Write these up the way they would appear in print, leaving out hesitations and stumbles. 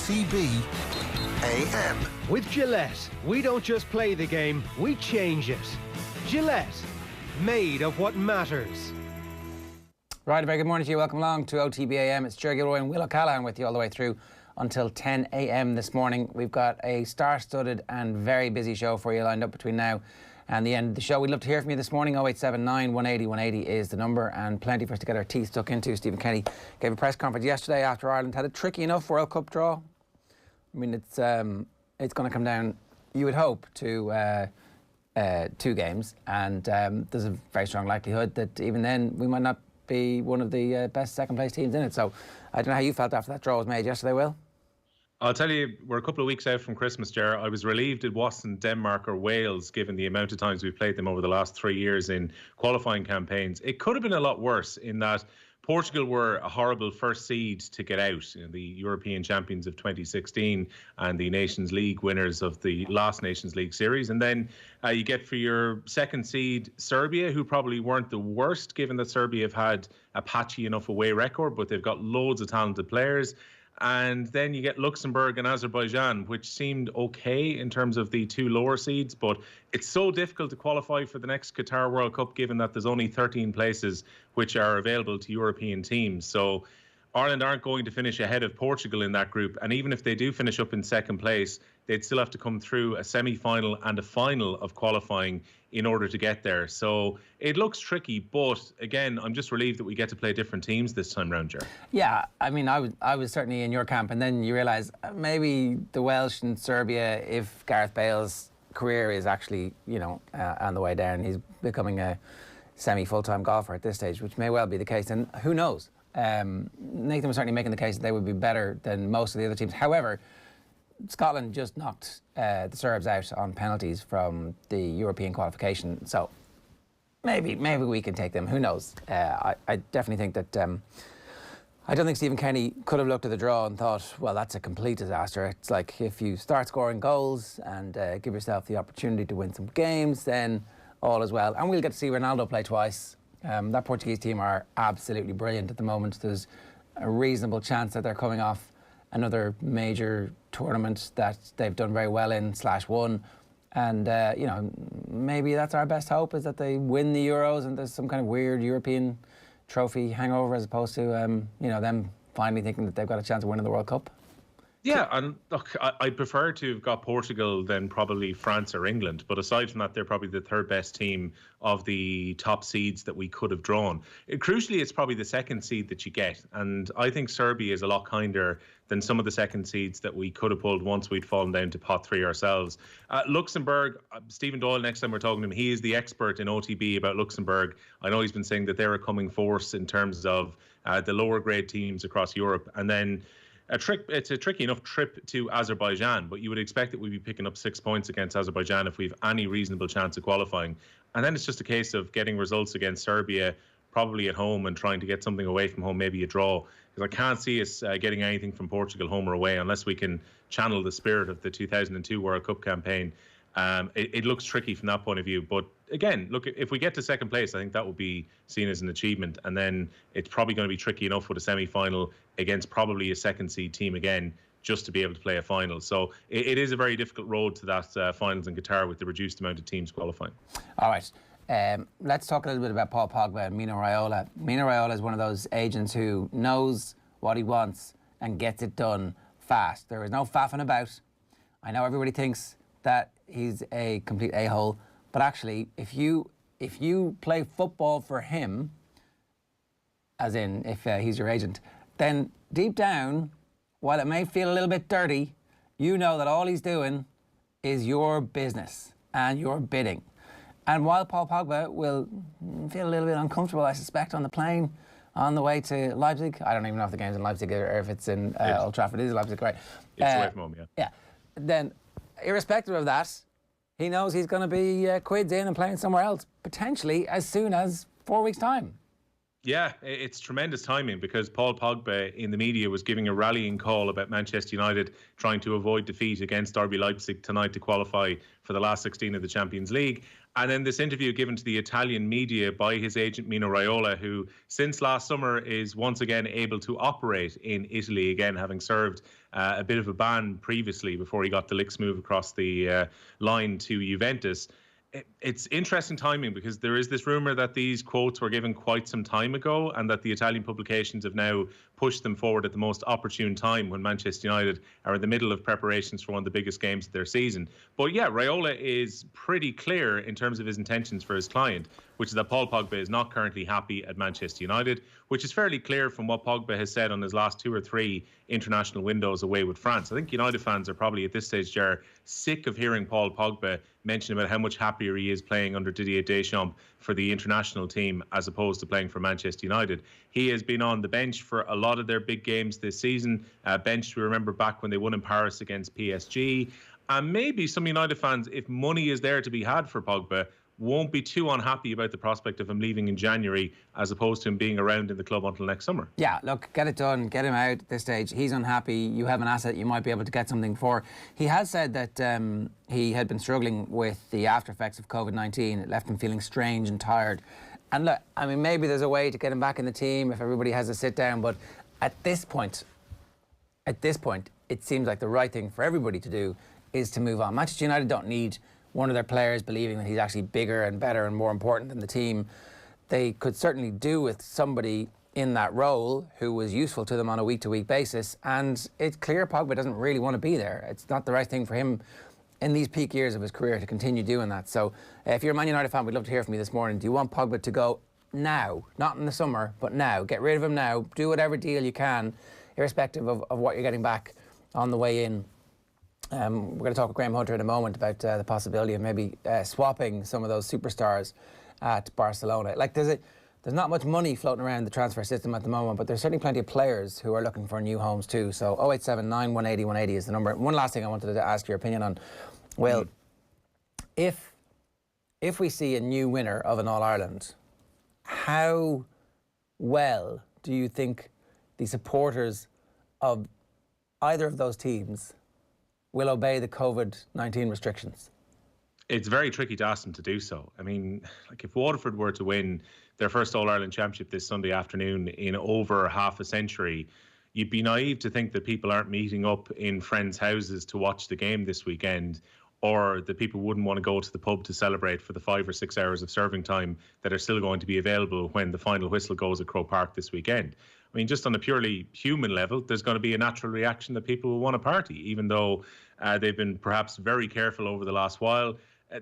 OTB AM. With Gillette, we don't just play the game, we change it. Gillette, made of what matters. Right, a very good morning to you. Welcome along to OTB AM. It's Ger Will and Will O'Callaghan with you all the way through until 10 a.m. this morning. We've got a star-studded and very busy show for you lined up between now and the end of the show. We'd love to hear from you this morning. 0879 180 180 is the number, and plenty for us to get our teeth stuck into. Stephen Kenny gave a press conference yesterday after Ireland had a tricky enough World Cup draw. I mean, it's going to come down, you would hope, to 2 games, and there's a very strong likelihood that even then we might not be one of the best second-place teams in it. So I don't know how you felt after that draw was made yesterday, Will? I'll tell you, we're a couple of weeks out from Christmas, Ger. I was relieved it wasn't Denmark or Wales, given the amount of times we've played them over the last 3 years in qualifying campaigns. It could have been a lot worse in that Portugal were a horrible first seed to get out, the European champions of 2016 and the Nations League winners of the last Nations League series. And then you get for your second seed Serbia, who probably weren't the worst, given that Serbia have had a patchy enough away record, but they've got loads of talented players. And then you get Luxembourg and Azerbaijan, which seemed okay in terms of the 2 lower seeds, but it's so difficult to qualify for the next Qatar World Cup, given that there's only 13 places which are available to European teams. So Ireland aren't going to finish ahead of Portugal in that group. And even if they do finish up in second place, they'd still have to come through a semi-final and a final of qualifying in order to get there. So it looks tricky, but again, I'm just relieved that we get to play different teams this time round, Ger. Yeah, I mean, I was certainly in your camp, and then you realise maybe the Welsh and Serbia, if Gareth Bale's career is actually, on the way down, he's becoming a semi-full-time golfer at this stage, which may well be the case, and who knows? Nathan was certainly making the case that they would be better than most of the other teams. However, Scotland just knocked the Serbs out on penalties from the European qualification, so maybe we can take them. Who knows? I definitely think that I don't think Stephen Kenny could have looked at the draw and thought, well, that's a complete disaster. It's like if you start scoring goals and give yourself the opportunity to win some games, then all is well. And we'll get to see Ronaldo play twice. That Portuguese team are absolutely brilliant at the moment. There's a reasonable chance that they're coming off another major tournament that they've done very well in /won. And, maybe that's our best hope, is that they win the Euros and there's some kind of weird European trophy hangover, as opposed to, them finally thinking that they've got a chance of winning the World Cup. Yeah, and look, I'd prefer to have got Portugal than probably France or England. But aside from that, they're probably the third best team of the top seeds that we could have drawn. Crucially, it's probably the second seed that you get. And I think Serbia is a lot kinder than some of the second seeds that we could have pulled once we'd fallen down to pot 3 ourselves. Luxembourg, Stephen Doyle, next time we're talking to him, he is the expert in OTB about Luxembourg. I know he's been saying that they're a coming force in terms of the lower grade teams across Europe. And then it's a tricky enough trip to Azerbaijan, but you would expect that we'd be picking up 6 points against Azerbaijan if we've any reasonable chance of qualifying. And then it's just a case of getting results against Serbia, probably at home, and trying to get something away from home, maybe a draw. Because I can't see us getting anything from Portugal home or away unless we can channel the spirit of the 2002 World Cup campaign. It looks tricky from that point of view. But again, look, if we get to second place, I think that will be seen as an achievement. And then it's probably going to be tricky enough with a semi-final against probably a second seed team again, just to be able to play a final. So it is a very difficult road to that finals in Qatar with the reduced amount of teams qualifying. All right. Let's talk a little bit about Paul Pogba and Mino Raiola. Mino Raiola is one of those agents who knows what he wants and gets it done fast. There is no faffing about. I know everybody thinks that he's a complete a-hole, but actually, if you play football for him, as in if he's your agent, then deep down, while it may feel a little bit dirty, you know that all he's doing is your business and your bidding. And while Paul Pogba will feel a little bit uncomfortable, I suspect, on the plane on the way to Leipzig. I don't even know if the game's in Leipzig or if it's in Old Trafford. It is Leipzig, right? It's away from home, yeah. Yeah. Then, irrespective of that, he knows he's going to be quids in and playing somewhere else, potentially as soon as 4 weeks' time. Yeah, it's tremendous timing, because Paul Pogba in the media was giving a rallying call about Manchester United trying to avoid defeat against RB Leipzig tonight to qualify for the last 16 of the Champions League. And then this interview given to the Italian media by his agent Mino Raiola, who since last summer is once again able to operate in Italy again, having served a bit of a ban previously before he got the Licks move across the line to Juventus. It's interesting timing because there is this rumour that these quotes were given quite some time ago and that the Italian publications have now pushed them forward at the most opportune time when Manchester United are in the middle of preparations for one of the biggest games of their season. But yeah, Raiola is pretty clear in terms of his intentions for his client, which is that Paul Pogba is not currently happy at Manchester United, which is fairly clear from what Pogba has said on his last 2 or 3 international windows away with France. I think United fans are probably at this stage, Ger, sick of hearing Paul Pogba mention about how much happier he is playing under Didier Deschamps for the international team as opposed to playing for Manchester United. He has been on the bench for a lot of their big games this season. Benched, we remember back when they won in Paris against PSG. And maybe some United fans, if money is there to be had for Pogba, won't be too unhappy about the prospect of him leaving in January as opposed to him being around in the club until next summer. Yeah, look, get it done, get him out at this stage. He's unhappy. You have an asset you might be able to get something for. He has said that he had been struggling with the after effects of COVID-19. It left him feeling strange and tired. And look, I mean, maybe there's a way to get him back in the team if everybody has a sit down, but at this point, it seems like the right thing for everybody to do is to move on. Manchester United don't need one of their players believing that he's actually bigger and better and more important than the team. They could certainly do with somebody in that role who was useful to them on a week-to-week basis, and it's clear Pogba doesn't really want to be there. It's not the right thing for him in these peak years of his career to continue doing that. So if you're a Man United fan, we'd love to hear from you this morning. Do you want Pogba to go now? Not in the summer, but now. Get rid of him now. Do whatever deal you can, irrespective of what you're getting back on the way in. We're going to talk with Graham Hunter in a moment about the possibility of maybe swapping some of those superstars at Barcelona. Like there's not much money floating around the transfer system at the moment, but there's certainly plenty of players who are looking for new homes too. So 0879 180 180 is the number. One last thing I wanted to ask your opinion on. Well, if we see a new winner of an All-Ireland, how well do you think the supporters of either of those teams will obey the COVID-19 restrictions? It's very tricky to ask them to do so. I mean, like if Waterford were to win their first All-Ireland Championship this Sunday afternoon in over half a century, you'd be naive to think that people aren't meeting up in friends' houses to watch the game this weekend, or that people wouldn't want to go to the pub to celebrate for the 5 or 6 hours of serving time that are still going to be available when the final whistle goes at Croke Park this weekend. I mean, just on a purely human level, there's going to be a natural reaction that people will want to party, even though they've been perhaps very careful over the last while.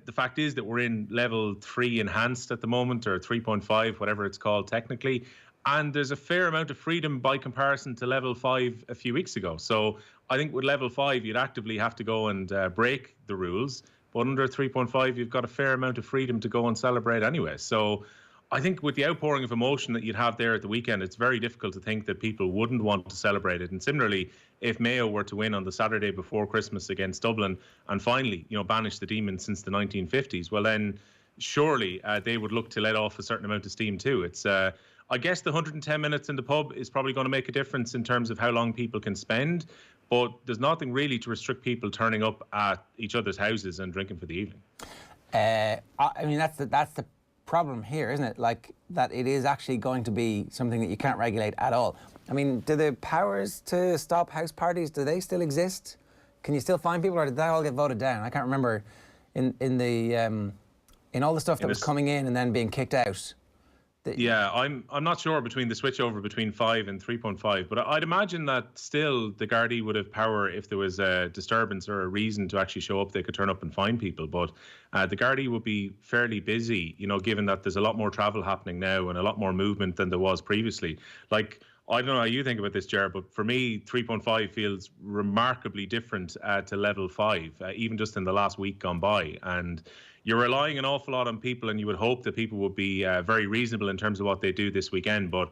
The fact is that we're in level 3 enhanced at the moment, or 3.5, whatever it's called technically. And there's a fair amount of freedom by comparison to level 5 a few weeks ago. So I think with level 5, you'd actively have to go and break the rules. But under 3.5, you've got a fair amount of freedom to go and celebrate anyway. So I think with the outpouring of emotion that you'd have there at the weekend, it's very difficult to think that people wouldn't want to celebrate it. And similarly, if Mayo were to win on the Saturday before Christmas against Dublin and finally, banish the demons since the 1950s, well then surely they would look to let off a certain amount of steam too. It's I guess the 110 minutes in the pub is probably going to make a difference in terms of how long people can spend, but there's nothing really to restrict people turning up at each other's houses and drinking for the evening. I mean, that's the problem here, isn't it? Like, that it is actually going to be something that you can't regulate at all. I mean, do the powers to stop house parties, do they still exist? Can you still find people, or did that all get voted down? I can't remember in all the stuff that was coming in and then being kicked out. Yeah, I'm not sure between the switchover between 5 and 3.5, but I'd imagine that still the Gardaí would have power if there was a disturbance or a reason to actually show up. They could turn up and find people, but the Gardaí would be fairly busy, given that there's a lot more travel happening now and a lot more movement than there was previously. Like, I don't know how you think about this, Ger, but for me, 3.5 feels remarkably different to level 5, even just in the last week gone by. And you're relying an awful lot on people, and you would hope that people would be very reasonable in terms of what they do this weekend. But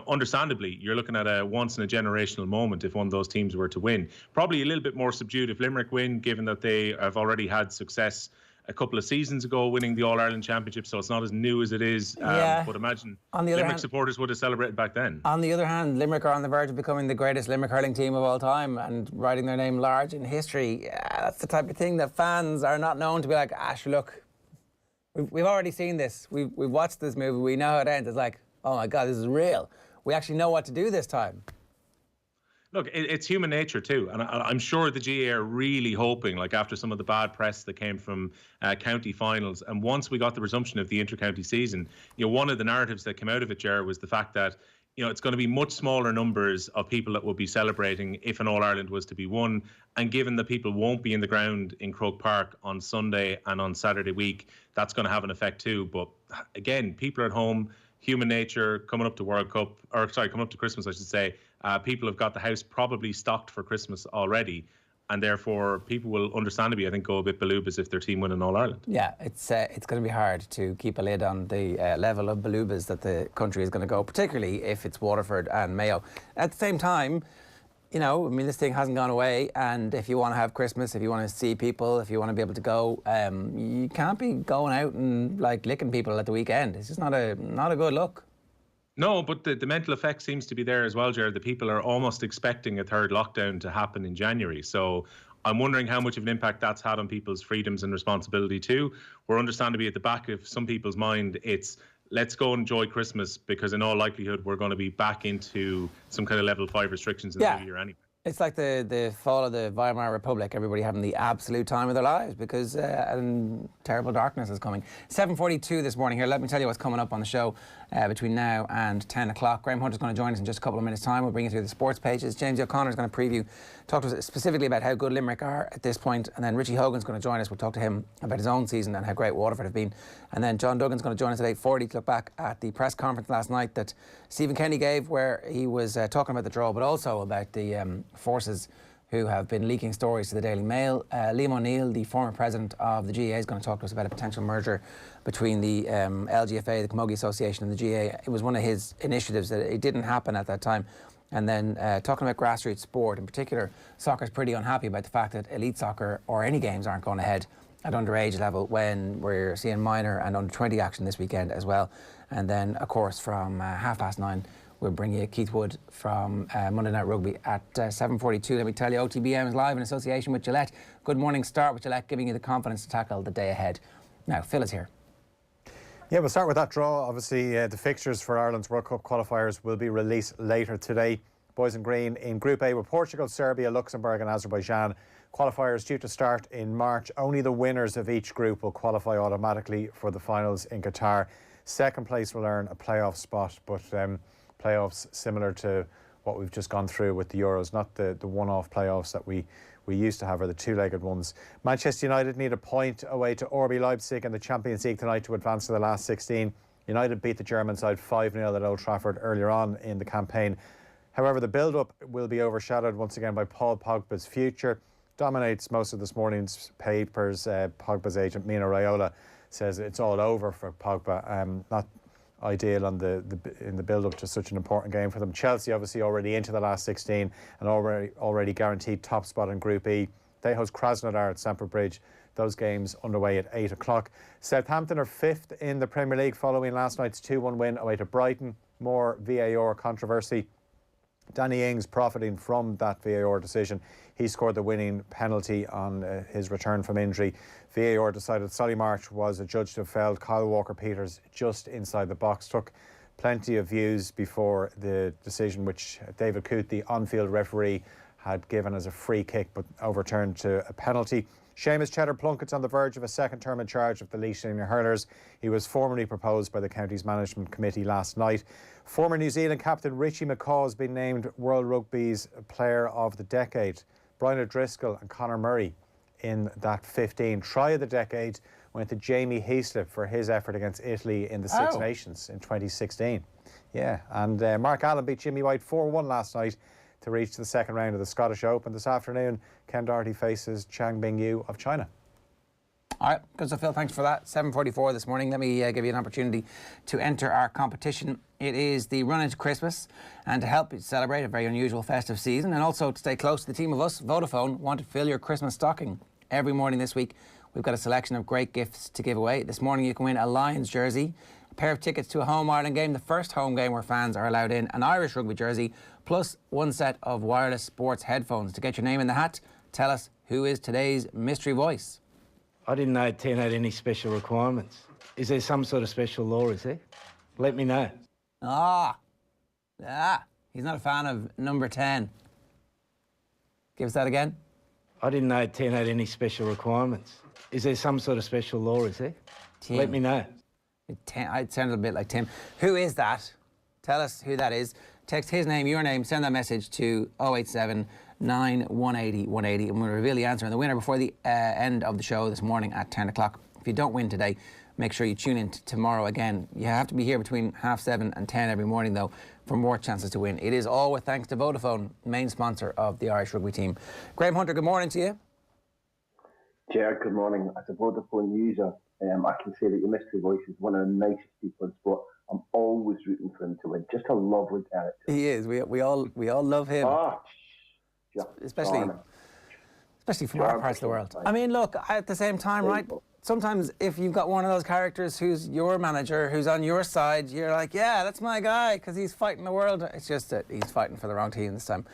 understandably, you're looking at a once-in-a-generational moment if one of those teams were to win. Probably a little bit more subdued if Limerick win, given that they have already had success a couple of seasons ago winning the All-Ireland Championship, so it's not as new as it is. But imagine Limerick supporters would have celebrated back then. On the other hand, Limerick are on the verge of becoming the greatest Limerick hurling team of all time and writing their name large in history. That's the type of thing that fans are not known to be like, look, We've already seen this. We've watched this movie. We know how it ends. It's like, oh my God, this is real. We actually know what to do this time. Look, it's human nature too, and I'm sure the GAA are really hoping, like after some of the bad press that came from county finals, and once we got the resumption of the inter-county season, one of the narratives that came out of it, Ger, was the fact that it's going to be much smaller numbers of people that will be celebrating if an All-Ireland was to be won, and given that people won't be in the ground in Croke Park on Sunday and on Saturday week, that's going to have an effect too. But again, people are at home. Human nature, coming up to coming up to Christmas, I should say. People have got the house probably stocked for Christmas already, and therefore people will understandably, I think, go a bit belugas if their team win in All-Ireland. Yeah, it's going to be hard to keep a lid on the level of belugas that the country is going to go, particularly if it's Waterford and Mayo. At the same time, this thing hasn't gone away, and if you want to have Christmas, if you want to see people, if you want to be able to go, you can't be going out and licking people at the weekend. It's just not a good look. No, but the mental effect seems to be there as well, Jared. The people are almost expecting a third lockdown to happen in January. So I'm wondering how much of an impact that's had on people's freedoms and responsibility too. We're understandably at the back of some people's mind, it's let's go and enjoy Christmas, because in all likelihood we're going to be back into some kind of level 5 restrictions in the new year anyway. It's like the fall of the Weimar Republic, everybody having the absolute time of their lives because terrible darkness is coming. 7:42 this morning here. Let me tell you what's coming up on the show between now and 10 o'clock. Graham Hunter's going to join us in just a couple of minutes' time. We'll bring you through the sports pages. Jamesie O'Connor's going to talk to us specifically about how good Limerick are at this point. And then Richie Hogan's going to join us. We'll talk to him about his own season and how great Waterford have been. And then John Duggan's going to join us at 8:40 to look back at the press conference last night that Stephen Kenny gave, where he was talking about the draw, but also about the forces who have been leaking stories to the Daily Mail. Liam O'Neill, the former president of the GAA, is going to talk to us about a potential merger between the LGFA, the Camogie Association, and the GAA. It was one of his initiatives that it didn't happen at that time. And then talking about grassroots sport in particular, soccer's pretty unhappy about the fact that elite soccer or any games aren't going ahead at underage level when we're seeing minor and under 20 action this weekend as well. And then, of course, from 9:30, we'll bring you Keith Wood from Monday Night Rugby at 7:42. Let me tell you, OTB AM is live in association with Gillette. Good morning. Start with Gillette, giving you the confidence to tackle the day ahead. Now, Phil is here. Yeah, we'll start with that draw. Obviously, the fixtures for Ireland's World Cup qualifiers will be released later today. Boys in green in Group A with Portugal, Serbia, Luxembourg and Azerbaijan. Qualifiers due to start in March. Only the winners of each group will qualify automatically for the finals in Qatar. Second place will earn a playoff spot, but playoffs similar to what we've just gone through with the Euros, not the one-off playoffs that we used to have, or the two-legged ones. Manchester United need a point away to RB Leipzig in the Champions League tonight to advance to the last 16. United beat the German side 5-0 at Old Trafford earlier on in the campaign. However, the build-up will be overshadowed once again by Paul Pogba's future. Dominates most of this morning's papers. Pogba's agent, Mino Raiola, says it's all over for Pogba. Not ideal in the build-up to such an important game for them. Chelsea obviously already into the last 16 and already guaranteed top spot in Group E. They host Krasnodar at Stamford Bridge. Those games underway at 8 o'clock. Southampton are 5th in the Premier League following last night's 2-1 win away to Brighton. More VAR controversy. Danny Ings profiting from that VAR decision. He scored the winning penalty on his return from injury. VAR decided Solly March was adjudged to have fouled Kyle Walker-Peters just inside the box. Took plenty of views before the decision, which David Coote, the on-field referee, had given as a free kick but overturned to a penalty. Seamus Cheddar-Plunkett's on the verge of a second term in charge of the Laois Senior Hurlers. He was formally proposed by the county's management committee last night. Former New Zealand captain Richie McCaw has been named World Rugby's Player of the Decade. Brian O'Driscoll and Conor Murray in that 15. Try of the decade went to Jamie Heaslip for his effort against Italy in the Six Nations in 2016. Yeah, and Mark Allen beat Jimmy White 4-1 last night to reach the second round of the Scottish Open. This afternoon, Ken Doherty faces Chang Bingyu of China. All right, good stuff, Phil. Thanks for that. 7:44 this morning. Let me give you an opportunity to enter our competition. It is the run into Christmas, and to help you celebrate a very unusual festive season, and also to stay close to the team of us, Vodafone want to fill your Christmas stocking. Every morning this week, we've got a selection of great gifts to give away. This morning, you can win a Lions jersey, a pair of tickets to a home Ireland game, the first home game where fans are allowed in, an Irish rugby jersey, plus one set of wireless sports headphones. To get your name in the hat, tell us who is today's mystery voice. I didn't know 10 had any special requirements. Is there some sort of special law, is there? Let me know. He's not a fan of number 10. Give us that again. I didn't know 10 had any special requirements. Is there some sort of special law, is there? Tim. Let me know. It sounded a bit like Tim. Who is that? Tell us who that is. Text his name, your name, send that message to 087 9180 180 and we'll reveal the answer and the winner before the end of the show this morning at 10 o'clock. If you don't win today, make sure you tune in tomorrow again. You have to be here between 7:30 and 10 every morning, though, for more chances to win. It is all with thanks to Vodafone, main sponsor of the Irish rugby team. Graham Hunter, good morning to you. Ger, good morning. As a Vodafone user, I can say that your mystery voice is one of the nicest people in sport. I'm always rooting for him to win. Just a lovely character. He is. We all love him. Especially from our parts of the world. I mean, look, at the same time, right? Sometimes if you've got one of those characters who's your manager, who's on your side, you're like, yeah, that's my guy, because he's fighting the world. It's just that he's fighting for the wrong team this time.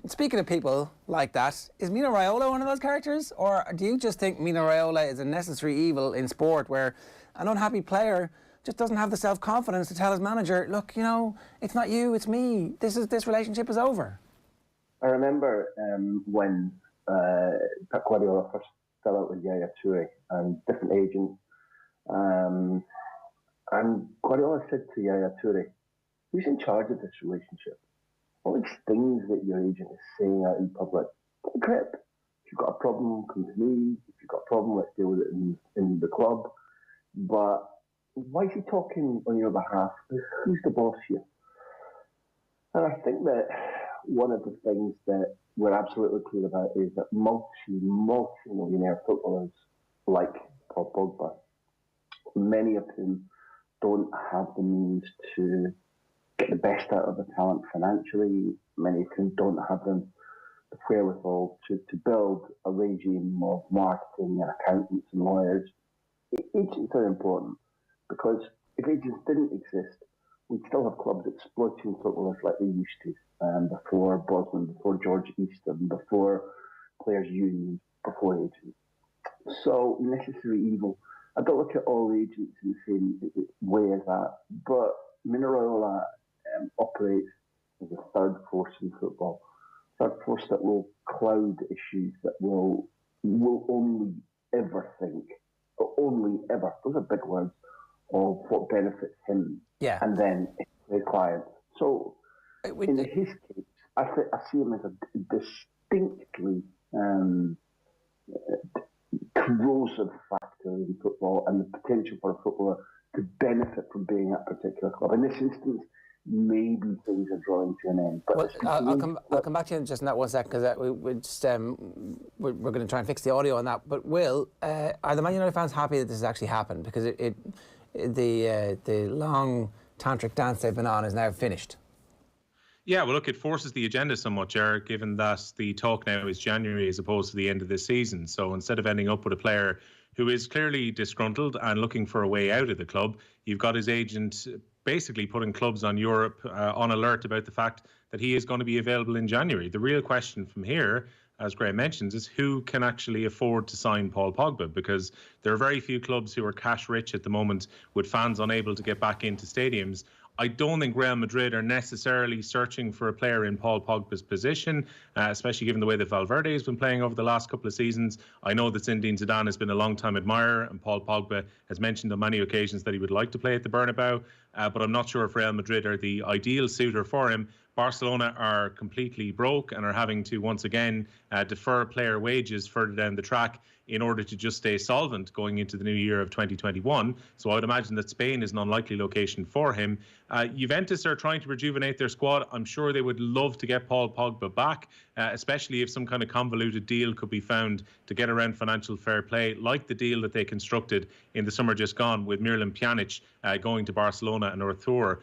Speaking of people like that, is Mino Raiola one of those characters? Or do you just think Mino Raiola is a necessary evil in sport where an unhappy player just doesn't have the self-confidence to tell his manager, look, you know, it's not you, it's me. This relationship is over. I remember when Pep Guardiola first fell out with Yaya Toure and different agents. And Guardiola said to Yaya Toure, who's in charge of this relationship? All these things that your agent is saying out in public, get a grip. If you've got a problem, come to me. If you've got a problem, let's deal with it in the club. But why is he talking on your behalf? Who's the boss here? And I think that one of the things that we're absolutely clear about is that multi-millionaire footballers like Paul Pogba, many of whom don't have the means to get the best out of the talent financially, many of whom don't have the wherewithal to build a regime of marketing and accountants and lawyers. Agents are important because if agents didn't exist, we'd still have clubs exploiting footballers like they used to before Bosman, before George Easton, before players' unions, before agents. So necessary evil. I don't look at all agents in the same way as that, but Mino Raiola operates as a third force in football, third force that will cloud issues, that will only ever think, those are big words, of what benefits him and then the client. So in his case, I see him as a distinctly corrosive factor in football and the potential for a footballer to benefit from being at a particular club. In this instance, maybe things are drawing to an end. But well, I'll come back to you in just in that 1 second, because we're going to try and fix the audio on that. But Will, are the Man United fans happy that this has actually happened? Because the long tantric dance they've been on is now finished. Yeah, well, look, it forces the agenda somewhat, Ger, given that the talk now is January as opposed to the end of this season. So instead of ending up with a player who is clearly disgruntled and looking for a way out of the club, you've got his agent basically putting clubs on Europe on alert about the fact that he is going to be available in January. The real question from here, as Graham mentions, is who can actually afford to sign Paul Pogba, because there are very few clubs who are cash rich at the moment with fans unable to get back into stadiums. I don't think Real Madrid are necessarily searching for a player in Paul Pogba's position, especially given the way that Valverde has been playing over the last couple of seasons. I know that Zinedine Zidane has been a long-time admirer, and Paul Pogba has mentioned on many occasions that he would like to play at the Bernabeu, but I'm not sure if Real Madrid are the ideal suitor for him. Barcelona are completely broke and are having to once again defer player wages further down the track in order to just stay solvent going into the new year of 2021. So I would imagine that Spain is an unlikely location for him. Juventus are trying to rejuvenate their squad. I'm sure they would love to get Paul Pogba back, especially if some kind of convoluted deal could be found to get around financial fair play, like the deal that they constructed in the summer just gone with Miralem Pjanic going to Barcelona and Arthur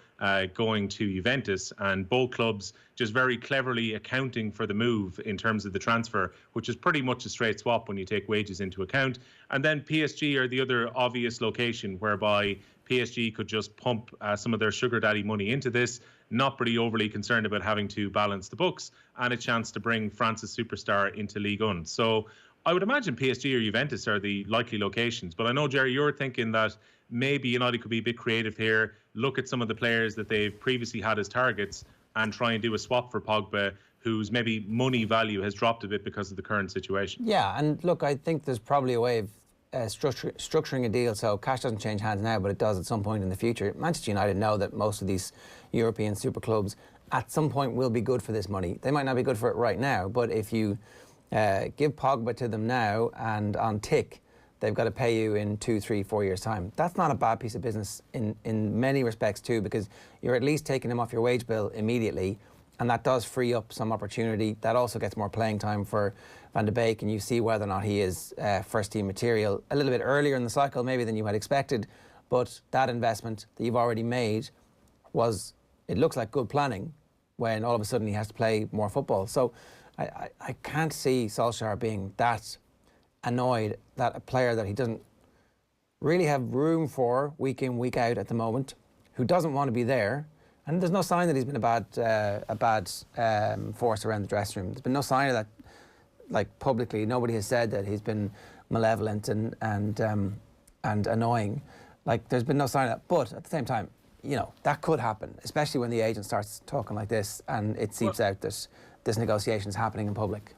going to Juventus, and both clubs just very cleverly accounting for the move in terms of the transfer, which is pretty much a straight swap when you take wages into account. And then PSG are the other obvious location whereby PSG could just pump some of their sugar daddy money into this, not really overly concerned about having to balance the books, and a chance to bring France's superstar into Ligue 1. So I would imagine PSG or Juventus are the likely locations. But I know, Jerry, you're thinking that maybe United could be a bit creative here, look at some of the players that they've previously had as targets and try and do a swap for Pogba, whose maybe money value has dropped a bit because of the current situation. Yeah, and look, I think there's probably a way of structuring a deal so cash doesn't change hands now, but it does at some point in the future. Manchester United know that most of these European super clubs at some point will be good for this money. They might not be good for it right now, but if you give Pogba to them now and on tick, they've got to pay you in 2, 3, 4 years' time. That's not a bad piece of business in many respects too, because you're at least taking him off your wage bill immediately, and that does free up some opportunity. That also gets more playing time for Van de Beek, and you see whether or not he is first-team material a little bit earlier in the cycle maybe than you had expected. But that investment that you've already made was, it looks like good planning when all of a sudden he has to play more football. So I can't see Solskjaer being that annoyed that a player that he doesn't really have room for week in, week out at the moment, who doesn't want to be there, and there's no sign that he's been a bad force around the dressing room. There's been no sign of that, like publicly. Nobody has said that he's been malevolent and annoying. Like, there's been no sign of that. But at the same time, you know, that could happen, especially when the agent starts talking like this and it seeps out that this negotiation is happening in public.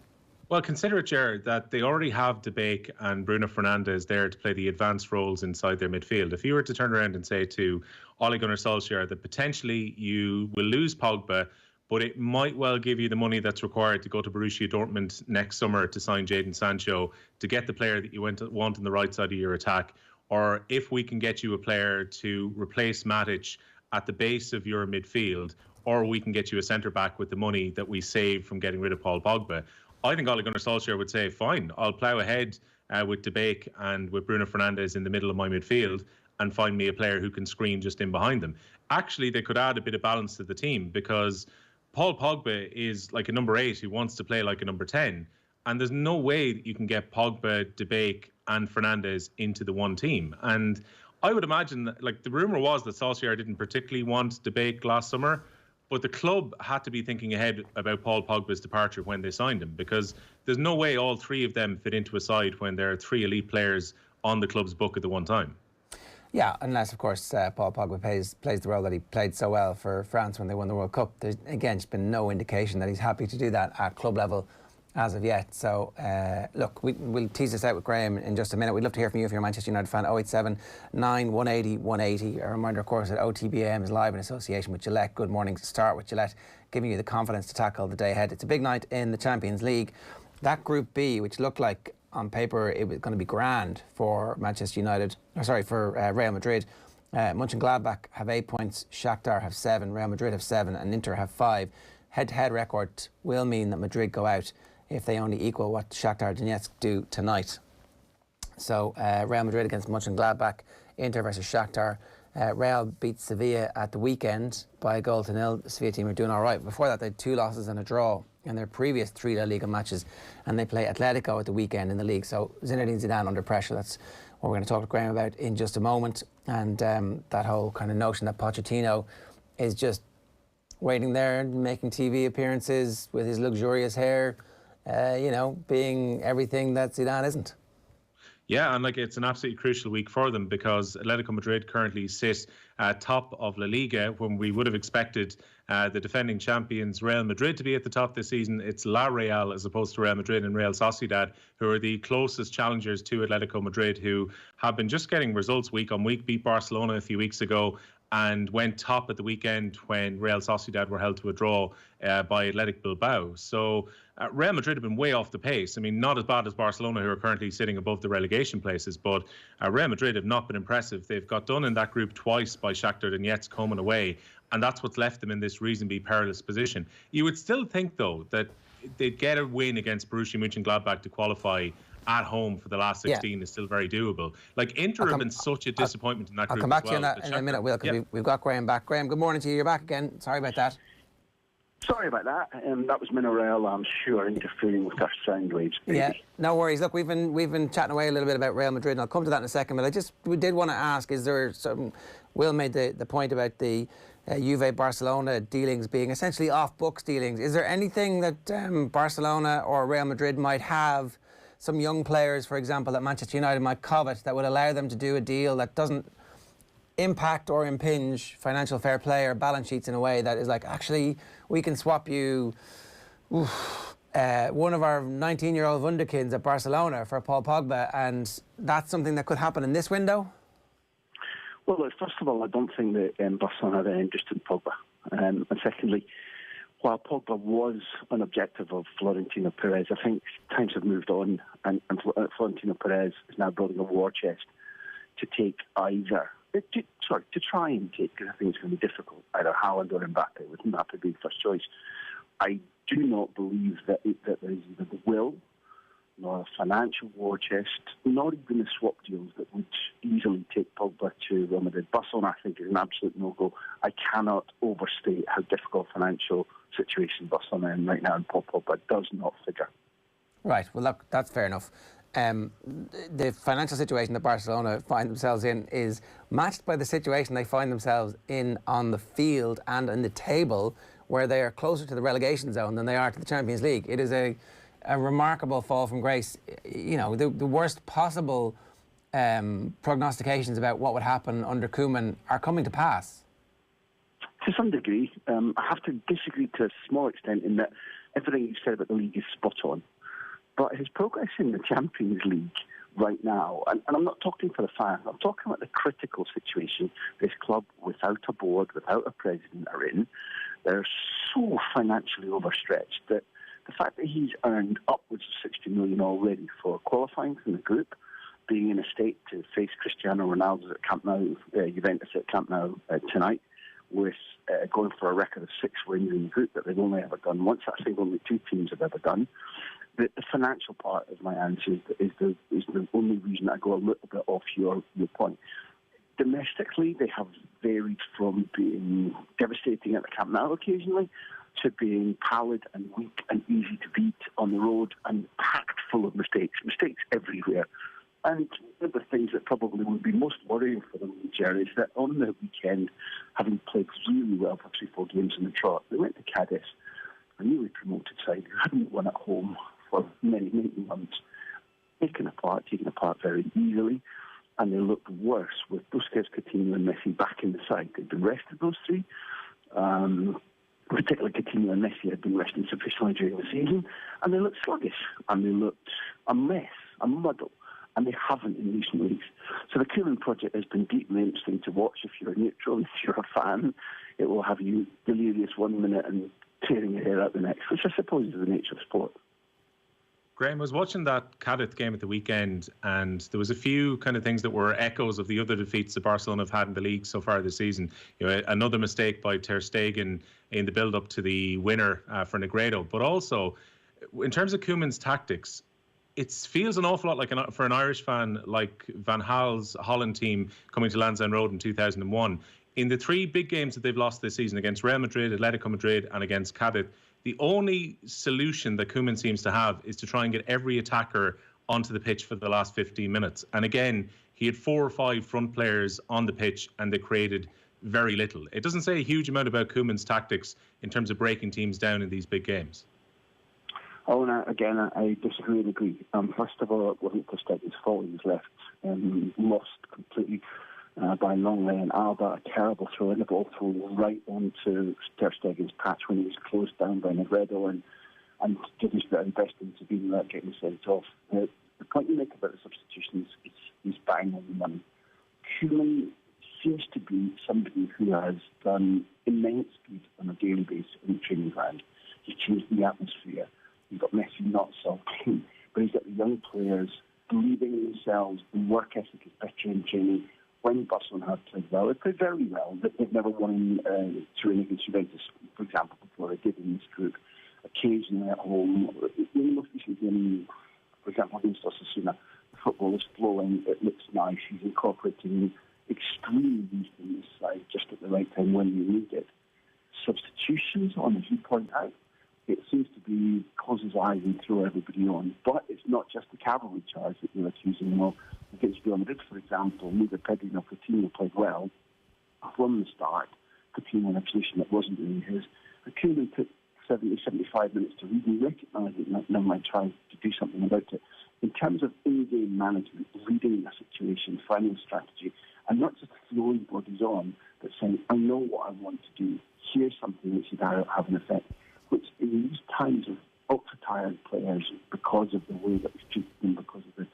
Well, consider it, Ger, that they already have De Beek and Bruno Fernandes there to play the advanced roles inside their midfield. If you were to turn around and say to Ole Gunnar Solskjaer that potentially you will lose Pogba, but it might well give you the money that's required to go to Borussia Dortmund next summer to sign Jadon Sancho, to get the player that you want on the right side of your attack, or if we can get you a player to replace Matic at the base of your midfield, or we can get you a centre-back with the money that we save from getting rid of Paul Pogba, I think Ole Gunnar Solskjaer would say, fine, I'll plough ahead with De Beek and with Bruno Fernandes in the middle of my midfield and find me a player who can screen just in behind them. Actually, they could add a bit of balance to the team, because Paul Pogba is like a number 8 who wants to play like a number 10. And there's no way that you can get Pogba, De Beek and Fernandes into the one team. And I would imagine that, like, the rumour was that Solskjaer didn't particularly want De Beek last summer, but the club had to be thinking ahead about Paul Pogba's departure when they signed him, because there's no way all three of them fit into a side when there are 3 elite players on the club's book at the one time. Yeah, unless, of course, Paul Pogba plays the role that he played so well for France when they won the World Cup. There's, again, just been no indication that he's happy to do that at club level as of yet. So, look, we'll tease this out with Graham in just a minute. We'd love to hear from you if you're a Manchester United fan. 087 9 180 180. A reminder, of course, that OTB AM is live in association with Gillette. Good morning to start with Gillette, giving you the confidence to tackle the day ahead. It's a big night in the Champions League. That Group B, which looked like on paper it was going to be grand for Manchester United, for Real Madrid. Mönchengladbach have 8 points, Shakhtar have 7, Real Madrid have 7 and Inter have 5. Head-to-head record will mean that Madrid go out if they only equal what Shakhtar Donetsk do tonight. So Real Madrid against Mönchengladbach, Inter versus Shakhtar. Real beat Sevilla at the weekend by 1-0. The Sevilla team are doing all right. Before that, they had 2 losses and a draw in their previous 3 La Liga matches, and they play Atletico at the weekend in the league. So Zinedine Zidane under pressure. That's what we're going to talk to Graham about in just a moment. And that whole kind of notion that Pochettino is just waiting there, making TV appearances with his luxurious hair, being everything that Zidane isn't. Yeah, and it's an absolutely crucial week for them, because Atletico Madrid currently sit top of La Liga, when we would have expected the defending champions Real Madrid to be at the top this season. It's La Real as opposed to Real Madrid and Real Sociedad, who are the closest challengers to Atletico Madrid, who have been just getting results week on week, beat Barcelona a few weeks ago and went top at the weekend when Real Sociedad were held to a draw by Athletic Bilbao. So Real Madrid have been way off the pace. I mean, not as bad as Barcelona, who are currently sitting above the relegation places, but Real Madrid have not been impressive. They've got done in that group twice by Shakhtar Donetsk home and away, and that's what's left them in this reasonably perilous position. You would still think, though, that they'd get a win against Borussia Mönchengladbach to qualify at home for the last 16 is still very doable. Inter have been such a disappointment in that group. I'll come back to you on that in a minute, Will, because we've got Graham back. Graham, good morning to you. You're back again. Sorry about that. Sorry about that. That was Mineral, I'm sure, interfering with our sound waves. Yeah, no worries. Look, we've been chatting away a little bit about Real Madrid, and I'll come to that in a second. But we did want to ask: is there some? Will made the point about the Juve Barcelona dealings being essentially off books dealings. Is there anything that Barcelona or Real Madrid might have some young players, for example, that Manchester United might covet, that would allow them to do a deal that doesn't impact or impinge financial fair play or balance sheets in a way that is like, actually, we can swap you one of our 19-year-old wunderkinds at Barcelona for Paul Pogba, and that's something that could happen in this window? Well, look, first of all, I don't think that Barcelona have any interest in Pogba. And secondly, while Pogba was an objective of Florentino Perez, I think times have moved on, and Florentino Perez is now building a war chest to take to try and take, because I think it's going to be difficult, either Haaland or Mbappe, with Mbappe being first choice. I do not believe that there is either the will, nor a financial war chest, not even the swap deals that would easily take Pogba to Real Madrid. Barcelona, I think, is an absolute no-go. I cannot overstate how difficult financial situation Barcelona are in right now, and Paul Pogba does not figure. Right, well, look, that's fair enough. The financial situation that Barcelona find themselves in is matched by the situation they find themselves in on the field and in the table, where they are closer to the relegation zone than they are to the Champions League. It is a remarkable fall from grace. You know, the worst possible prognostications about what would happen under Koeman are coming to pass. To some degree, I have to disagree to a small extent in that everything you said about the league is spot on. But his progress in the Champions League right now, and I'm not talking for the fans, I'm talking about the critical situation this club, without a board, without a president, are in. They're so financially overstretched that the fact that he's earned upwards of 60 million already for qualifying from the group, being in a state to face Cristiano Ronaldo at Camp Nou, Juventus at Camp Nou tonight, with going for a record of 6 wins in the group that they've only ever done once. I think only 2 teams have ever done. The financial part of my answer is the only reason I go a little bit off your point. Domestically, they have varied from being devastating at the Camp Nou occasionally to being pallid and weak and easy to beat on the road and packed full of mistakes everywhere. And one of the things that probably would be most worrying for them, Ger, is that on the weekend, having played really well for 3-4 games in the trot, they went to Cadiz, a newly promoted side who hadn't won at home for many, many months, taken apart very easily, and they looked worse with Busquets, Coutinho and Messi back in the side. They'd been rested, those three. Particularly Coutinho and Messi had been rested sufficiently during the season, and they looked sluggish, and they looked a mess, a muddle, and they haven't in recent weeks. So the Koeman project has been deeply interesting to watch if you're a neutral, if you're a fan. It will have you delirious 1 minute and tearing your hair out the next, which I suppose is the nature of sport. Graham, I was watching that Cadiz game at the weekend, and there was a few kind of things that were echoes of the other defeats that Barcelona have had in the league so far this season. You know, another mistake by Ter Stegen in the build-up to the winner for Negredo. But also, in terms of Koeman's tactics, it feels an awful lot like for an Irish fan like Van Gaal's Holland team coming to Lansdowne Road in 2001. In the 3 big games that they've lost this season against Real Madrid, Atletico Madrid and against Cadiz, the only solution that Koeman seems to have is to try and get every attacker onto the pitch for the last 15 minutes. And again, he had 4 or 5 front players on the pitch and they created very little. It doesn't say a huge amount about Koeman's tactics in terms of breaking teams down in these big games. Oh, no, again, I disagree and agree. First of all, it wasn't Ter Stegen's fault. He was left lost completely by Longley and Alba. A terrible throw in, the ball thrown right onto Ter Stegen's patch when he was closed down by Negredo and did his very best to intervene without getting sent off. The point you make about the substitutions is bang on the money. Koeman seems to be somebody who has done immense good on a daily basis in the training ground. He's changed the atmosphere. You've got Messi not sulking, but he's got the young players believing in themselves. The work ethic is better in training. When Barcelona have played well, they played very well. They've never won to against Juventus, for example, before they did in this group. Occasionally at home, in the most recent game, for example, against Osasuna, the football is flowing, it looks nice. He's incorporating extremely youth in this side just at the right time when you need it. Substitutions, as you point out, it seems to be close his eyes and throw everybody on. But it's not just the cavalry charge that you're accusing him of. Against Real Madrid, for example, neither Pedri nor Coutinho played well from the start. Coutinho in a position that wasn't really his. And Koeman took 70, 75 minutes to really recognise it, never mind trying to do something about it. in terms of in-game management, reading the situation, finding strategy, and not just throwing bodies on, but saying, I know what I want to do. Here's something which is going to have an effect, which in these times of ultra-tired players, because of the way that we've treated them, because of the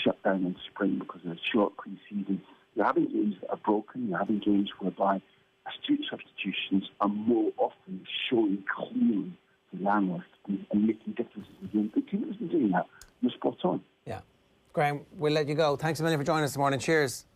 shutdown in spring, because of the short pre-season, you're having games that are broken, you're having games whereby astute substitutions are more often showing clearly to the analyst and making differences in the game. The team has been doing that. You're spot on. Yeah. Graham, we'll let you go. Thanks a million for joining us this morning. Cheers.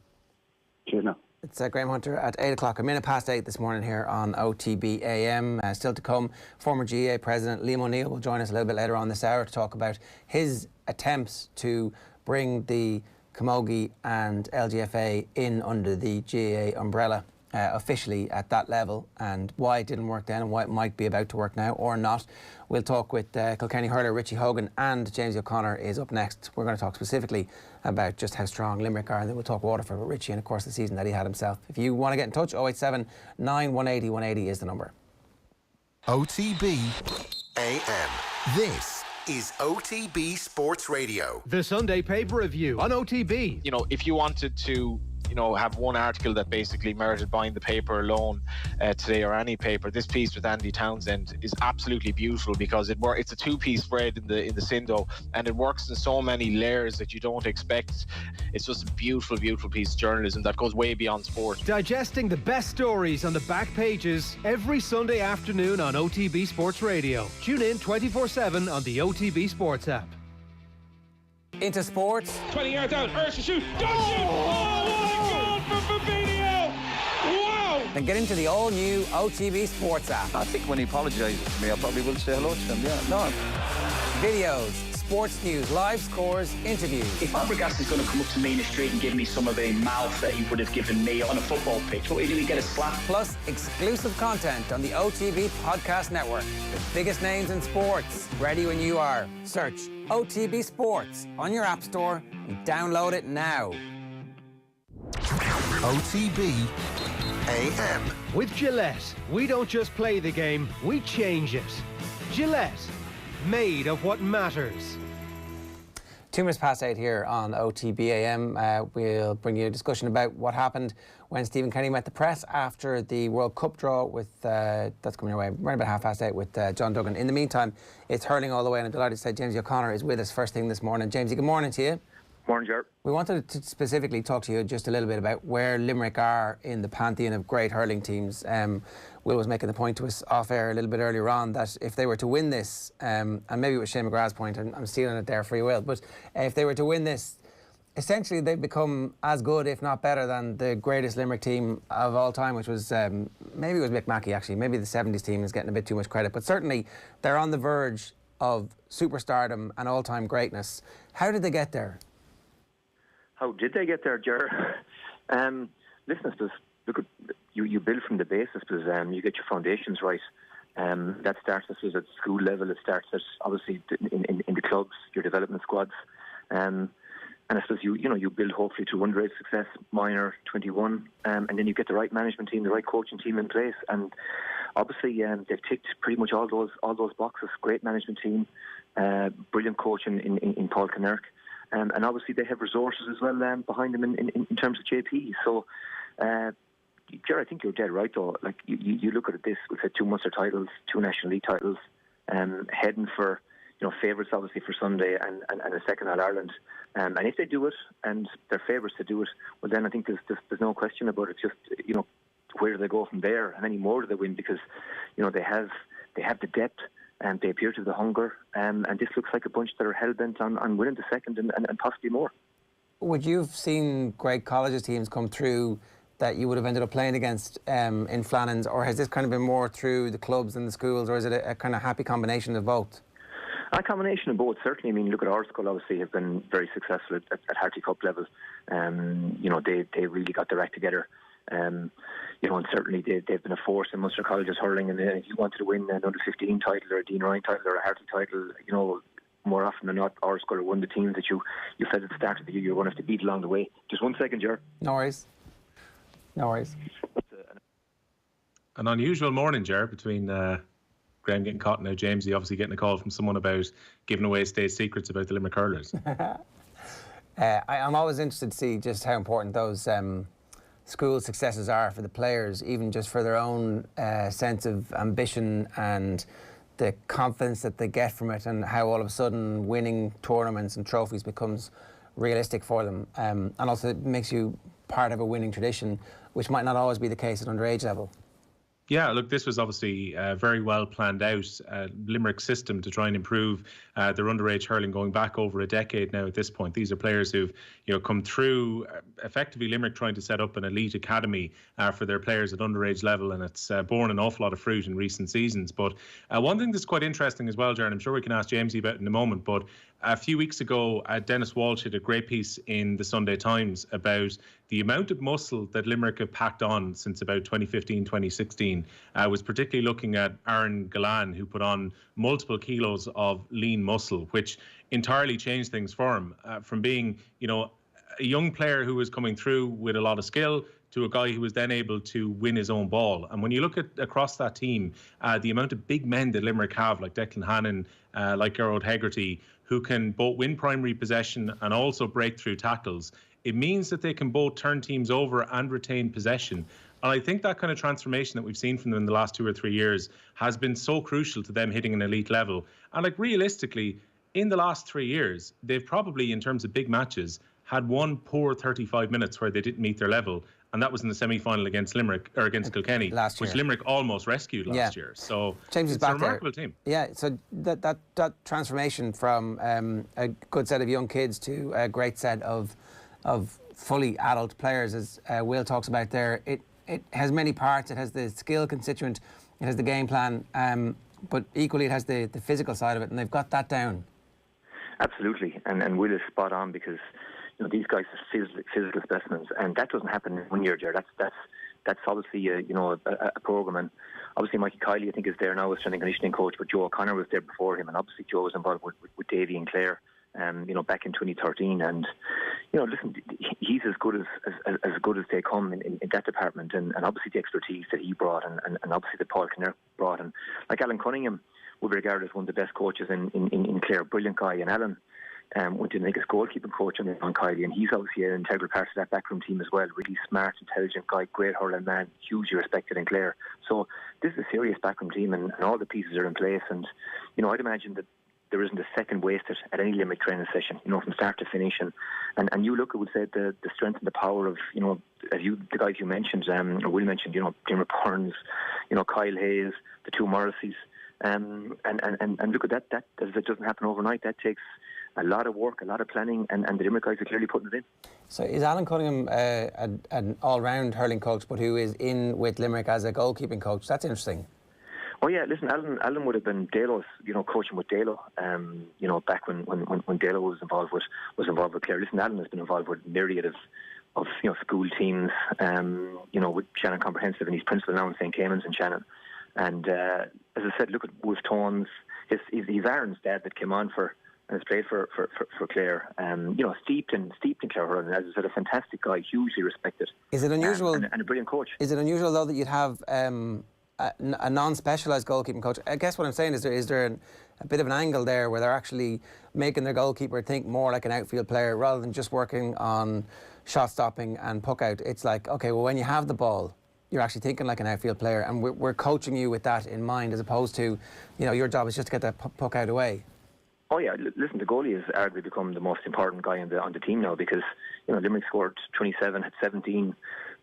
Cheers now. It's Graham Hunter at 8 o'clock, a minute past 8 this morning here on OTB AM. Still to come, former GAA President Liam O'Neill will join us a little bit later on this hour to talk about his attempts to bring the Camogie and LGFA in under the GAA umbrella officially at that level, and why it didn't work then and why it might be about to work now or not. We'll talk with Kilkenny hurler Richie Hogan, and Jamesie O'Connor is up next. We're going to talk specifically about just how strong Limerick are, and then we'll talk Waterford with Richie and of course the season that he had himself. If you want to get in touch, 087 9 180 180 is the number. OTB AM. This is OTB Sports Radio. The Sunday paper review on OTB. You know, if you wanted to, you know, have one article that basically merited buying the paper alone today, or any paper, this piece with Andy Townsend is absolutely beautiful, because it's a two-piece spread in the Sindo, and it works in so many layers that you don't expect. It's just a beautiful, beautiful piece of journalism that goes way beyond sport. Digesting the best stories on the back pages every Sunday afternoon on OTB Sports Radio. Tune in 24/7 on the OTB Sports app. Into sports. 20 yards out, Ursha shoot, Duggan! Oh, what a goal for Fabinho! Wow! Then get into the all-new OTB Sports app. I think when he apologises to me, I probably will say hello to him, yeah. No. Videos, sports news, live scores, interviews. If Fabregas is going to come up to me in the street and give me some of the mouth that he would have given me on a football pitch, what do we get a slap? Plus exclusive content on the OTB Podcast Network. The biggest names in sports. Ready when you are. Search OTB Sports on your app store and download it now. OTB AM. With Gillette, we don't just play the game, we change it. Gillette, made of what matters. 2 minutes past 8 here on OTB AM. We'll bring you a discussion about what happened when Stephen Kenny met the press after the World Cup draw with, that's coming your way, right about 8:30 with John Duggan. In the meantime, it's hurling all the way, and I'm delighted to say Jamesie O'Connor is with us first thing this morning. Jamesie, good morning to you. Morning, Ger. We wanted to specifically talk to you just a little bit about where Limerick are in the pantheon of great hurling teams. Will was making the point to us off air a little bit earlier on that if they were to win this, and maybe it was Shane McGrath's point, and I'm stealing it there for you, Will, but if they were to win this, essentially they've become as good, if not better, than the greatest Limerick team of all time, which was, maybe it was Mick Mackey actually, maybe the 70s team is getting a bit too much credit, but certainly they're on the verge of superstardom and all-time greatness. How did they get there? How did they get there, Ger? Listen, look, you build from the basis, because you get your foundations right. That starts at school level. It starts at, obviously in the clubs, your development squads, and I suppose you build hopefully to underage success, minor, 21, and then you get the right management team, the right coaching team in place, and obviously they've ticked pretty much all those boxes. Great management team, brilliant coaching in Paul Kinnerk. And obviously they have resources as well behind them in terms of JP. So, Ger, I think you're dead right though. Like you look at it, we've had 2 Munster titles, 2 National League titles, heading for favourites obviously for Sunday and a second All Ireland. And if they do it, and they're favourites to do it, well then I think there's no question about it. Just where do they go from there? How many more do they win? Because they have the depth. And they appear to have the hunger, and this looks like a bunch that are hell-bent on winning the second and possibly more. Would you have seen great colleges teams come through that you would have ended up playing against in Flannans, or has this kind of been more through the clubs and the schools, or is it a kind of happy combination of both? A combination of both, certainly. I mean, look at our school, obviously, have been very successful at Harty Cup level. They really got their act together. And certainly they've been a force in Munster colleges hurling, and if you wanted to win an under-15 title or a Dean Ryan title or a Harty title, more often than not, our school are one of the teams that you said at the start of the year you're going to have to beat along the way. Just 1 second, Ger. No worries. An unusual morning, Ger, between Graham getting caught now. Jamesie obviously getting a call from someone about giving away state secrets about the Limerick Hurlers. I'm always interested to see just how important those school successes are for the players, even just for their own sense of ambition and the confidence that they get from it, and how all of a sudden winning tournaments and trophies becomes realistic for them. And also it makes you part of a winning tradition, which might not always be the case at underage level. Yeah, look, this was obviously a very well planned out Limerick system to try and improve their underage hurling going back over a decade now at this point. These are players who've come through effectively Limerick trying to set up an elite academy for their players at underage level, and it's borne an awful lot of fruit in recent seasons. But one thing that's quite interesting as well, Ger, and I'm sure we can ask Jamesie about it in a moment, but a few weeks ago, Dennis Walsh had a great piece in the Sunday Times about the amount of muscle that Limerick have packed on since about 2015, 2016. Was particularly looking at Aaron Gillette, who put on multiple kilos of lean muscle, which entirely changed things for him. From being, a young player who was coming through with a lot of skill to a guy who was then able to win his own ball. And when you look at across that team, the amount of big men that Limerick have, like Declan Hannon, like Gerard Hegarty, who can both win primary possession and also break through tackles, it means that they can both turn teams over and retain possession. And I think that kind of transformation that we've seen from them in the last 2 or 3 years has been so crucial to them hitting an elite level. And realistically, in the last 3 years, they've probably, in terms of big matches, had one poor 35 minutes where they didn't meet their level. And that was in the semi-final against Limerick, or against Kilkenny, last year, which Limerick almost rescued last year. So James it's a remarkable team. Yeah, so that transformation from a good set of young kids to a great set of fully adult players, as Will talks about there, it has many parts. It has the skill constituent, it has the game plan, but equally it has the physical side of it, and they've got that down. Absolutely, and Will is spot on, because these guys are physical specimens, and that doesn't happen in 1 year, Ger. That's obviously a program, and obviously Mikey Kiley, I think, is there now as strength and conditioning coach, but Joe O'Connor was there before him, and obviously Joe was involved with Davy and Clare, back in 2013, and listen, he's as good as they come in that department, and obviously the expertise that he brought, and obviously that Paul Kinnear brought, and like Alan Cunningham would be regarded as one of the best coaches in Clare, brilliant guy, and Alan went to make his goalkeeping coach on Kiley, and he's obviously an integral part of that backroom team as well. Really smart, intelligent guy, great hurling man, hugely respected in Clare. So this is a serious backroom team, and all the pieces are in place. And I'd imagine that there isn't a second wasted at any Limerick training session, from start to finish. And you look, I would say, the strength and the power of, as the guys you mentioned, or Will mentioned, Jim Burns, Kyle Hayes, the two Morrisseys, and look at that. That doesn't happen overnight. That takes a lot of work, a lot of planning, and the Limerick guys are clearly putting it in. So is Alan Cunningham an all-round hurling coach, but who is in with Limerick as a goalkeeping coach? That's interesting. Oh yeah, listen, Alan would have been Dalo's, coaching with Dalo, back when Dalo was involved with Clare. Listen, Alan has been involved with a myriad of school teams, with Shannon Comprehensive, and he's principal now in St. Cayman's in Shannon. And as I said, look at Wolf Tones. He's Aaron's dad that came on and has played for Clare. Steeped in Clare hurling. As I said, a fantastic guy, hugely respected. Is it unusual? And a brilliant coach. Is it unusual though that you'd have a non-specialised goalkeeping coach? I guess what I'm saying is there a bit of an angle there where they're actually making their goalkeeper think more like an outfield player rather than just working on shot stopping and puck out. It's like, okay, well, when you have the ball, you're actually thinking like an outfield player, and we're coaching you with that in mind, as opposed to, your job is just to get that puck out away. Oh yeah, listen, the goalie has arguably become the most important guy on the team now, because Limerick scored 27, had 17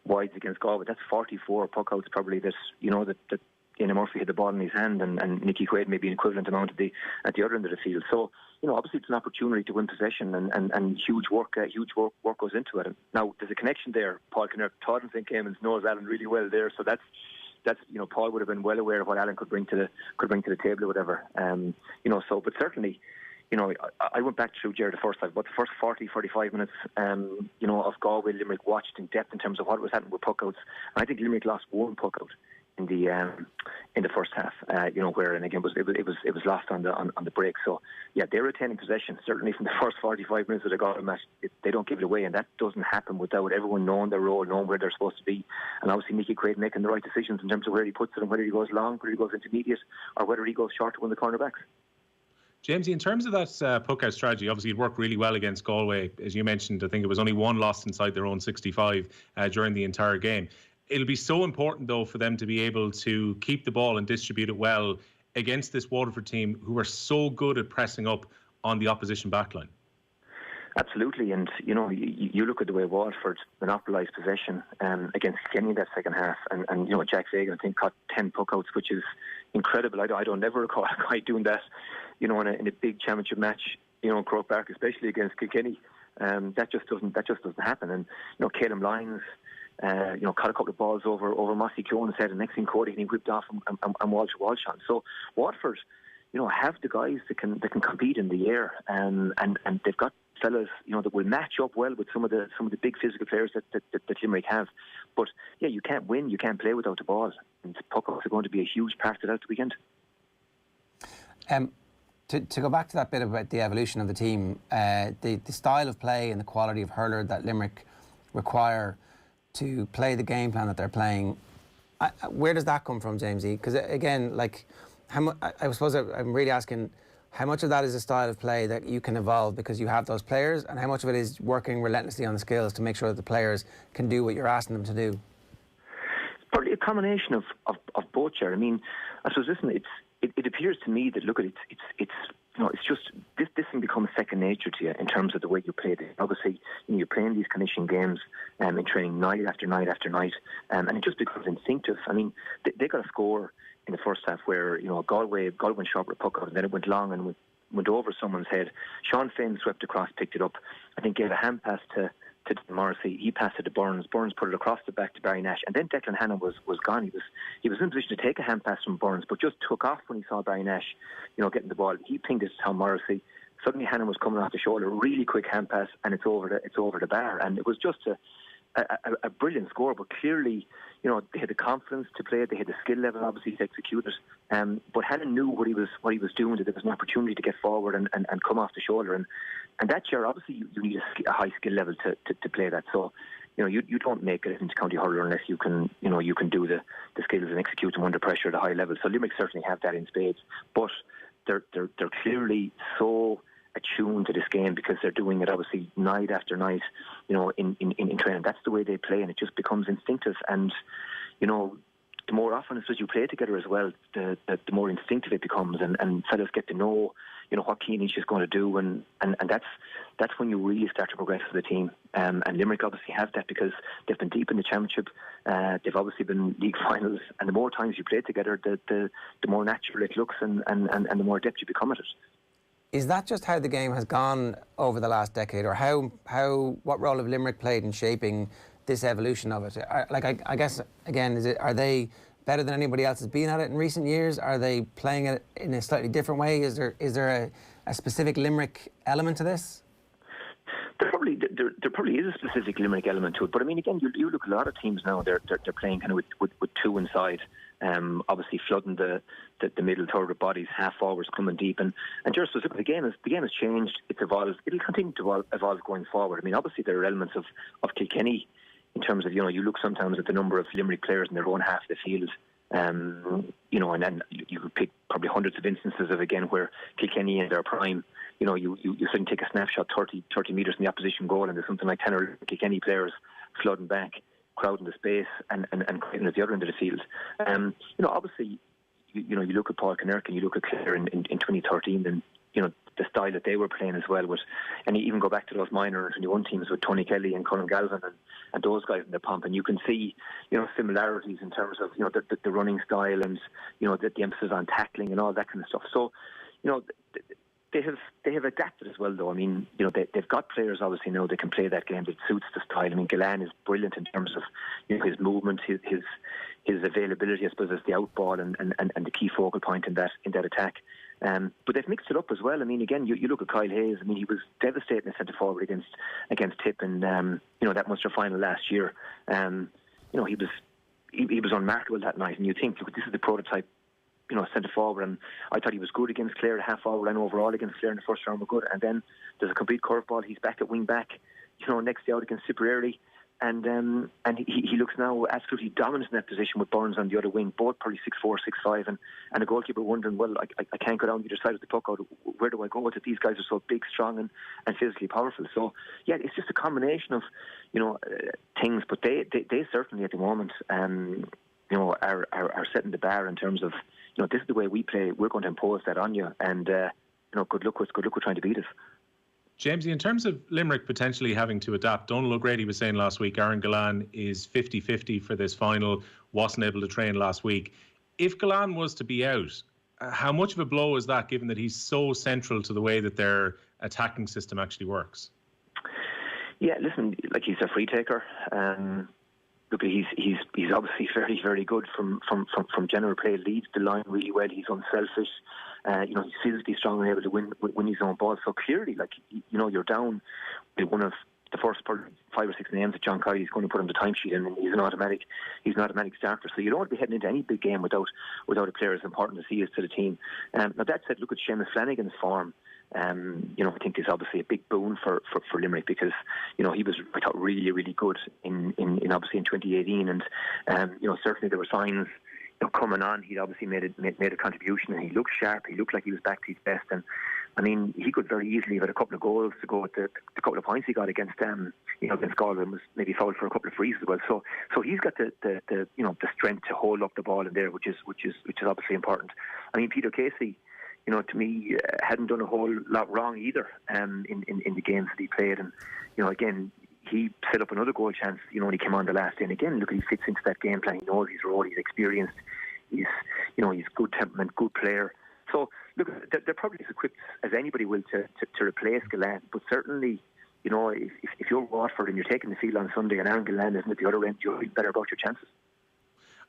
wides against Galway. That's 44 puck outs probably that that Ian Murphy had the ball in his hand, and Nicky Quaid maybe an equivalent amount at the other end of the field. So obviously it's an opportunity to win possession, and huge work goes into it. And now there's a connection there. Paul Kinnear taught in St. Cayman's, knows Alan really well there, so that's Paul would have been well aware of what Alan could bring to the table or whatever. But certainly, I went back through Ger the first 40, 45 minutes, of Galway Limerick watched in depth in terms of what was happening with puck outs. And I think Limerick lost one puck out in the first half, where, and again it was lost on the break. So yeah, they're retaining possession certainly from the first 45 minutes of the Galway match. They don't give it away, and that doesn't happen without everyone knowing their role, knowing where they're supposed to be, and obviously Mickey Quaid making the right decisions in terms of where he puts it and whether he goes long, whether he goes intermediate, or whether he goes short to win the cornerbacks. Jamesie, in terms of that puck-out strategy, obviously it worked really well against Galway. As you mentioned, I think it was only one loss inside their own 65 during the entire game. It'll be so important, though, for them to be able to keep the ball and distribute it well against this Waterford team who are so good at pressing up on the opposition backline. Absolutely, and you look at the way Waterford monopolised possession against Kilkenny in that second half, and Jack Egan, I think, caught 10 puckouts, which is incredible. I don't ever recall a guy doing that, in a big championship match, in Croke Park, especially against Kilkenny. That just doesn't happen. And Caleb Lyons, caught a couple of balls over Mossy Keown's head, and next thing Cody, and he whipped off and Walsh on. So Waterford, have the guys that can compete in the air, and they've got fellas, that will match up well with some of the big physical players that Limerick have. But yeah, you can't win, you can't play without the ball, and puckouts are going to be a huge part of that the weekend. To go back to that bit about the evolution of the team, the style of play and the quality of hurler that Limerick require to play the game plan that they're playing, where does that come from, Jamesie? Because again, I suppose I'm really asking, how much of that is a style of play that you can evolve because you have those players, and how much of it is working relentlessly on the skills to make sure that the players can do what you're asking them to do? It's probably a combination of both, Ger. I mean, I suppose, listen, it appears to me that, look at it, it's just this thing becomes second nature to you in terms of the way you play it. Obviously, you're playing these conditioning games in training night after night after night, and it just becomes instinctive. I mean, they got a score in the first half where Galway went short with a puck out, and then it went long and went over someone's head. Sean Finn swept across, picked it up. I think gave a hand pass to Morrissey. He passed it to Burns. Burns put it across the back to Barry Nash, and then Declan Hannon was gone. He was in position to take a hand pass from Burns, but just took off when he saw Barry Nash, getting the ball. He pinged it to Tom Morrissey. Suddenly Hannon was coming off the shoulder, really quick hand pass, and it's over the bar. And it was just a brilliant score, but clearly, they had the confidence to play it, they had the skill level, obviously, to execute it. But Hannon knew what he was doing, that there was an opportunity to get forward and come off the shoulder. And that year, obviously, you need a high skill level to play that. So, you don't make it into county hurler unless you can do the skills and execute them under pressure at a high level. So Limerick certainly have that in spades, but they're clearly so attuned to this game because they're doing it obviously night after night, in training. That's the way they play, and it just becomes instinctive. And the more often as you play together as well, the more instinctive it becomes, and fellas get to know what Keane each is going to do, and that's when you really start to progress as a team. And Limerick obviously have that because they've been deep in the championship. They've obviously been league finals, and the more times you play together, the more natural it looks, and the more adept you become at it. Is that just how the game has gone over the last decade, or what role have Limerick played in shaping this evolution of it? I guess, again, are they better than anybody else has been at it in recent years? Are they playing it in a slightly different way? Is there a specific Limerick element to this? There probably is a specific Limerick element to it, but I mean, again, you look at a lot of teams now. They're playing kind of with two inside, obviously flooding the middle third with bodies, half forwards coming deep, and just look, the game has changed. It's evolved. It'll continue to evolve going forward. I mean, obviously there are elements of Kilkenny in terms of you look sometimes at the number of Limerick players in their own half of the field. And then you could pick probably hundreds of instances of, again, where Kilkenny in their prime, you suddenly take a snapshot 30 metres in the opposition goal, and there's something like 10 or Kilkenny players flooding back, crowding the space, and creating at the other end of the field. Obviously, you look at Paul Kinnerk and you look at Clare in 2013, and the style that they were playing as well and you even go back to those minor 21 teams with Tony Kelly and Colin Galvin and those guys in the pomp, and you can see similarities in terms of the running style and the emphasis on tackling and all that kind of stuff. So they have adapted as well, though. I mean, they've got players obviously now that can play that game that suits the style. I mean, Gillette is brilliant in terms of his movement, his availability, I suppose, as the outball and the key focal point in that attack. But they've mixed it up as well. I mean, again, you look at Kyle Hayes. I mean, he was devastating in centre forward against Tip in that Munster final last year. he was unmarkable that night. And you think, look, this is the prototype, centre forward, and I thought he was good against Clare, the half forward, and overall against Clare in the first round were good. And then there's a complete curveball. He's back at wing back, next day out against Tipperary, and he looks now absolutely dominant in that position with Burns on the other wing, both probably 6'4", 6'5", and a goalkeeper wondering, well, I can't go down the other side of the puck out. Where do I go with it? These guys are so big, strong, and physically powerful. So yeah, it's just a combination of things, but they certainly at the moment are setting the bar in terms of this is the way we play. We're going to impose that on you, and good luck with trying to beat us. Jamesie, in terms of Limerick potentially having to adapt, Donald O'Grady was saying last week Aaron Gillane is 50-50 for this final, wasn't able to train last week. If Gillane was to be out, how much of a blow is that, given that he's so central to the way that their attacking system actually works? Yeah, listen, he's a free taker. Look, he's obviously very, very good from general play. Leads the line really well. He's unselfish. He's physically strong and able to win his own ball. So clearly, you're down with one of the first 5 or 6 names that John Kylie's going to put on the timesheet, and he's an automatic starter. So you don't want to be heading into any big game without a player as important as he is to the team. Now that said, look at Seamus Flanagan's form. I think is obviously a big boon for Limerick, because he was, I thought, really, really good in obviously in 2018, and certainly there were signs coming on. He'd obviously made a contribution, and he looked sharp. He looked like he was back to his best, and I mean, he could very easily have had a couple of goals to go with the couple of points he got against against Galway, and was maybe fouled for a couple of frees as well. So he's got the strength to hold up the ball in there, which is obviously important. I mean, Peter Casey, to me, hadn't done a whole lot wrong either in the games that he played. And, again, he set up another goal chance, when he came on the last day. And again, look, he fits into that game plan. He knows his role. He's experienced. He's good temperament, good player. So, look, they're probably as equipped as anybody will to replace Gillette. But certainly, if you're Watford and you're taking the field on Sunday and Aaron Gillette isn't at the other end, you'll feel better about your chances.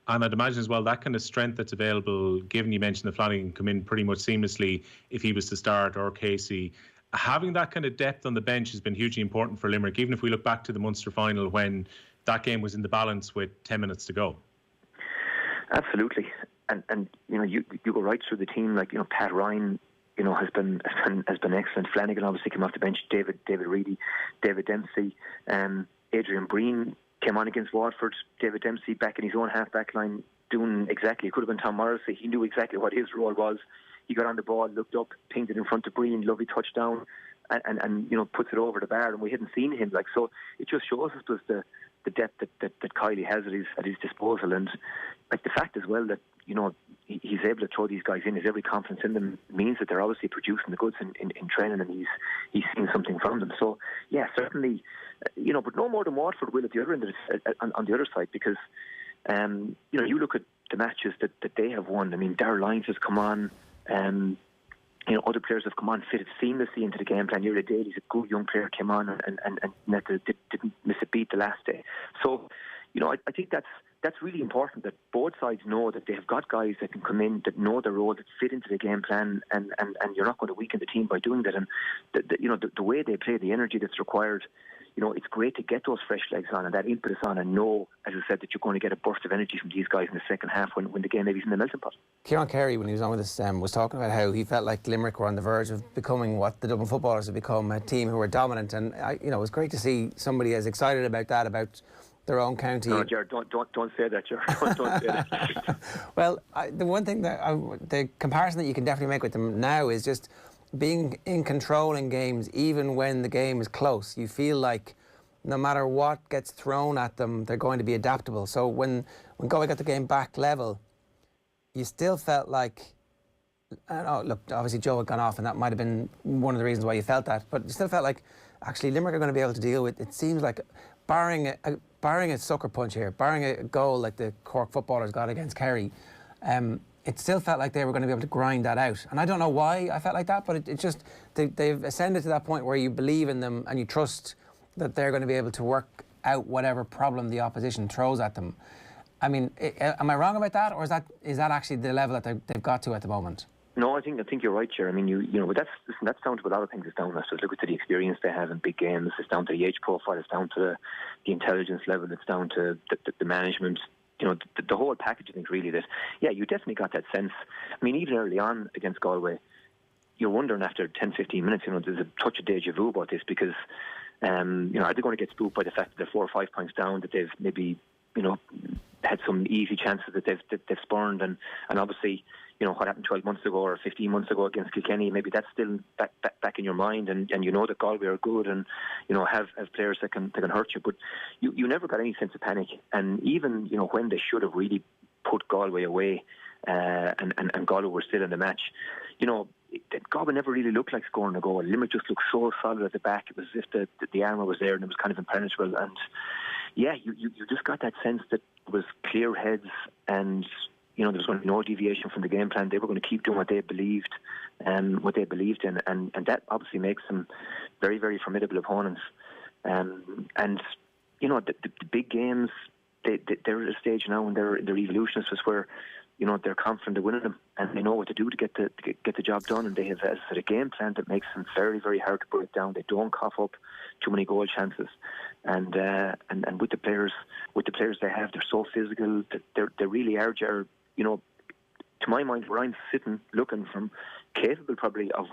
And I'd imagine as well that kind of strength that's available, given you mentioned that Flanagan can come in pretty much seamlessly if he was to start, or Casey, having that kind of depth on the bench has been hugely important for Limerick, even if we look back to the Munster final when that game was in the balance with 10 minutes to go. Absolutely. And you go right through the team, Pat Ryan, has been excellent. Flanagan obviously came off the bench, David Reedy, David Dempsey, Adrian Breen came on against Watford. David Dempsey back in his own half-back line, doing exactly, it could have been Tom Morrissey. He knew exactly what his role was. He got on the ball, looked up, pinged it in front of Breen, lovely touchdown, and puts it over the bar, and we hadn't seen him. So it just shows us the depth that Kylie has at his disposal, and the fact as well that he's able to throw these guys in, his every confidence in them means that they're obviously producing the goods in training, and he's seen something from them. So yeah, certainly, but no more than Watford will at the other end on the other side, because you look at the matches that they have won. I mean, Darragh Lyons has come on. Other players have come on, fitted seamlessly into the game plan. Nearly Daly's a good young player, came on and didn't miss a beat the last day. So, I think that's really important, that both sides know that they have got guys that can come in, that know their role, that fit into the game plan, and you're not going to weaken the team by doing that. And the way they play, the energy that's required, it's great to get those fresh legs on and that impetus on, and know, as I said, that you're going to get a burst of energy from these guys in the second half when the game maybe is in the melting pot. Kieran Carey, when he was on with us, was talking about how he felt like Limerick were on the verge of becoming what the Dublin footballers have become, a team who were dominant. And it was great to see somebody as excited about that, about their own county. No, Ger, don't say that, Ger. Don't say that. Well, the one thing the comparison that you can definitely make with them now is just being in control in games, even when the game is close. You feel like no matter what gets thrown at them, they're going to be adaptable. So when Galway got the game back level, you still felt like, look, obviously Joe had gone off, and that might have been one of the reasons why you felt that, but you still felt like actually Limerick are going to be able to deal with, it seems like, barring a sucker punch here, barring a goal like the Cork footballers got against Kerry, it still felt like they were going to be able to grind that out. And I don't know why I felt like that, but it just, they've ascended to that point where you believe in them and you trust that they're going to be able to work out whatever problem the opposition throws at them. I mean, am I wrong about that, or is that actually the level that they've got to at the moment? No, I think you're right, Ger. I mean, but that's down to a lot of things. It's down to look at the experience they have in big games. It's down to the age profile. It's down to the intelligence level. It's down to the management. the whole package, I think, really, that, yeah, you definitely got that sense. I mean, even early on against Galway, you're wondering after 10, 15 minutes, there's a touch of deja vu about this because, are they going to get spooked by the fact that they're 4 or 5 points down, that they've maybe, had some easy chances that they've spurned, and obviously, what happened 12 months ago or 15 months ago against Kilkenny, maybe that's still back in your mind, and you know that Galway are good and, have players that can hurt you, but you never got any sense of panic. And even, when they should have really put Galway away, and Galway were still in the match, Galway never really looked like scoring a goal. Limerick just looked so solid at the back. It was as if the armour was there and it was kind of impenetrable. And yeah, you just got that sense that it was clear heads, and there was going to be no deviation from the game plan. They were going to keep doing what they believed in, and that obviously makes them very, very formidable opponents. And the big games, they're at a stage now in their evolution, is just where they're confident of winning them, and they know what to do to get the job done. And they have, as I said, a game plan that makes them very, very hard to break down. They don't cough up too many goal chances, and with the players they have, they're so physical. They really are. To my mind, where I'm sitting looking from, capable probably of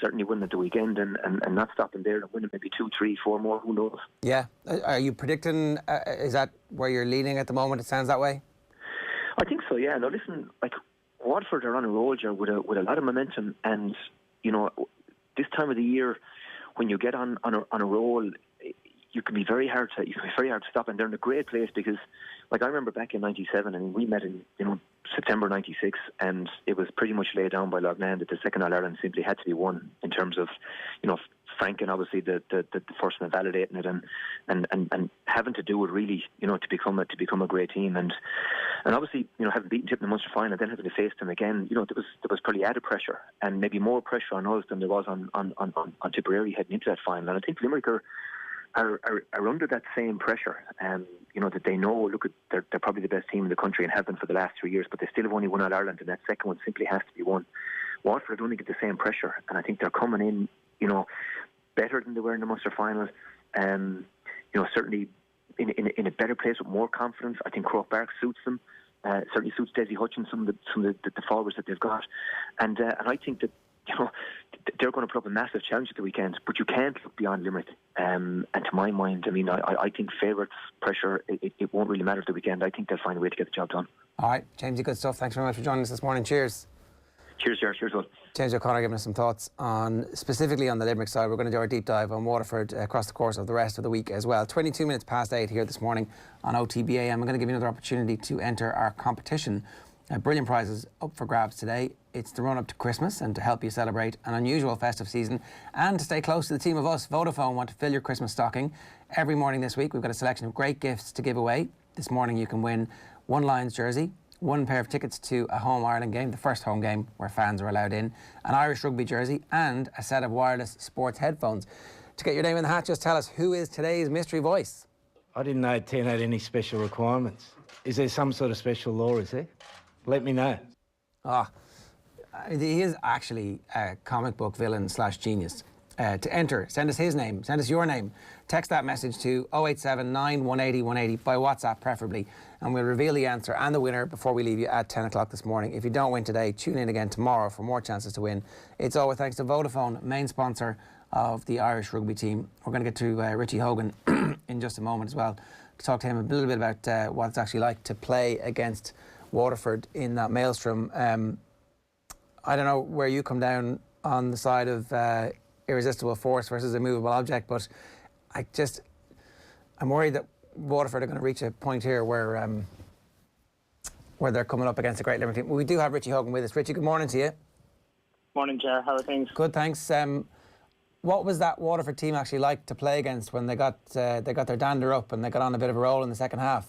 certainly winning at the weekend and not stopping there and winning maybe 2, 3, 4 more. Who knows? Yeah. Are you predicting? Is that where you're leaning at the moment? It sounds that way. I think so, yeah. Now listen, Waterford are on a roll, Ger, with a lot of momentum, and this time of the year, when you get on a roll, you can be very hard to stop, and they're in a great place because, I remember back in '97, and we met in September '96, and it was pretty much laid down by Loughnane that the second All Ireland simply had to be won in terms of franking obviously the first and validating it, and having to do it really to become a great team, and obviously having beaten Tip in the Munster final, then having to face them again, there was probably added pressure, and maybe more pressure on us than there was on Tipperary heading into that final. And I think Limerick are under that same pressure, that they know, look, they're probably the best team in the country and have been for the last 3 years, but they still have only won All Ireland, and that second one simply has to be won. Waterford don't get the same pressure, and I think they're coming in, better than they were in the Munster final. Certainly in a better place with more confidence. I think Croke Park suits them. Certainly suits Desi Hutchins, some of the forwards that they've got, and I think that they're going to put up a massive challenge at the weekend. But you can't look beyond Limerick. And to my mind, I think favourites pressure. It won't really matter at the weekend. I think they'll find a way to get the job done. All right, Jamesie, good stuff. Thanks very much for joining us this morning. Cheers. Cheers, Ger. Cheers, Will. James O'Connor giving us some thoughts specifically on the Limerick side. We're going to do our deep dive on Waterford across the course of the rest of the week as well. 22 minutes past 8 here this morning on OTB AM. I'm going to give you another opportunity to enter our competition. Brilliant prizes up for grabs today. It's the run up to Christmas, and to help you celebrate an unusual festive season and to stay close to the team of us, Vodafone want to fill your Christmas stocking. Every morning this week we've got a selection of great gifts to give away. This morning you can win one Lions jersey, one pair of tickets to a home Ireland game, the first home game where fans are allowed in, an Irish rugby jersey, and a set of wireless sports headphones. To get your name in the hat, just tell us, who is today's mystery voice? I didn't know 10 had any special requirements. Is there some sort of special law, is there? Let me know. He is actually a comic book villain / genius. To enter, send us his name, send us your name. Text that message to 0879 180 180 by WhatsApp preferably, and we'll reveal the answer and the winner before we leave you at 10 o'clock this morning. If you don't win today, tune in again tomorrow for more chances to win. It's all with thanks to Vodafone, main sponsor of the Irish rugby team. We're going to get to Richie Hogan in just a moment as well, to talk to him a little bit about what it's actually like to play against Waterford in that maelstrom. I don't know where you come down on the side of irresistible force versus immovable object, but I'm worried that Waterford are going to reach a point here where they're coming up against a great Limerick team. We do have Richie Hogan with us. Richie, good morning to you. Morning, Ger. How are things? Good, thanks. What was that Waterford team actually like to play against when they got their dander up and they got on a bit of a roll in the second half?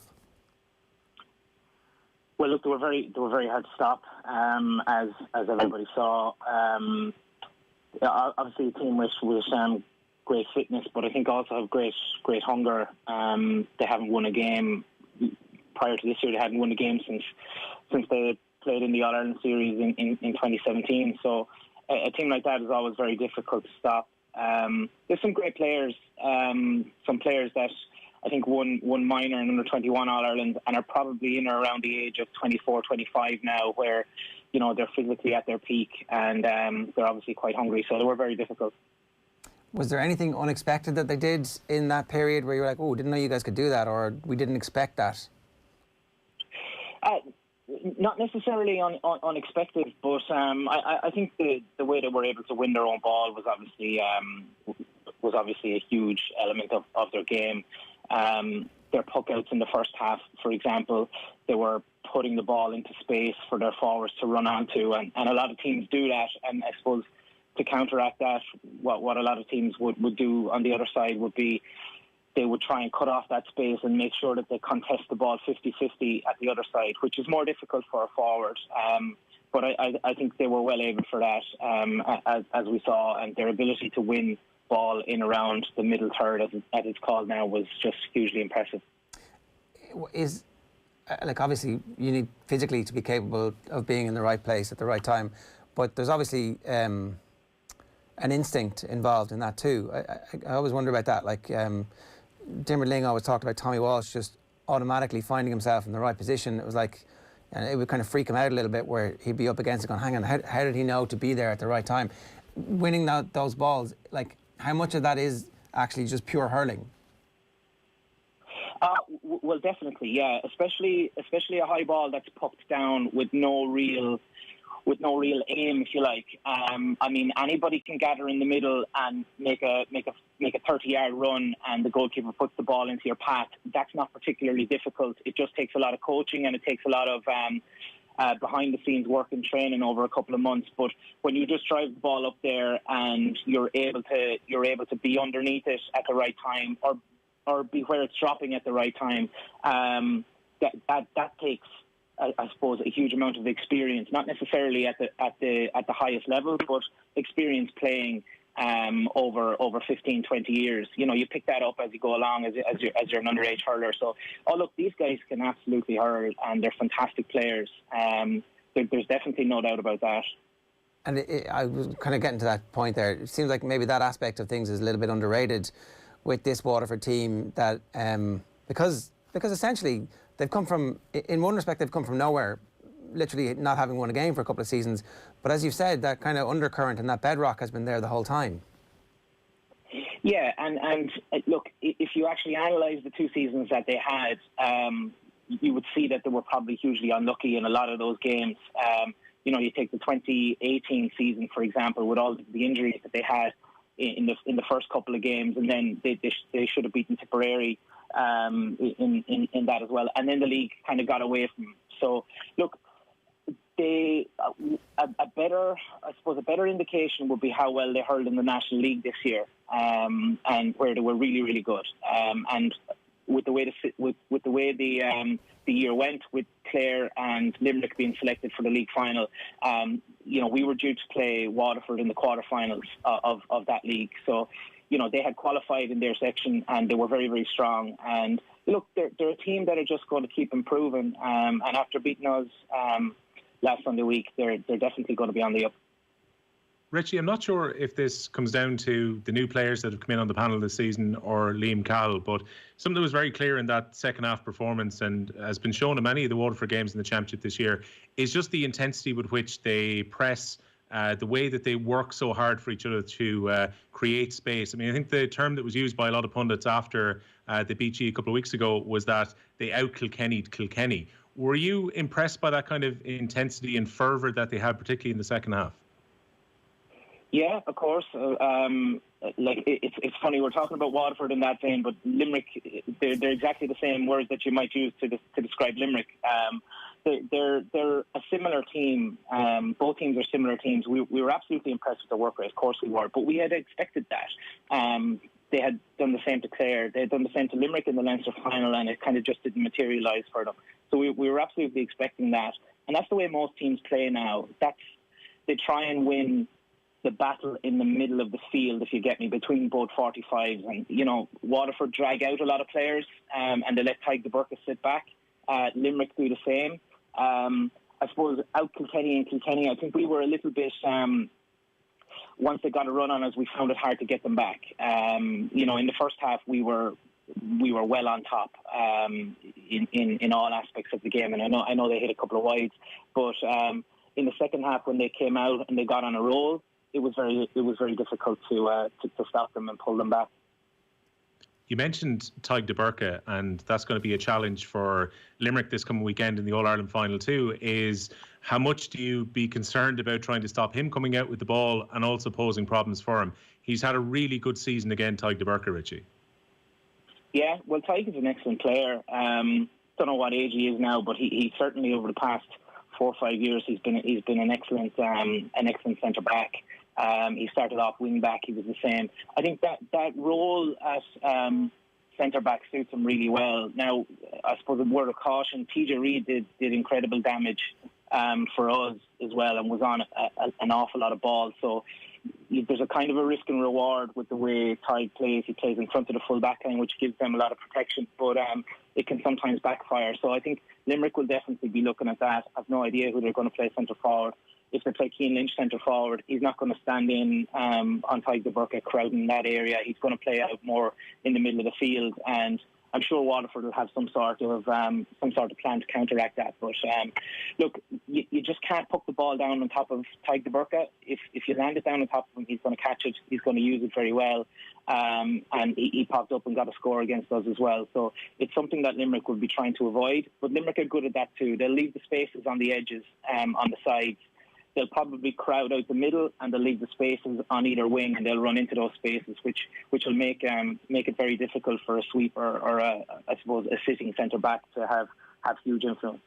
Well, look, they were very hard to stop, as everybody saw. Obviously, a team with great fitness, but I think also have great hunger. They haven't won a game prior to this year. They hadn't won a game since they played in the All Ireland series in 2017. So a team like that is always very difficult to stop. There's some great players, some players that I think won minor and under 21 All Ireland, and are probably in or around the age of 24, 25 now, where they're physically at their peak, and they're obviously quite hungry. So they were very difficult. Was there anything unexpected that they did in that period where you were like, oh, didn't know you guys could do that, or we didn't expect that? Not necessarily unexpected, but I think the way they were able to win their own ball was obviously a huge element of their game. Their puck outs in the first half, for example, they were putting the ball into space for their forwards to run onto, and a lot of teams do that. And I suppose to counteract that, what a lot of teams would do on the other side would be they would try and cut off that space and make sure that they contest the ball 50-50 at the other side, which is more difficult for a forward. But I think they were well able for that, as we saw, and their ability to win ball in around the middle third, as it's called now, was just hugely impressive. Obviously, you need physically to be capable of being in the right place at the right time, but there's obviously an instinct involved in that too. I always wonder about that. Dimmer Ling always talked about Tommy Walsh just automatically finding himself in the right position. It was and it would kind of freak him out a little bit, where he'd be up against it going, hang on, how did he know to be there at the right time? Winning those balls, how much of that is actually just pure hurling? Well, definitely, yeah. Especially a high ball that's pucked down with no real aim, if you like. Anybody can gather in the middle and make a 30-yard run, and the goalkeeper puts the ball into your path. That's not particularly difficult. It just takes a lot of coaching, and it takes a lot of behind-the-scenes work and training over a couple of months. But when you just drive the ball up there and you're able to be underneath it at the right time, or be where it's dropping at the right time, that takes, I suppose, a huge amount of experience. Not necessarily at the highest level, but experience playing over 15, 20 years. You pick that up as you go along as you're an underage hurler. So, look, these guys can absolutely hurl, and they're fantastic players. There's definitely no doubt about that. And I was kind of getting to that point there. It seems like maybe that aspect of things is a little bit underrated with this Waterford team, that because essentially they've come from, in one respect, they've come from nowhere, literally not having won a game for a couple of seasons. But as you've said, that kind of undercurrent and that bedrock has been there the whole time. Yeah, and look, if you actually analyse the two seasons that they had, you would see that they were probably hugely unlucky in a lot of those games. You take the 2018 season, for example, with all the injuries that they had in the first couple of games, and then they should have beaten Tipperary in that as well, and then the league kind of got away from them. So look, a better indication would be how well they hurled in the National League this year, and where they were really, really good. And with the way the year went, with Clare and Limerick being selected for the league final, we were due to play Waterford in the quarterfinals of that league. So, they had qualified in their section, and they were very, very strong. And look, they're a team that are just going to keep improving. And after beating us last Sunday week, they're definitely going to be on the up. Richie, I'm not sure if this comes down to the new players that have come in on the panel this season or Liam Cowell, but something that was very clear in that second half performance, and has been shown in many of the Waterford games in the Championship this year, is just the intensity with which they press, the way that they work so hard for each other to create space. I think the term that was used by a lot of pundits after they beat you a couple of weeks ago was that they out-Kilkenny'd Kilkenny. Were you impressed by that kind of intensity and fervour that they had, particularly in the second half? Yeah, of course. It's funny, we're talking about Waterford in that vein, but Limerick, they're exactly the same words that you might use to describe Limerick. They're a similar team. Both teams are similar teams. We were absolutely impressed with their work rate. Of course we were, but we had expected that. They had done the same to Clare. They had done the same to Limerick in the Leinster final, and it kind of just didn't materialise for them. So we were absolutely expecting that. And that's the way most teams play now. They try and win the battle in the middle of the field, if you get me, between both 45s. And, Waterford drag out a lot of players, and they let Tyke de Burka sit back. Limerick do the same. I suppose out Kilkenny and Kilkenny, I think we were a little bit... once they got a run on us, we found it hard to get them back. In the first half, we were we were well on top in all aspects of the game. And I know they hit a couple of wides, but in the second half when they came out and they got on a roll, it was very difficult to stop them and pull them back. You mentioned Tadhg de Búrca, and that's going to be a challenge for Limerick this coming weekend in the All-Ireland Final too, is how much do you be concerned about trying to stop him coming out with the ball and also posing problems for him? He's had a really good season again, Tadhg de Búrca, Richie. Yeah, well, Tadhg is an excellent player. Don't know what age he is now, but he certainly over the past 4 or 5 years he's been an excellent centre back. He started off wing back. He was the same. I think that role as centre back suits him really well. Now, I suppose a word of caution: TJ Reid did incredible damage for us as well, and was on an awful lot of balls. So there's a kind of a risk and reward with the way Tadhg plays. He plays in front of the full back line, which gives them a lot of protection, but it can sometimes backfire. So I think Limerick will definitely be looking at that. I've no idea who they're going to play centre forward. If they play Cian Lynch centre forward, he's not going to stand in on Tadhg de Búrca crowding that area. He's going to play out more in the middle of the field, and I'm sure Waterford will have some sort of plan to counteract that. But look, you just can't put the ball down on top of Tadhg de Búrca. If you land it down on top of him, he's going to catch it. He's going to use it very well. And he popped up and got a score against us as well. So it's something that Limerick will be trying to avoid. But Limerick are good at that too. They'll leave the spaces on the edges, on the sides. They'll probably crowd out the middle, and they'll leave the spaces on either wing, and they'll run into those spaces, which will make it very difficult for a sweeper or I suppose a sitting centre back to have huge influence.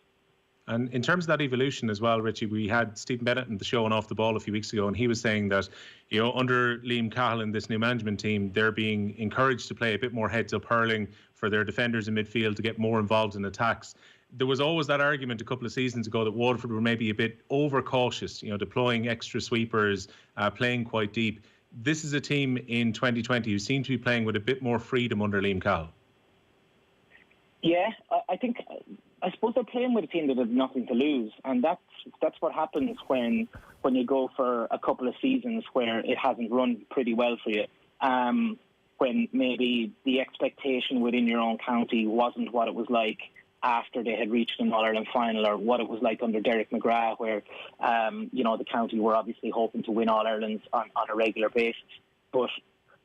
And in terms of that evolution as well, Richie, we had Stephen Bennett in the show on Off the Ball a few weeks ago, and he was saying that, you know, under Liam Cahill and this new management team, they're being encouraged to play a bit more heads-up hurling for their defenders in midfield to get more involved in attacks. There was always that argument a couple of seasons ago that Waterford were maybe a bit overcautious, you know, deploying extra sweepers, playing quite deep. This is a team in 2020 who seem to be playing with a bit more freedom under Liam Cahill. Yeah, I suppose they're playing with a team that has nothing to lose, and that's what happens when you go for a couple of seasons where it hasn't run pretty well for you. When maybe the expectation within your own county wasn't what it was like after they had reached an All-Ireland Final, or what it was like under Derek McGrath, where the county were obviously hoping to win All-Irelands on a regular basis. But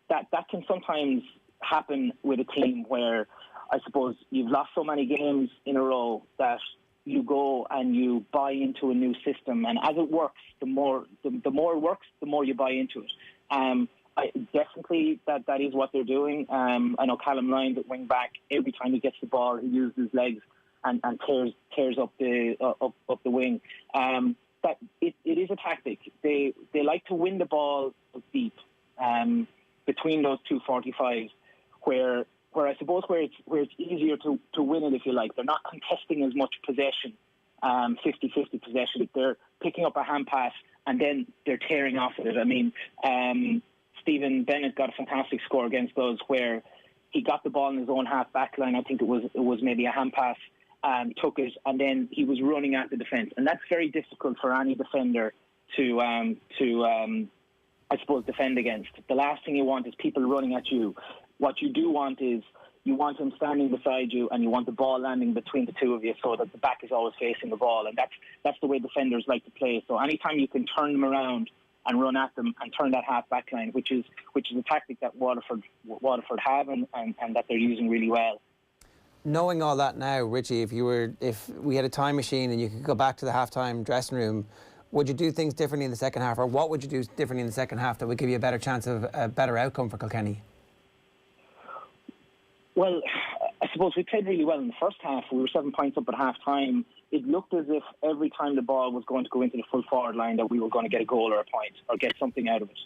that can sometimes happen with a team where I suppose you've lost so many games in a row that you go and you buy into a new system, and as it works, the more it works, the more you buy into it. Definitely that is what they're doing. I know Callum Lyons at wing back, every time he gets the ball, he uses his legs and tears up the wing. That it is a tactic. They like to win the ball deep between those two 45s, where I suppose where it's easier to win it, if you like. They're not contesting as much possession, 50-50 possession. They're picking up a hand pass and then they're tearing off at it. I mean, Stephen Bennett got a fantastic score against us where he got the ball in his own half back line. I think it was maybe a hand pass, took it, and then he was running at the defence. And that's very difficult for any defender to I suppose, defend against. The last thing you want is people running at you. What you do want is you want him standing beside you, and you want the ball landing between the two of you so that the back is always facing the ball. And that's the way defenders like to play. So anytime you can turn them around and run at them and turn that half back line, which is a tactic that Waterford have and that they're using really well. Knowing all that now, Richie, if we had a time machine and you could go back to the halftime dressing room, would you do things differently in the second half, or what would you do differently in the second half that would give you a better chance of a better outcome for Kilkenny? Well, I suppose we played really well in the first half. We were 7 points up at half-time. It looked as if every time the ball was going to go into the full forward line that we were going to get a goal or a point or get something out of it.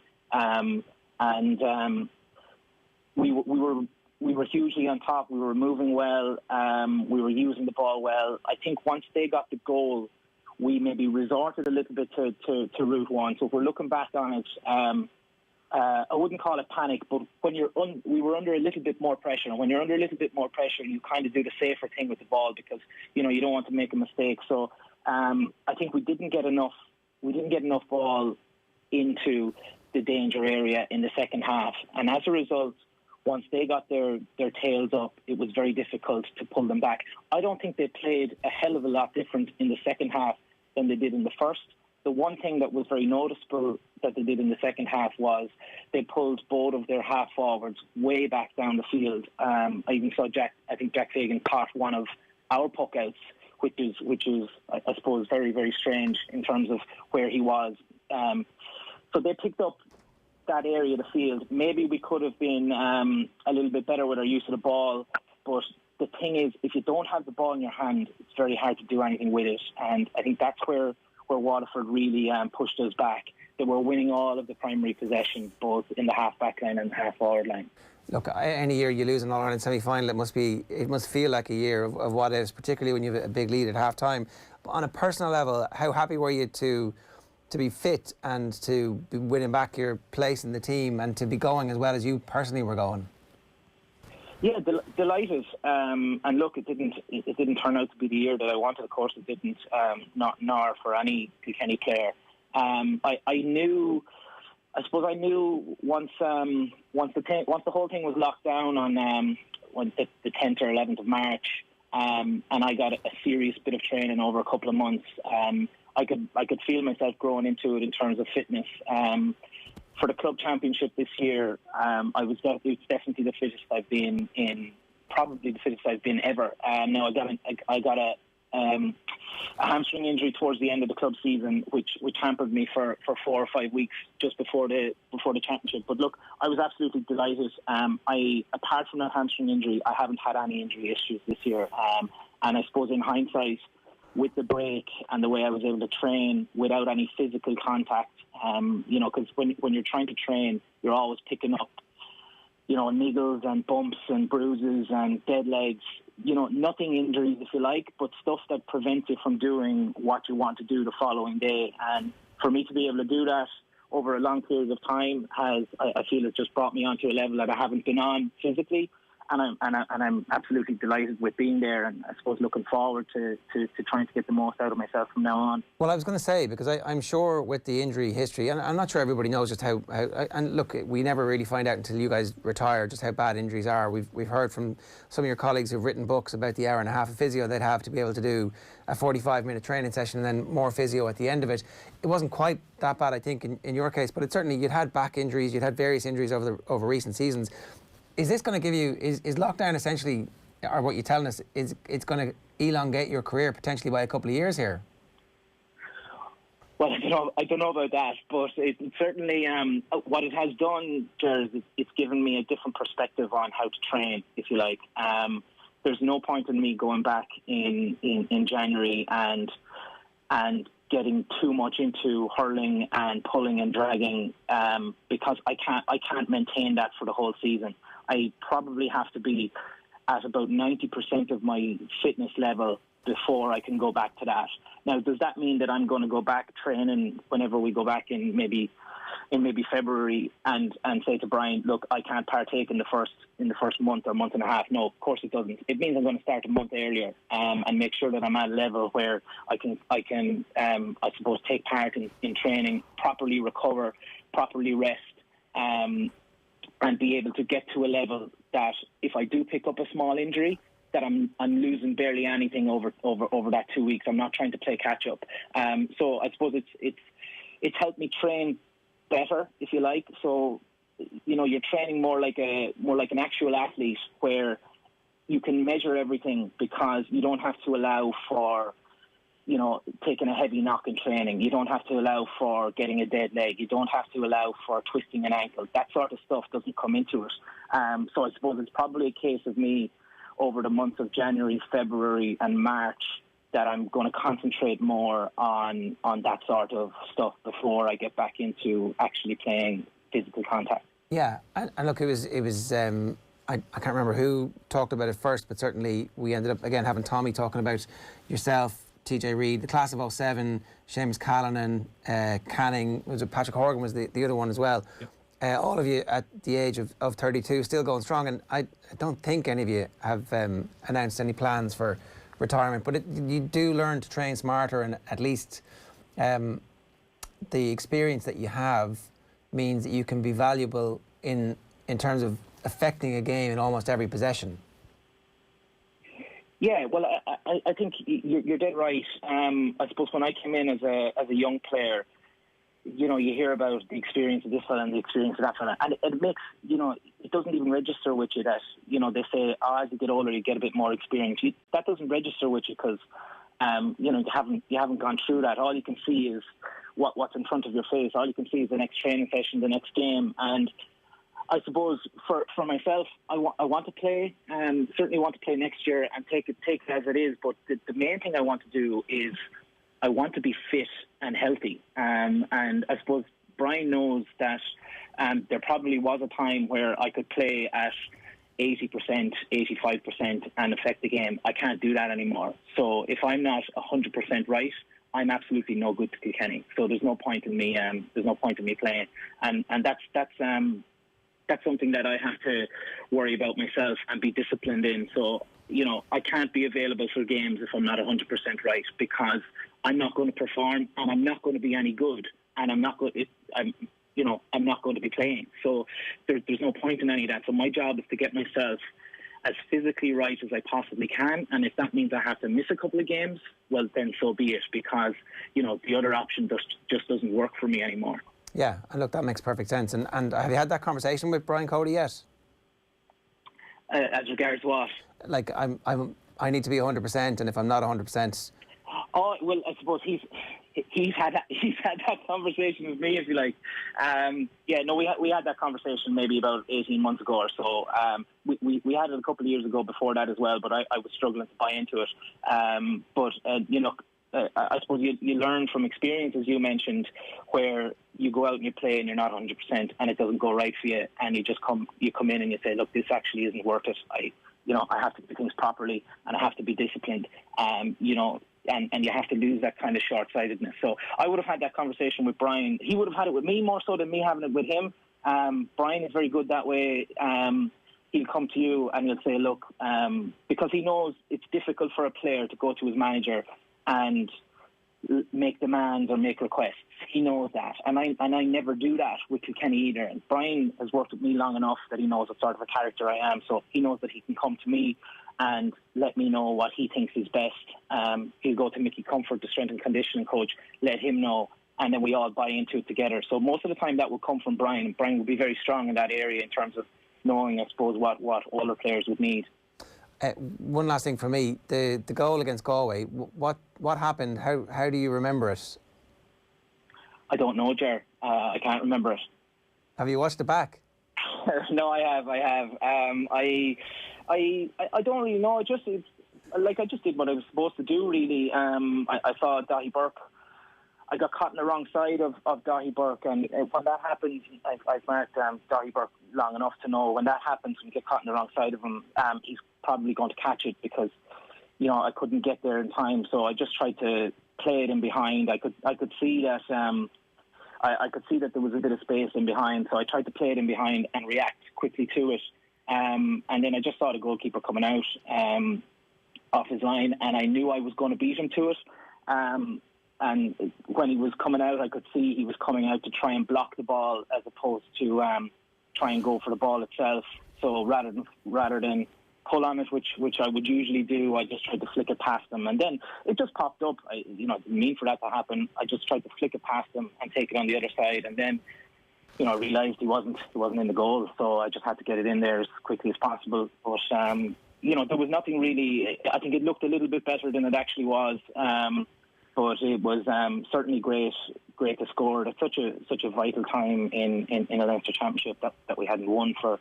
We were hugely on top. We were moving well. We were using the ball well. I think once they got the goal, we maybe resorted a little bit to route one. So if we're looking back on it, I wouldn't call it panic, but when we were under a little bit more pressure. And when you're under a little bit more pressure, you kind of do the safer thing with the ball because you don't want to make a mistake. So I think we didn't get enough ball into the danger area in the second half, and as a result, once they got their tails up, it was very difficult to pull them back. I don't think they played a hell of a lot different in the second half than they did in the first. The one thing that was very noticeable that they did in the second half was they pulled both of their half forwards way back down the field. I even saw Jack Egan caught one of our puck outs, which is I suppose very, very strange in terms of where he was. So they picked up that area of the field. Maybe we could have been a little bit better with our use of the ball, but the thing is, if you don't have the ball in your hand, it's very hard to do anything with it. And I think that's where Waterford really pushed us back. They were winning all of the primary possession, both in the half-back line and half-forward line. Look, any year you lose an All-Ireland semi-final, it must feel like a year of what is, particularly when you have a big lead at half-time. But on a personal level, how happy were you to be fit and to be winning back your place in the team and to be going as well as you personally were going? Yeah, delighted. And look, it didn't turn out to be the year that I wanted. Of course, it didn't. Nor for any Kilkenny player. I knew once the whole thing was locked down on the 10th or 11th of March, and I got a serious bit of training over a couple of months. I could feel myself growing into it in terms of fitness. For the club championship this year, it's definitely the fittest I've been in, probably the fittest I've been ever. Now I got a hamstring injury towards the end of the club season, which hampered me for 4 or 5 weeks just before the championship. But look, I was absolutely delighted. Apart from that hamstring injury, I haven't had any injury issues this year. And I suppose in hindsight, with the break and the way I was able to train without any physical contact, because when you're trying to train, you're always picking up, niggles and bumps and bruises and dead legs, nothing injuries if you like, but stuff that prevents you from doing what you want to do the following day. And for me to be able to do that over a long period of time I feel it just brought me onto a level that I haven't been on physically. And I'm absolutely delighted with being there, and I suppose looking forward to trying to get the most out of myself from now on. Well, I was going to say, because I'm sure with the injury history, and I'm not sure everybody knows just how and look, we never really find out until you guys retire just how bad injuries are. We've heard from some of your colleagues who've written books about the hour and a half of physio they'd have to be able to do a 45-minute training session and then more physio at the end of it. It wasn't quite that bad, I think, in your case, but it certainly, you'd had back injuries, you'd had various injuries over recent seasons. Is this going to give you, is lockdown essentially, or what you're telling us, it's going to elongate your career potentially by a couple of years here? Well, I don't know about that, but it certainly, what it has done, Ger, is it's given me a different perspective on how to train, if you like. There's no point in me going back in January and getting too much into hurling and pulling and dragging, because I can't maintain that for the whole season. I probably have to be at about 90% of my fitness level before I can go back to that. Now, does that mean that I'm going to go back training whenever we go back in maybe February and say to Brian, look, I can't partake in the first month or month and a half? No, of course it doesn't. It means I'm going to start a month earlier and make sure that I'm at a level where I can I suppose take part in training, properly recover, properly rest, and be able to get to a level that if I do pick up a small injury, that I'm losing barely anything over that 2 weeks. I'm not trying to play catch up. So I suppose it's helped me train better, if you like. So you're training more like an actual athlete, where you can measure everything because you don't have to allow for taking a heavy knock in training. You don't have to allow for getting a dead leg. You don't have to allow for twisting an ankle. That sort of stuff doesn't come into it. So I suppose it's probably a case of me over the months of January, February and March that I'm going to concentrate more on that sort of stuff before I get back into actually playing physical contact. Yeah, and look, it was I can't remember who talked about it first, but certainly we ended up again having Tommy talking about yourself, TJ Reid, the class of 07, Seamus Callanan, Canning, Patrick Horgan was the other one as well. Yep. All of you at the age of 32 still going strong, and I don't think any of you have announced any plans for retirement, but you do learn to train smarter, and at least the experience that you have means that you can be valuable in terms of affecting a game in almost every possession. Yeah, well, I think you're dead right. I suppose when I came in as a young player, you know, you hear about the experience of this fella and the experience of that fella, and it makes, you know, it doesn't even register with you that, you know, they say, as you get older, you get a bit more experience. That doesn't register with you because, you know, you haven't gone through that. All you can see is what's in front of your face. All you can see is the next training session, the next game, and I suppose for myself, I want to play, certainly want to play next year and take it as it is. But the main thing I want to do is I want to be fit and healthy. And I suppose Brian knows that there probably was a time where I could play at 80%, 85% and affect the game. I can't do that anymore. So if I'm not 100% right, I'm absolutely no good to Kilkenny. So there's no point in me. There's no point in me playing. And that's something that I have to worry about myself and be disciplined in. So, you know, I can't be available for games if I'm not 100% right, because I'm not going to perform and I'm not going to be any good, and I'm not going to be playing. So there's no point in any of that. So my job is to get myself as physically right as I possibly can, and if that means I have to miss a couple of games, well, then so be it, because, you know, the other option just doesn't work for me anymore. Yeah, and look, that makes perfect sense. And have you had that conversation with Brian Cody yet? As regards what? Like, I need to be 100%, and if I'm not 100%... Oh, well, I suppose he's had that conversation with me, if you like. Yeah, no, we had that conversation maybe about 18 months ago or so. We had it a couple of years ago before that as well, but I was struggling to buy into it. But you know, I suppose you learn from experience, as you mentioned, where you go out and you play and you're not 100% and it doesn't go right for you, and you come in and you say, look, this actually isn't worth it. I have to do things properly and I have to be disciplined. You know, and you have to lose that kind of short-sightedness. So I would have had that conversation with Brian. He would have had it with me more so than me having it with him. Brian is very good that way. He'll come to you and he'll say, look, because he knows it's difficult for a player to go to his manager and make demands or make requests. He knows that. And I never do that with Kilkenny either. And Brian has worked with me long enough that he knows what sort of a character I am. So he knows that he can come to me and let me know what he thinks is best. He'll go to Mickey Comfort, the strength and conditioning coach, let him know, and then we all buy into it together. So most of the time that will come from Brian. Brian will be very strong in that area in terms of knowing, I suppose, what all the players would need. One last thing for me, the goal against Galway, what happened? How do you remember it? I don't know, Ger. I can't remember it. Have you watched it back? No, I have. I don't really know. I just did what I was supposed to do, really. I saw Dahi Burke. I got caught in the wrong side of Dahi Burke, and when that happens, I've marked Dahi Burke long enough to know when that happens, when you get caught in the wrong side of him, he's probably going to catch it, because, you know, I couldn't get there in time. So I just tried to play it in behind. I could see that I could see that there was a bit of space in behind, so I tried to play it in behind and react quickly to it. And then I just saw the goalkeeper coming out off his line, and I knew I was going to beat him to it. And when he was coming out, I could see he was coming out to try and block the ball as opposed to try and go for the ball itself. So rather than pull on it, which I would usually do, I just tried to flick it past him, and then it just popped up. I didn't mean for that to happen. I just tried to flick it past him and take it on the other side, and then, you know, I realised he wasn't in the goal, so I just had to get it in there as quickly as possible. But you know, there was nothing really. I think it looked a little bit better than it actually was, but it was certainly great to score at such a vital time in a Leinster Championship that we hadn't won for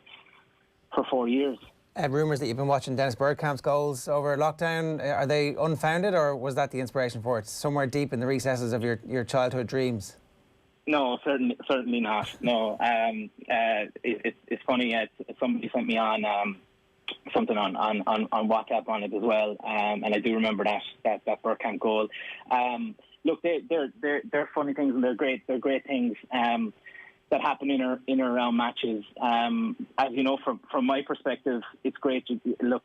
4 years. Rumours that you've been watching Dennis Bergkamp's goals over lockdown, are they unfounded, or was that the inspiration for it? Somewhere deep in the recesses of your childhood dreams? No, certainly not. No, it's funny. Somebody sent me on something on WhatsApp on it as well, and I do remember that Bergkamp goal. Look, they're funny things, and they're great things that happen in or around matches. As you know, from my perspective, it's great to look.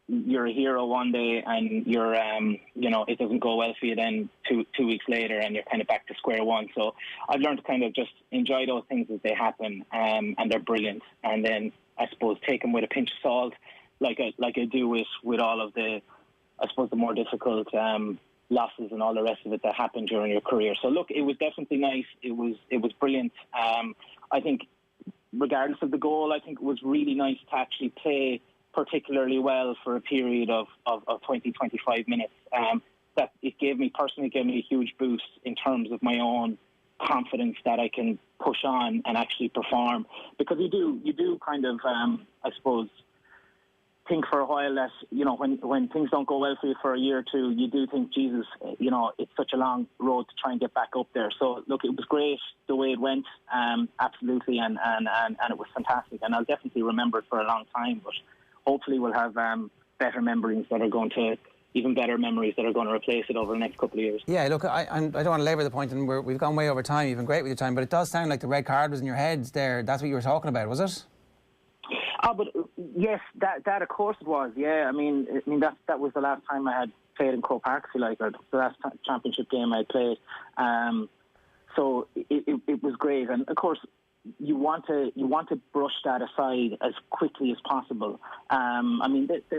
You're a hero one day, and you're it doesn't go well for you then 2 weeks later, and you're kind of back to square one. So I've learned to kind of just enjoy those things as they happen, and they're brilliant. And then I suppose, take them with a pinch of salt, like I do with all of the, I suppose, the more difficult losses and all the rest of it that happened during your career. So look, it was definitely nice. It was brilliant. I think, regardless of the goal, I think it was really nice to actually play particularly well for a period of 20, 25 minutes. That it personally gave me a huge boost in terms of my own confidence that I can push on and actually perform. Because you do kind of, I suppose, think for a while that, you know, when things don't go well for you for a year or two, you do think, Jesus, you know, it's such a long road to try and get back up there. So look, it was great the way it went, absolutely, and it was fantastic, and I'll definitely remember it for a long time. But hopefully we'll have better memories that are going to replace it over the next couple of years. Yeah, look, I don't want to labour the point, and we've gone way over time. You've been great with your time, but it does sound like the red card was in your head there. That's what you were talking about, was it? But yes, that of course it was. Yeah, I mean that was the last time I had played in Croke Park, if you like, or the last championship game I played. So it was great, and of course you want to brush that aside as quickly as possible. I mean, it's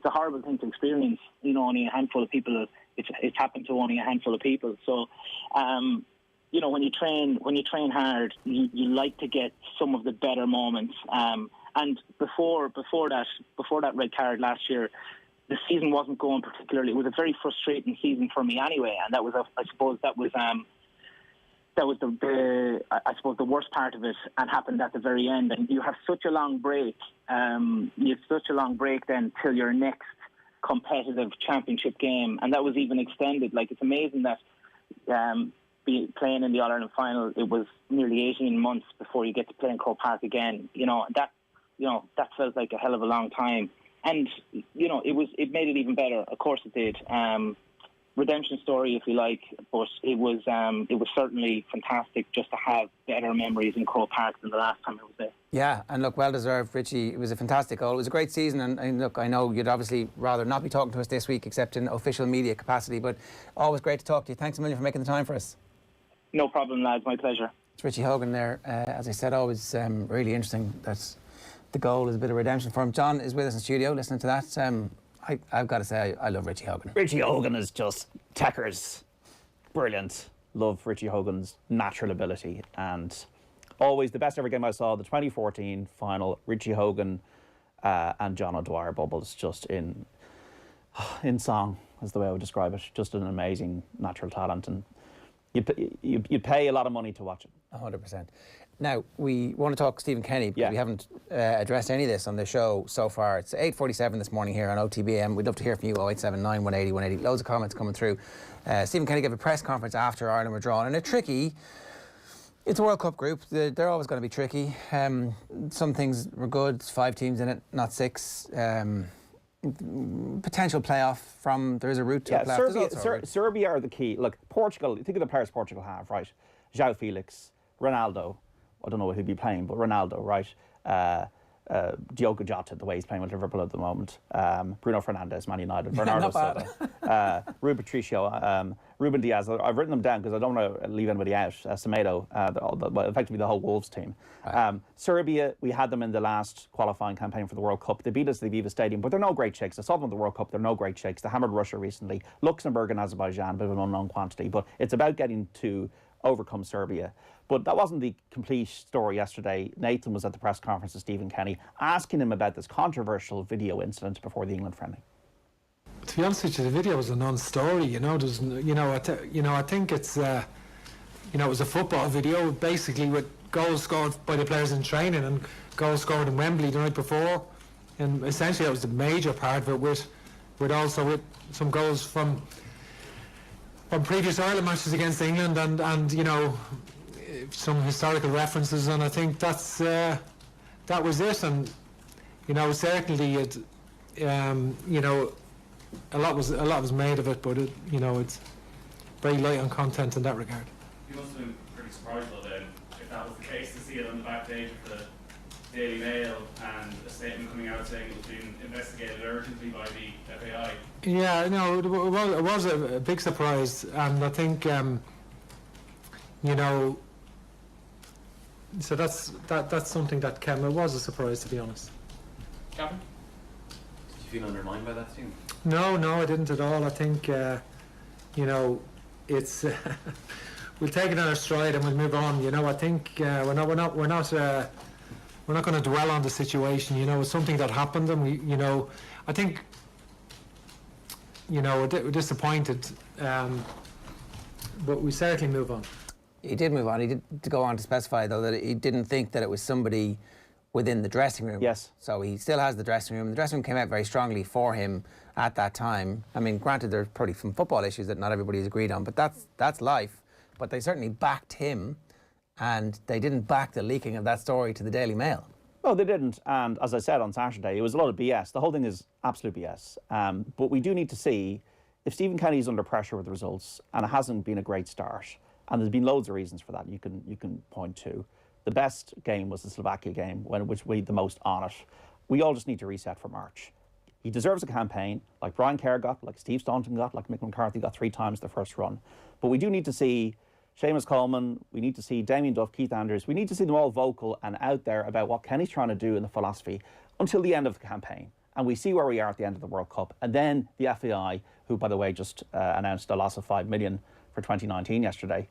a horrible thing to experience. You know, only a handful of people. It's happened to only a handful of people. So. You know, when you train hard, you like to get some of the better moments. And before that red card last year, the season wasn't going particularly. It was a very frustrating season for me anyway, and that was the worst part of it, and happened at the very end. And you have such a long break. You have such a long break then till your next competitive championship game, and that was even extended. Like, it's amazing that. Playing in the All-Ireland final, it was nearly 18 months before you get to play in Croke Park again. That felt like a hell of a long time. And, you know, it made it even better. Of course it did. Redemption story, if you like, but it was certainly fantastic just to have better memories in Croke Park than the last time I was there. Yeah, and look, well deserved, Richie. It was a fantastic goal. It was a great season, and look, I know you'd obviously rather not be talking to us this week except in official media capacity, but always great to talk to you. Thanks a million for making the time for us. No problem, lads. My pleasure. It's Richie Hogan there. As I said, always really interesting that the goal is a bit of redemption for him. John is with us in studio listening to that. I've got to say, I love Richie Hogan. Richie Hogan is just Techers. Brilliant. Love Richie Hogan's natural ability. And always the best ever game I saw, the 2014 final, Richie Hogan and John O'Dwyer bubbles, just in song, is the way I would describe it. Just an amazing natural talent. And you pay a lot of money to watch it. 100%. Now, we want to talk Stephen Kenny, but we haven't addressed any of this on the show so far. It's 8:47 this morning here on OTB AM. We'd love to hear from you, 0879 180 180. Loads of comments coming through. Stephen Kenny gave a press conference after Ireland were drawn, and it's a World Cup group. They're always going to be tricky. Some things were good, 5 teams in it, not 6. Potential playoff there is a route to a playoff. Serbia are the key. Look, Portugal, think of the players Portugal have, right? João Felix, Ronaldo, I don't know what he'll be playing, but Ronaldo, right? Diogo Jota, the way he's playing with Liverpool at the moment. Bruno Fernandes, Man United. Bernardo Silva. Rui Patricio. Ruben Diaz. I've written them down because I don't want to leave anybody out. Semedo, effectively the whole Wolves team. Serbia, we had them in the last qualifying campaign for the World Cup. They beat us at the Aviva Stadium, but they're no great shakes. I saw them in the World Cup. They're no great shakes. They hammered Russia recently. Luxembourg and Azerbaijan, a bit of an unknown quantity. But it's about getting to overcome Serbia. But that wasn't the complete story yesterday. Nathan was at the press conference with Stephen Kenny, asking him about this controversial video incident before the England friendly. To be honest with you, the video was a non-story. I think it's, it was a football video, basically with goals scored by the players in training and goals scored in Wembley the night before, and essentially that was the major part of it. With some goals from previous Ireland matches against England, and some historical references, and I think that was it. And certainly a lot was made of it, but it's very light on content in that regard. You must have been pretty surprised though then, if that was the case, to see it on the back page of the Daily Mail and a statement coming out saying it was being investigated urgently by the FAI. Yeah, no, it was a big surprise, and I think So that's something that came. It was a surprise, to be honest. Gavin? Did you feel undermined by that team? No, I didn't at all. I think it's we'll take it on our stride and we'll move on. I think we're not going to dwell on the situation. It's something that happened, and I think we're disappointed, but we certainly move on. He did move on. He did go on to specify, though, that he didn't think that it was somebody within the dressing room. Yes. So he still has the dressing room. The dressing room came out very strongly for him at that time. I mean, granted, there's probably some football issues that not everybody's agreed on, but that's life. But they certainly backed him, and they didn't back the leaking of that story to the Daily Mail. No, they didn't. And as I said on Saturday, it was a lot of BS. The whole thing is absolute BS. But we do need to see if Stephen Kenny's under pressure with the results, and it hasn't been a great start. And there's been loads of reasons for that you can point to. The best game was the Slovakia game, which weighed the most on it. We all just need to reset for March. He deserves a campaign, like Brian Kerr got, like Steve Staunton got, like Mick McCarthy got 3 times the first run. But we do need to see Seamus Coleman, we need to see Damien Duff, Keith Andrews, we need to see them all vocal and out there about what Kenny's trying to do in the philosophy until the end of the campaign. And we see where we are at the end of the World Cup. And then the FAI, who, by the way, just announced a loss of $5 million for 2019 yesterday,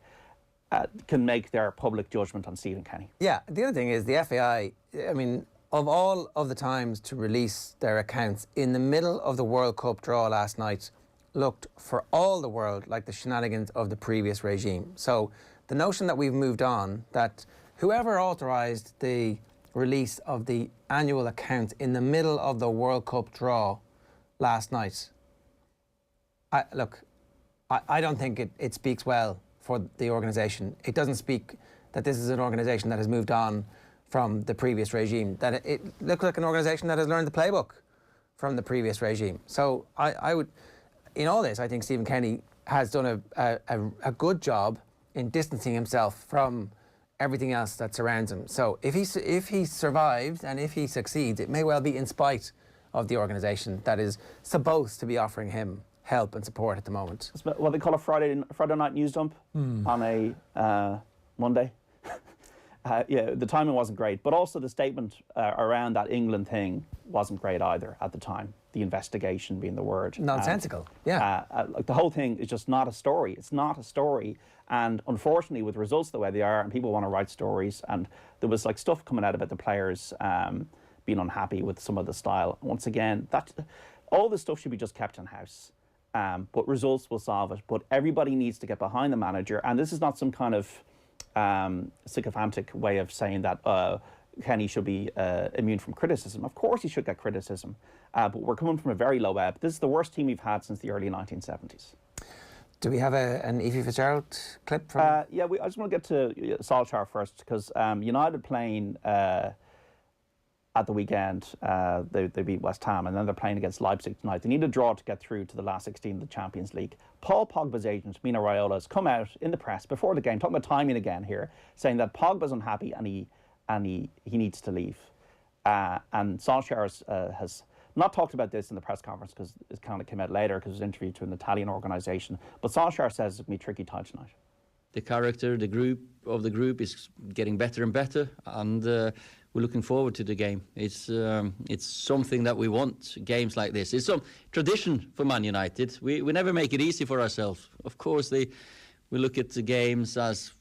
can make their public judgment on Stephen Kenny. Yeah, the other thing is the FAI, I mean, of all of the times to release their accounts, in the middle of the World Cup draw last night, looked for all the world like the shenanigans of the previous regime. So the notion that we've moved on, that whoever authorised the release of the annual accounts in the middle of the World Cup draw last night, I don't think it speaks well for the organisation. It doesn't speak that this is an organisation that has moved on from the previous regime, that it looks like an organisation that has learned the playbook from the previous regime. So I would, in all this, I think Stephen Kenny has done a good job in distancing himself from everything else that surrounds him. So if he survives and if he succeeds, it may well be in spite of the organisation that is supposed to be offering him help and support at the moment. It's what they call a Friday night news dump on a Monday. Yeah, the timing wasn't great, but also the statement around that England thing wasn't great either at the time. The investigation being the word. Nonsensical, yeah. Like the whole thing is just not a story. It's not a story. And unfortunately, with results the way they are, and people want to write stories, and there was like stuff coming out about the players being unhappy with some of the style. Once again, all this stuff should be just kept in house. But results will solve it. But everybody needs to get behind the manager. And this is not some kind of sycophantic way of saying that Kenny should be immune from criticism. Of course he should get criticism. But we're coming from a very low ebb. This is the worst team we've had since the early 1970s. Do we have an Evie Fitzgerald clip from? Yeah, I just want to get to Solskjaer first, because United playing at the weekend, they beat West Ham, and then they're playing against Leipzig tonight. They need a draw to get through to the last 16 of the Champions League. Paul Pogba's agent, Mino Raiola, has come out in the press before the game, talking about timing again here, saying that Pogba's unhappy and he needs to leave. And Solskjaer has not talked about this in the press conference because it kind of came out later because it was interviewed to an Italian organisation. But Solskjaer says it's going to be a tricky time tonight. The character, the group is getting better and better, and we're looking forward to the game. It's something that we want, games like this. It's some tradition for Man United. We never make it easy for ourselves. Of course, we look at the games as,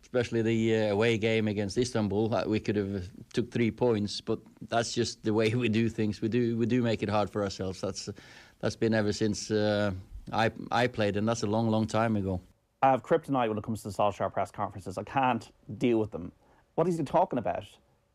especially the away game against Istanbul, we could have took 3 points, but that's just the way we do things. We do make it hard for ourselves. That's been ever since I played, and that's a long, long time ago. I have kryptonite when it comes to the Solskjaer press conferences. I can't deal with them. What is he talking about?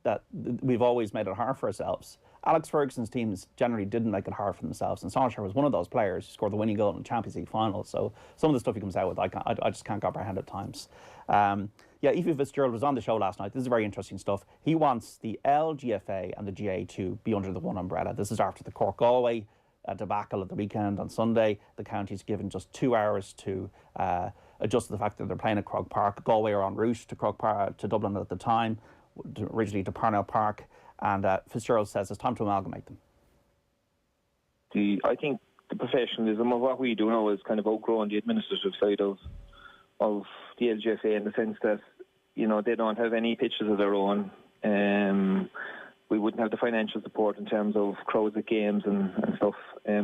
That we've always made it hard for ourselves. Alex Ferguson's teams generally didn't make it hard for themselves, and Solskjaer was one of those players who scored the winning goal in the Champions League final. So some of the stuff he comes out with, I just can't comprehend at times. Yeah, Evie Fitzgerald was on the show last night. This is very interesting stuff. He wants the LGFA and the GAA to be under the one umbrella. This is after the Cork-Galway debacle at the weekend on Sunday. The county's given just 2 hours to adjust to the fact that they're playing at Croke Park. Galway are en route to Croke Park, to Dublin at the time, originally to Parnell Park, and Fitzgerald says it's time to amalgamate them. I think the professionalism of what we do now is kind of outgrown the administrative side of the LGFA, in the sense that you know, they don't have any pitches of their own. We wouldn't have the financial support in terms of crowds at games and stuff.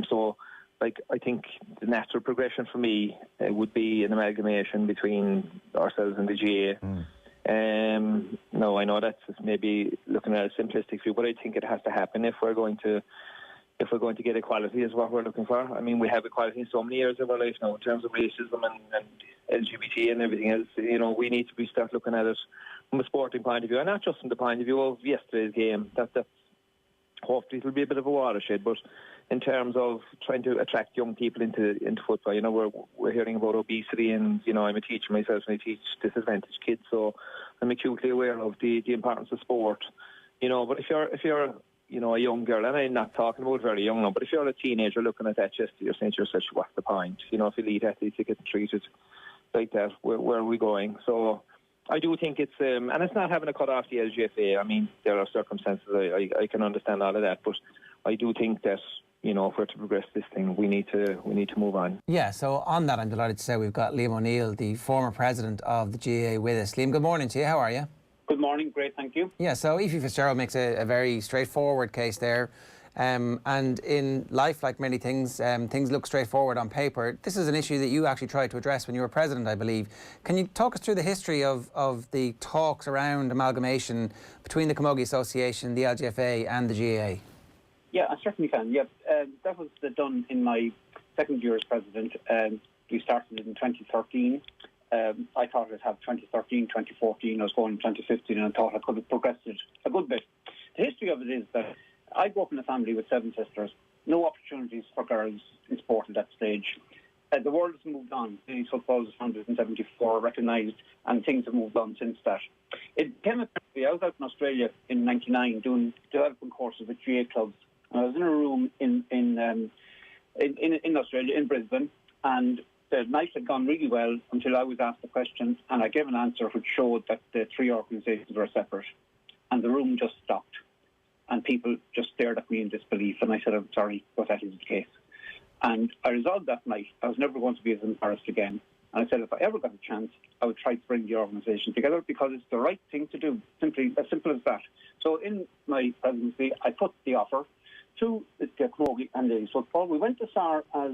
So, like, I think the natural progression for me would be an amalgamation between ourselves and the GAA. No, I know that's maybe looking at a simplistic view, but I think it has to happen if we're going to get equality, is what we're looking for. I mean, we have equality in so many areas of our life now in terms of racism and LGBT and everything else. You know, we need to start looking at it from a sporting point of view, and not just from the point of view of yesterday's game. That's hopefully it'll be a bit of a watershed, but in terms of trying to attract young people into football, you know, we're hearing about obesity, and you know, I'm a teacher myself and I teach disadvantaged kids, so I'm acutely aware of the importance of sport. You know, but if you're you know, a young girl, and I'm not talking about very young now, but if you're a teenager looking at that, just you're saying to yourself, what's the point? You know, if elite athletes are getting treated like that, where are we going? So I do think it's, and it's not having to cut off the LGFA. I mean, there are circumstances, I can understand all of that, but I do think that, you know, if we're to progress this thing, we need to move on. Yeah, so on that, I'm delighted to say we've got Liam O'Neill, the former president of the GAA, with us. Liam, good morning to you. How are you? Good morning. Great, thank you. Yeah, so Efi Fitzgerald makes a very straightforward case there. And in life, like many things, things look straightforward on paper. This is an issue that you actually tried to address when you were president, I believe. Can you talk us through the history of the talks around amalgamation between the Camogie Association, the LGFA and the GAA? Yeah, I certainly can. Yeah, that was done in my second year as president. We started it in 2013. I thought I'd have 2013, 2014. I was going in 2015, and I thought I could have progressed it a good bit. The history of it is that I grew up in a family with 7 sisters. No opportunities for girls in sport at that stage. The world has moved on. Ladies football was founded in 1974, recognised, and things have moved on since that. It came apparently, I was out in Australia in 1999 doing development courses with GA clubs. And I was in a room in Australia, in Brisbane, and the night had gone really well until I was asked a question, and I gave an answer which showed that the 3 organisations were separate. And the room just stopped. And people just stared at me in disbelief. And I said, I'm sorry, but that is the case. And I resolved that night I was never going to be as embarrassed again. And I said, if I ever got a chance, I would try to bring the organisation together because it's the right thing to do. As simple as that. So in my presidency, I put the offer to the Camogie and ladies football. We went as far as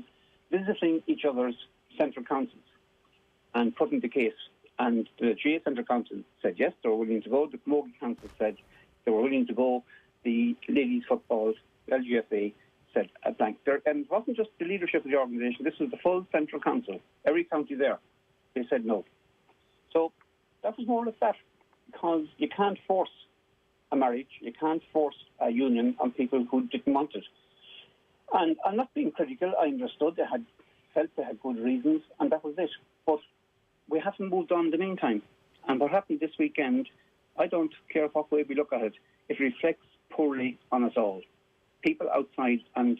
visiting each other's central councils and putting the case. And the GA Central Council said yes, they were willing to go. The Camogie Council said they were willing to go. The ladies football, LGFA, said a blank. And it wasn't just the leadership of the organisation, this was the full Central Council, every county there. They said no. So that was more or less that, because you can't force a marriage, you can't force a union on people who didn't want it. And I'm not being critical, I understood felt they had good reasons, and that was it. But we haven't moved on in the meantime. And what happened this weekend, I don't care what way we look at it, it reflects poorly on us all. People outside, and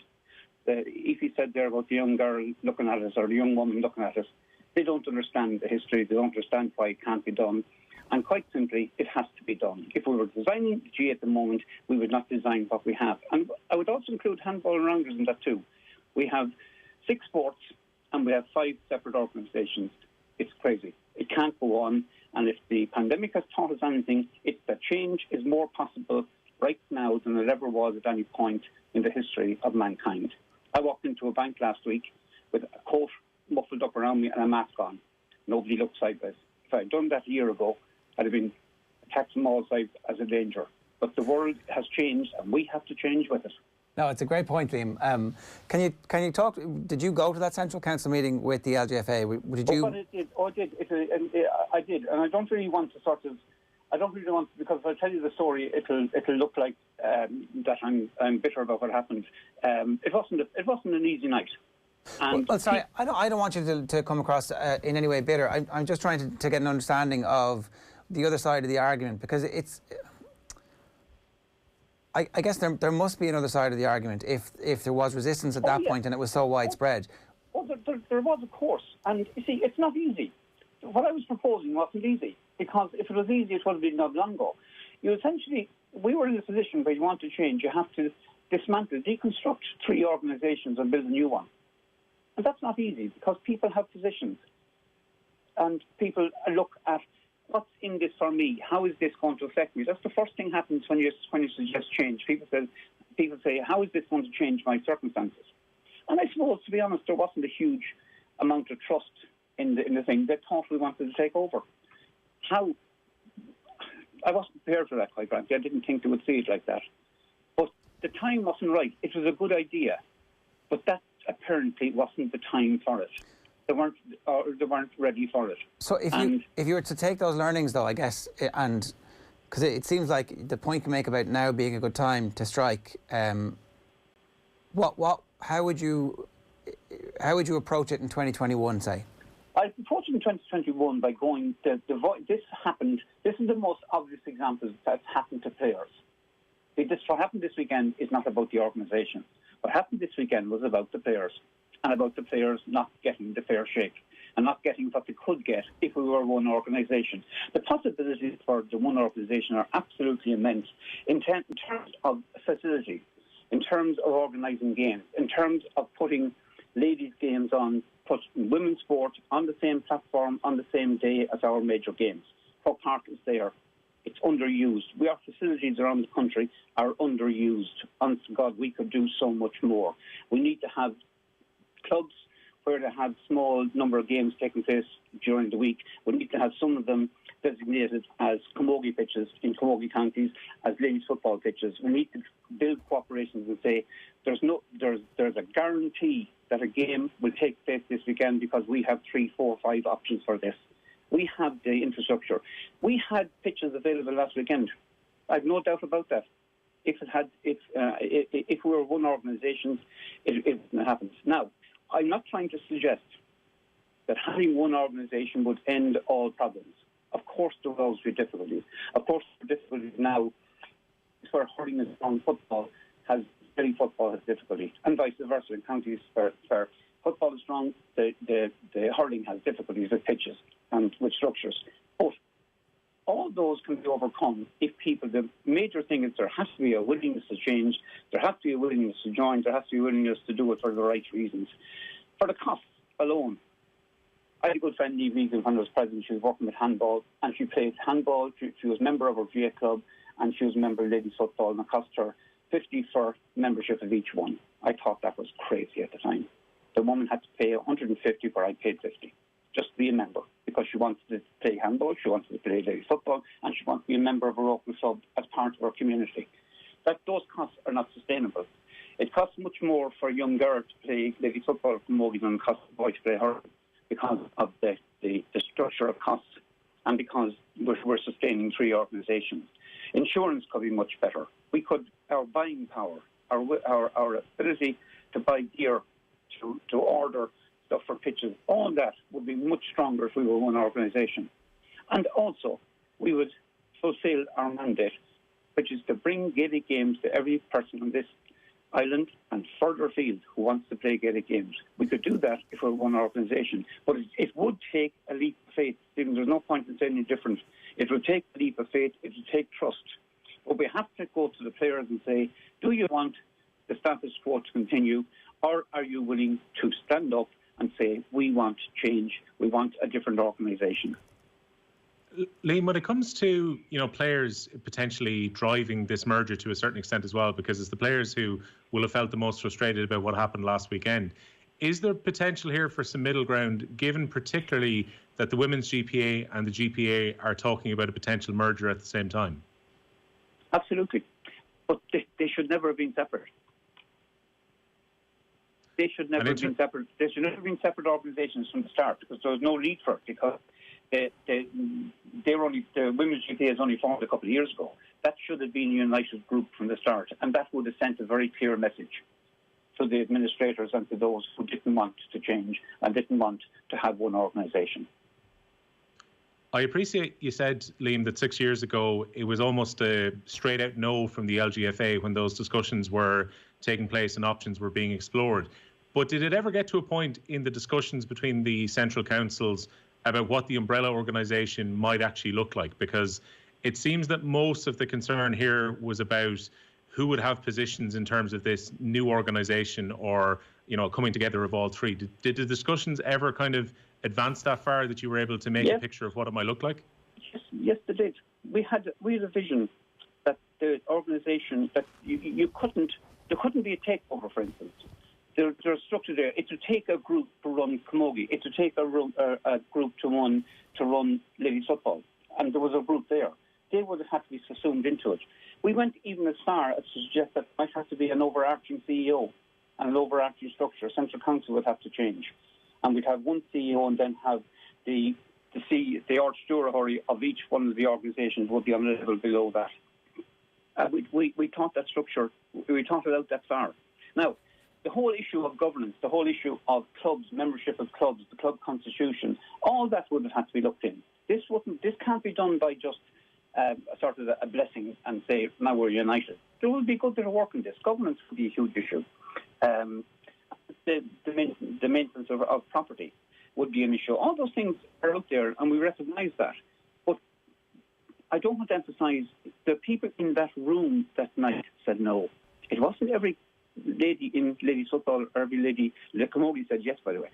Efi said there about the young girl looking at us, or the young woman looking at us, they don't understand the history, they don't understand why it can't be done. And quite simply, it has to be done. If we were designing the GA at the moment, we would not design what we have. And I would also include handball and rounders in that too. We have 6 sports and we have 5 separate organisations. It's crazy. It can't go on. And if the pandemic has taught us anything, it's that change is more possible right now than it ever was at any point in the history of mankind. I walked into a bank last week with a coat muffled up around me and a mask on. Nobody looked sideways. If I had done that a year ago, I'd have been attacked from all sides as a danger. But the world has changed and we have to change with it. No, it's a great point, Liam. Can you talk? Did you go to that Central Council meeting with the LGFA? Did you? I did, and I don't really want to because if I tell you the story, it'll look like that I'm bitter about what happened. It wasn't an easy night. Well, sorry, I don't want you to come across in any way bitter. I'm just trying to get an understanding of the other side of the argument, because it's. I guess there must be another side of the argument if there was resistance at that point and it was so widespread. Well, there was, of course. And you see, it's not easy. What I was proposing wasn't easy, because if it was easy, it would have been done long ago. We were in a position where you want to change, you have to dismantle, deconstruct 3 organisations and build a new one. And that's not easy, because people have positions. And people look at what's in this for me? How is this going to affect me? That's the first thing happens when you suggest change. People say, how is this going to change my circumstances? And I suppose, to be honest, there wasn't a huge amount of trust in the thing. They thought we wanted to take over. How? I wasn't prepared for that, quite frankly. I didn't think they would see it like that. But the time wasn't right. It was a good idea, but that apparently wasn't the time for it. They weren't ready for it. So if you were to take those learnings, though, I guess, and because it seems like the point you make about now being a good time to strike, how would you approach it in 2021, say? I approached it in 2021 by going, this happened, this is the most obvious example that's happened to players. What happened this weekend is not about the organisation. What happened this weekend was about the players, and about the players not getting the fair shake and not getting what they could get if we were one organisation. The possibilities for the one organisation are absolutely immense in terms of facility, in terms of organising games, in terms of putting ladies' games on, put women's sport on the same platform on the same day as our major games. What part is there? It's underused. Our facilities around the country are underused. Honest to God, we could do so much more. We need to have clubs where they have small number of games taking place during the week. We need to have some of them designated as camogie pitches in camogie counties, as ladies football pitches. We need to build cooperations and say there's a guarantee that a game will take place this weekend because we have 3, 4, 5 options for this. We have the infrastructure. We had pitches available last weekend. I've no doubt about that. If we were one organisation, it wouldn't happen. Now, I'm not trying to suggest that having one organisation would end all problems. Of course, there will always be difficulties. Of course, the difficulties now is where hurling is strong, football has difficulty, and vice versa. In counties where football is strong, the hurling has difficulties with pitches and with structures. But all those can be overcome if the major thing is there has to be a willingness to change, there has to be a willingness to join, there has to be a willingness to do it for the right reasons. For the costs alone, I had a good friend, Eve Egan, when I was president. She was working with handball, and she played handball. She was a member of her GA club, and she was a member of ladies football, and it cost her $50 for membership of each one. I thought that was crazy at the time. The woman had to pay $150 where I paid $50, just to be a member, because she wanted to play handball, she wanted to play ladies football, and she wanted to be a member of her local club as part of her community. Those costs are not sustainable. It costs much more for a young girl to play ladies football from Mogi than it costs a boy to play hurling, because of the structure of costs and because we're sustaining 3 organisations. Insurance could be much better. Our buying power, our ability to buy gear, to order stuff for pitches, all that would be much stronger if we were one organisation. And also, we would fulfil our mandate, which is to bring Gaelic games to every person on this island and further afield who wants to play Gaelic games. We could do that if we were one organisation, but it would take a leap of faith. Stephen, there's no point in saying any different. It would take a leap of faith. It would take trust. But we have to go to the players and say, do you want the status quo to continue, or are you willing to stand up and say, we want change, we want a different organisation? Liam, when it comes to players potentially driving this merger to a certain extent as well, because it's the players who will have felt the most frustrated about what happened last weekend, is there potential here for some middle ground, given particularly that the Women's GPA and the GPA are talking about a potential merger at the same time? Absolutely. But they should never have been separate. They should never have been separate. They should never have been separate organisations from the start, because there was no need for it, because the Women's GPA is only formed a couple of years ago. That should have been a united group from the start, and that would have sent a very clear message to the administrators and to those who didn't want to change and didn't want to have one organisation. I appreciate you said, Liam, that 6 years ago it was almost a straight out no from the LGFA when those discussions were taking place and options were being explored. But did it ever get to a point in the discussions between the central councils about what the umbrella organisation might actually look like? Because it seems that most of the concern here was about who would have positions in terms of this new organisation, or coming together of all 3. Did the discussions ever kind of advance that far that you were able to make a picture of what it might look like? Yes, they did. We had a vision that the organisation, that there couldn't be a takeover, for instance. There's a structure there. It would take a group to run Camogie. It would take a group to run ladies football. And there was a group there. They would have had to be subsumed into it. We went even as far as to suggest that there might have to be an overarching CEO and an overarching structure. Central Council would have to change. And we'd have one CEO and then have the Archdural of each one of the organisations would be on a level below that. We thought that structure, we thought it out that far. Now, the whole issue of governance, the whole issue of clubs, membership of clubs, the club constitution, all that would have had to be looked in. This can't be done by just sort of a blessing and say, now we're united. There will be a good bit of work in this. Governance will be a huge issue. The maintenance of property would be an issue. All those things are out there, and we recognise that. But I don't want to emphasise the people in that room that night said no. It wasn't every lady in ladies football or every lady. The Camogie said yes, by the way.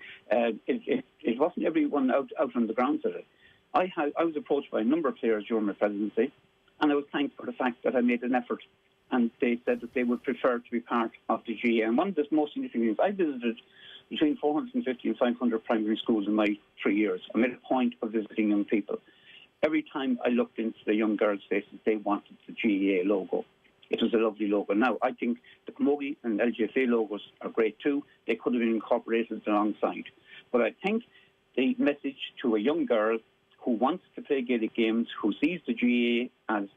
It wasn't everyone out on the ground said it. I was approached by a number of players during my presidency, and I was thanked for the fact that I made an effort. And they said that they would prefer to be part of the GAA. And one of the most significant things, I visited between 450 and 500 primary schools in my 3 years. I made a point of visiting young people. Every time I looked into the young girls' faces, they wanted the GAA logo. It was a lovely logo. Now, I think the Camogie and LGFA logos are great too. They could have been incorporated alongside. But I think the message to a young girl who wants to play Gaelic games, who sees the GAA as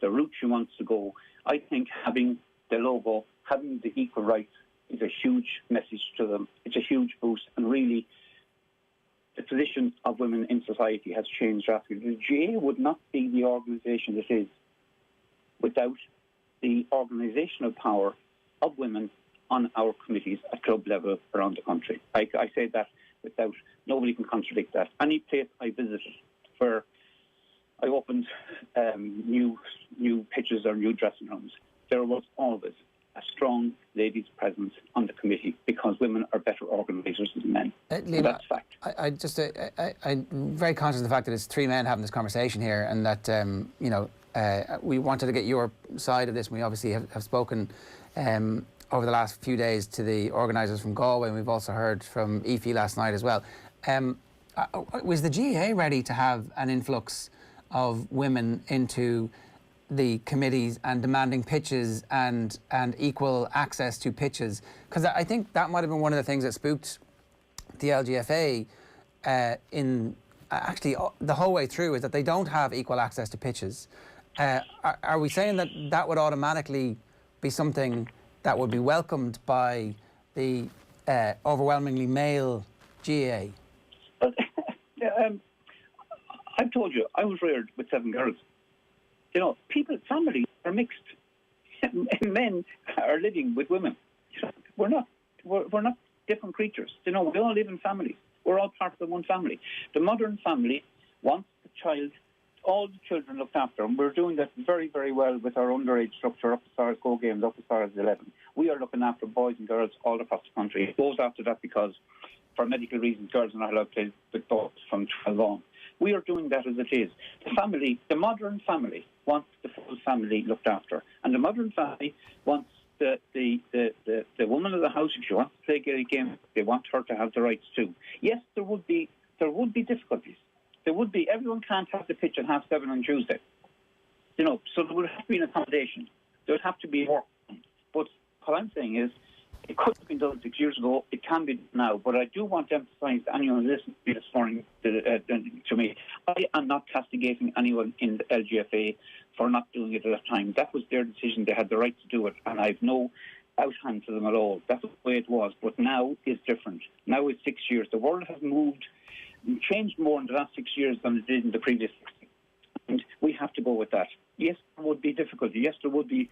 the route she wants to go, I think having the logo, having the equal rights is a huge message to them. It's a huge boost, and really the position of women in society has changed drastically. The GAA would not be the organisation it is without the organisational power of women on our committees at club level around the country. I say that without, nobody can contradict that. Any place I visited where I opened new pitches or new dressing rooms, there was always a strong ladies' presence on the committee because women are better organisers than men. Liam, that's fact. I'm very conscious of the fact that it's three men having this conversation here, and that we wanted to get your side of this. We obviously have spoken over the last few days to the organisers from Galway, and we've also heard from EFI last night as well. Was the GAA ready to have an influx of women into the committees and demanding pitches and equal access to pitches? Because I think that might have been one of the things that spooked the LGFA in actually the whole way through, is that they don't have equal access to pitches. Are we saying that that would automatically be something that would be welcomed by the overwhelmingly male GAA? I've told you, I was reared with 7 girls. You know, families are mixed. Men are living with women. We're not different creatures. You know, we all live in families. We're all part of the one family. The modern family wants the child, all the children looked after, and we're doing that very, very well with our underage structure, up as far as Go Games, up as far as 11. We are looking after boys and girls all across the country. It goes after that because, for medical reasons, girls are not allowed to play with boys from 12 on. We are doing that as it is. The modern family wants the full family looked after, and the modern family wants the woman of the house, if she wants to play a game, they want her to have the rights too. Yes, there would be difficulties. There would be. Everyone can't have the pitch at 7:30 on Tuesday. You know, so there would have to be an accommodation. There would have to be work. But what I'm saying is, it could have been done 6 years ago. It can be done now. But I do want to emphasise to anyone listening to me this morning, to me, I am not castigating anyone in the LGFA for not doing it at that time. That was their decision. They had the right to do it, and I have no outhand to them at all. That's the way it was. But now it's different. Now it's 6 years. The world has changed more in the last 6 years than it did in the previous 6. And we have to go with that. Yes, there would be difficulty. Yes, there would be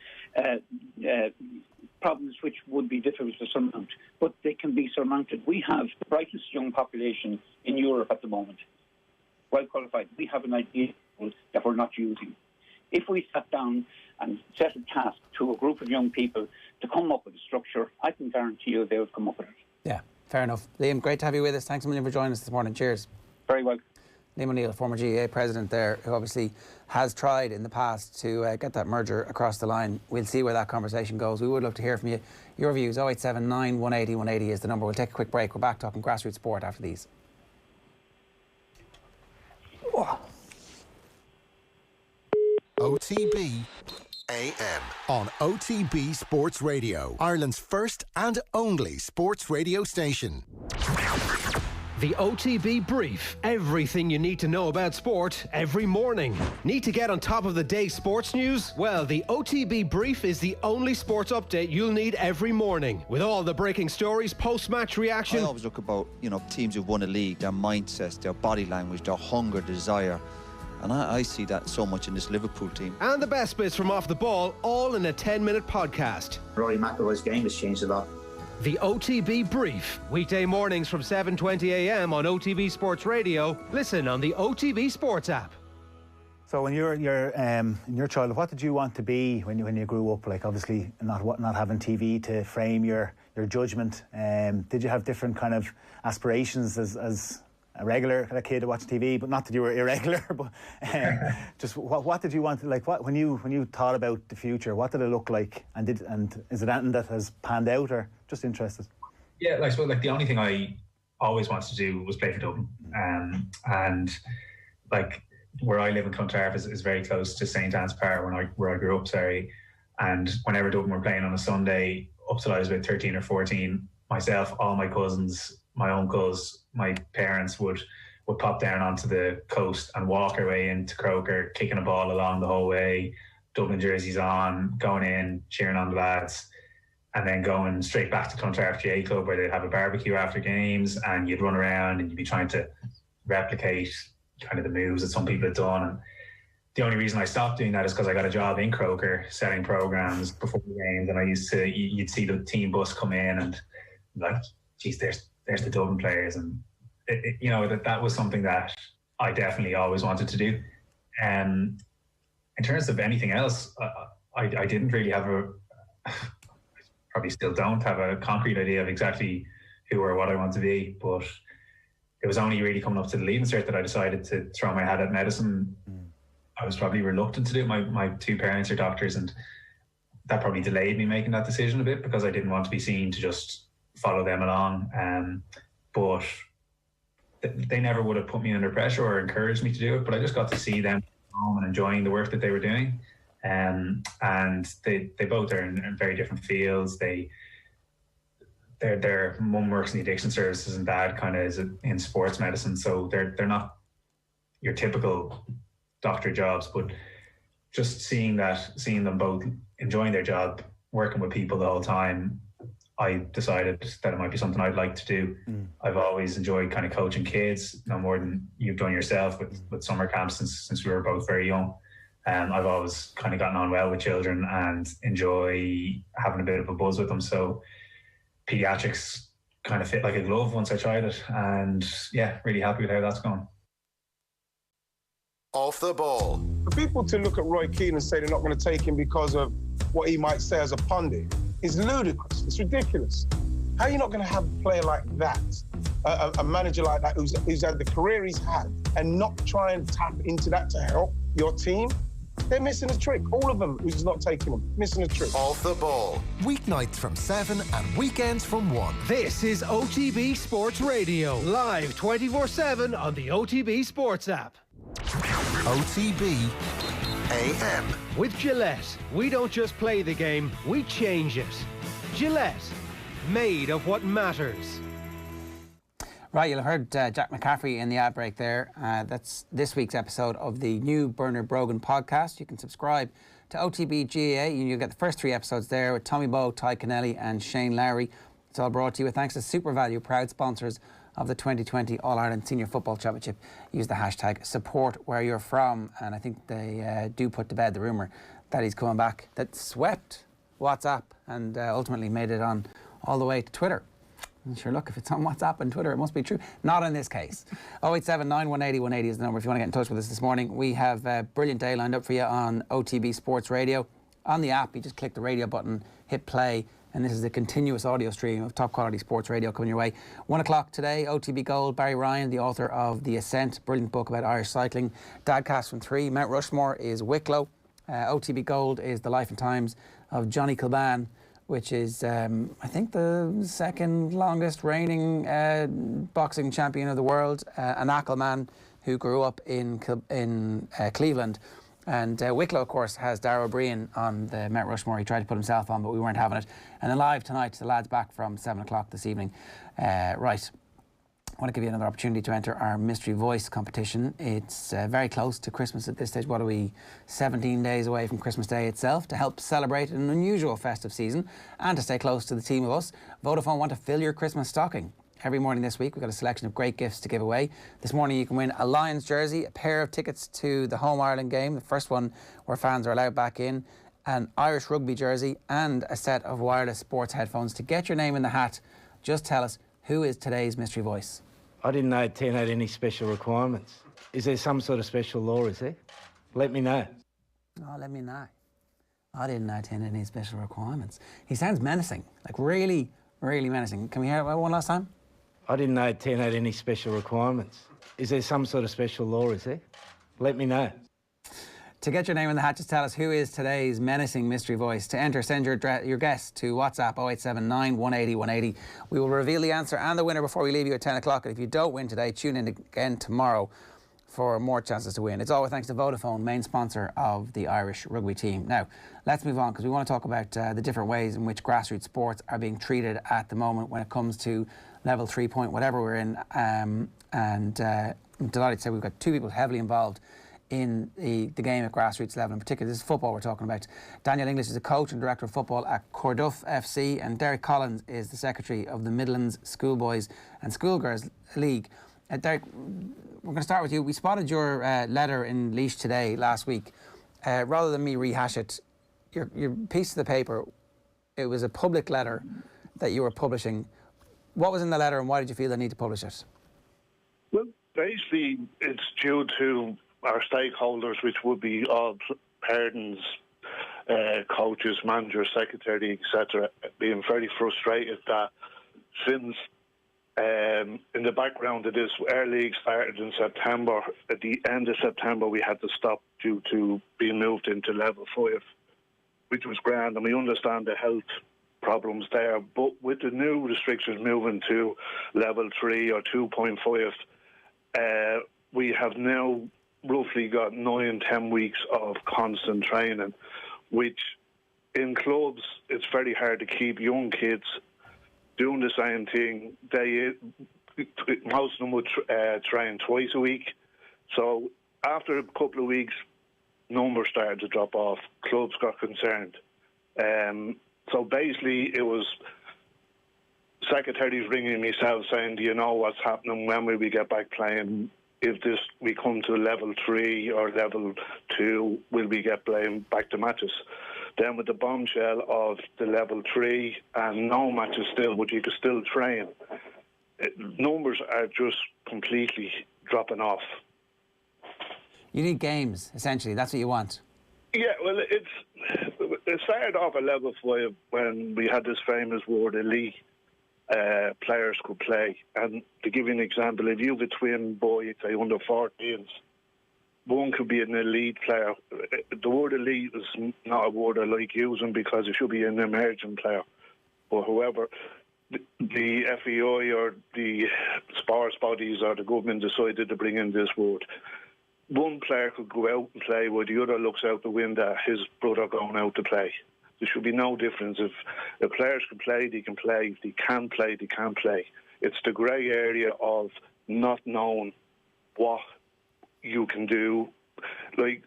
problems which would be difficult to surmount, but they can be surmounted. We have the brightest young population in Europe at the moment, well qualified. We have an idea that we're not using. If we sat down and set a task to a group of young people to come up with a structure, I can guarantee you they would come up with it. Yeah, fair enough. Liam, great to have you with us. Thanks a million for joining us this morning. Cheers. Very well. Liam O'Neill, former GAA president there, who obviously has tried in the past to get that merger across the line. We'll see where that conversation goes. We would love to hear from you. Your views, 0879 180 180 is the number. We'll take a quick break. We're back talking grassroots sport after these. OTB AM on OTB Sports Radio, Ireland's first and only sports radio station. The OTB Brief. Everything you need to know about sport every morning. Need to get on top of the day's sports news? Well, the OTB Brief is the only sports update you'll need every morning. With all the breaking stories, post-match reaction. I always look about, teams who've won a league, their mindsets, their body language, their hunger, desire. And I see that so much in this Liverpool team. And the best bits from off the ball, all in a 10-minute podcast. Rory McIlroy's game has changed a lot. The OTB Brief. Weekday mornings from 7:20 a.m. on OTB Sports Radio. Listen on the OTB Sports app. So when you're in your childhood, what did you want to be when you grew up? Like, obviously not having TV to frame your judgment. Did you have different kind of aspirations as a regular kind of kid to watch TV? But not that you were irregular, but just what did you want? Like, when you thought about the future, what did it look like? And is it anything that has panned out, or just interested? Yeah, I suppose the only thing I always wanted to do was play for Dublin, and where I live in Clontarf is very close to St Anne's Park where I grew up. And whenever Dublin were playing on a Sunday, up till I was about 13 or 14, myself, all my cousins, my uncles, my parents would pop down onto the coast and walk our way into Croker, kicking a ball along the whole way, Dublin jerseys on, going in, cheering on the lads, and then going straight back to Clontarf GA Club where they'd have a barbecue after games, and you'd run around and you'd be trying to replicate kind of the moves that some people had done. And the only reason I stopped doing that is because I got a job in Croker setting programs before the games, and you'd see the team bus come in and geez, there's the Dublin players, and that was something that I definitely always wanted to do. In terms of anything else, I didn't really have probably still don't have a concrete idea of exactly who or what I want to be, but it was only really coming up to the leaving cert that I decided to throw my hat at medicine. I was probably reluctant to do it. My two parents are doctors, and that probably delayed me making that decision a bit because I didn't want to be seen to just follow them along. But they never would have put me under pressure or encouraged me to do it, but I just got to see them home and enjoying the work that they were doing. And they both are in very different fields. Their mum works in the addiction services and dad kind of is in sports medicine, so they're not your typical doctor jobs, but just seeing them both enjoying their job, working with people the whole time, I decided that it might be something I'd like to do. I've always enjoyed kind of coaching kids, no more than you've done yourself with summer camps since we were both very young. I've always kind of gotten on well with children and enjoy having a bit of a buzz with them. So pediatrics kind of fit like a glove once I tried it, and yeah, really happy with how that's gone. Off the ball. For people to look at Roy Keane and say they're not going to take him because of what he might say as a pundit is ludicrous. It's ridiculous. How are you not going to have a player like that, a manager like that who's had the career he's had, and not try and tap into that to help your team? They're missing a trick. All of them who's not taking them, missing a trick. Off the ball. Weeknights from 7 and weekends from 1. This is OTB Sports Radio, live 24/7 on the OTB Sports app. OTB AM. With Gillette, we don't just play the game, we change it. Gillette, made of what matters. Right, you'll have heard Jack McCaffrey in the ad break there. That's this week's episode of the new Bernard Brogan podcast. You can subscribe to OTB GAA and you'll get the first 3 episodes there with Tommy Bowe, Ty Kennelly and Shane Lowry. It's all brought to you with thanks to Super Value, proud sponsors of the 2020 All-Ireland Senior Football Championship. Use the hashtag #SupportWhereYou'reFrom, and I think they do put to bed the rumour that he's coming back, that swept WhatsApp and ultimately made it on all the way to Twitter. And sure, look, if it's on WhatsApp and Twitter, it must be true. Not in this case. 0879 180 180 is the number if you want to get in touch with us this morning. We have a brilliant day lined up for you on OTB Sports Radio. On the app, you just click the radio button, hit play, and this is a continuous audio stream of top quality sports radio coming your way. 1 o'clock today, OTB Gold, Barry Ryan, the author of The Ascent, brilliant book about Irish cycling. Dadcast from 3, Mount Rushmore is Wicklow. OTB Gold is The Life and Times of Johnny Kilban, which is, I think, the second longest reigning boxing champion of the world, an Ackle man who grew up in Cleveland. And Wicklow, of course, has Darragh O'Brien on the Mount Rushmore. He tried to put himself on, but we weren't having it. And then live tonight, the lads back from 7 o'clock this evening. Right. I want to give you another opportunity to enter our Mystery Voice competition. It's very close to Christmas at this stage. What are we, 17 days away from Christmas Day itself? To help celebrate an unusual festive season and to stay close to the team of us, Vodafone want to fill your Christmas stocking. Every morning this week, we've got a selection of great gifts to give away. This morning, you can win a Lions jersey, a pair of tickets to the home Ireland game, the first one where fans are allowed back in, an Irish rugby jersey, and a set of wireless sports headphones. To get your name in the hat, just tell us who is today's Mystery Voice. I didn't know TN had any special requirements. Is there some sort of special law, is there? Let me know. Oh, let me know. I didn't know TN had any special requirements. He sounds menacing, like really, really menacing. Can we hear it one last time? I didn't know TN had any special requirements. Is there some sort of special law, is there? Let me know. To get your name in the hat, just tell us who is today's menacing mystery voice. To enter, send your guess to WhatsApp 0879 180 180. We will reveal the answer and the winner before we leave you at 10 o'clock. And if you don't win today, tune in again tomorrow for more chances to win. It's all thanks to Vodafone, main sponsor of the Irish rugby team. Now, let's move on because we want to talk about the different ways in which grassroots sports are being treated at the moment when it comes to level 3 point, whatever we're in. I'm delighted to say we've got two people heavily involved in the game at grassroots level in particular. This is football we're talking about. Daniel English is a coach and director of football at Corduff FC, and Derek Collins is the secretary of the Midlands Schoolboys and Schoolgirls League. Derek, we're going to start with you. We spotted your letter in Laois Today last week. Rather than me rehash it, your piece of the paper, it was a public letter that you were publishing. What was in the letter and why did you feel the need to publish it? Well, basically, it's due to our stakeholders, which would be all parents, coaches, managers, secretary, etc., being very frustrated that since in the background of this, our league started in September. At the end of September, we had to stop due to being moved into level 5, which was grand, and we understand the health problems there. But with the new restrictions moving to level 3 or 2.5, we have now roughly got 9-10 weeks of constant training, which in clubs it's very hard to keep young kids doing the same thing. Most of them would train twice a week. So after a couple of weeks, numbers started to drop off. Clubs got concerned. So basically it was secretaries ringing myself saying, do you know what's happening? When will we get back playing? If we come to level 3 or level 2, will we get playing back to matches? Then with the bombshell of the level 3 and no matches still, but you can still train, numbers are just completely dropping off. You need games, essentially. That's what you want. Yeah, well, it started off at level 5 when we had this famous word, elite. Players could play, and to give you an example, if you have a twin boy, say under 14s, one could be an elite player. The word elite is not a word I like using because it should be an emerging player. But however, the FEI or the sports bodies or the government decided to bring in this word. One player could go out and play while the other looks out the window at his brother going out to play. There should be no difference. If players can play, they can play. If they can't play, they can't play. It's the grey area of not knowing what you can do. Like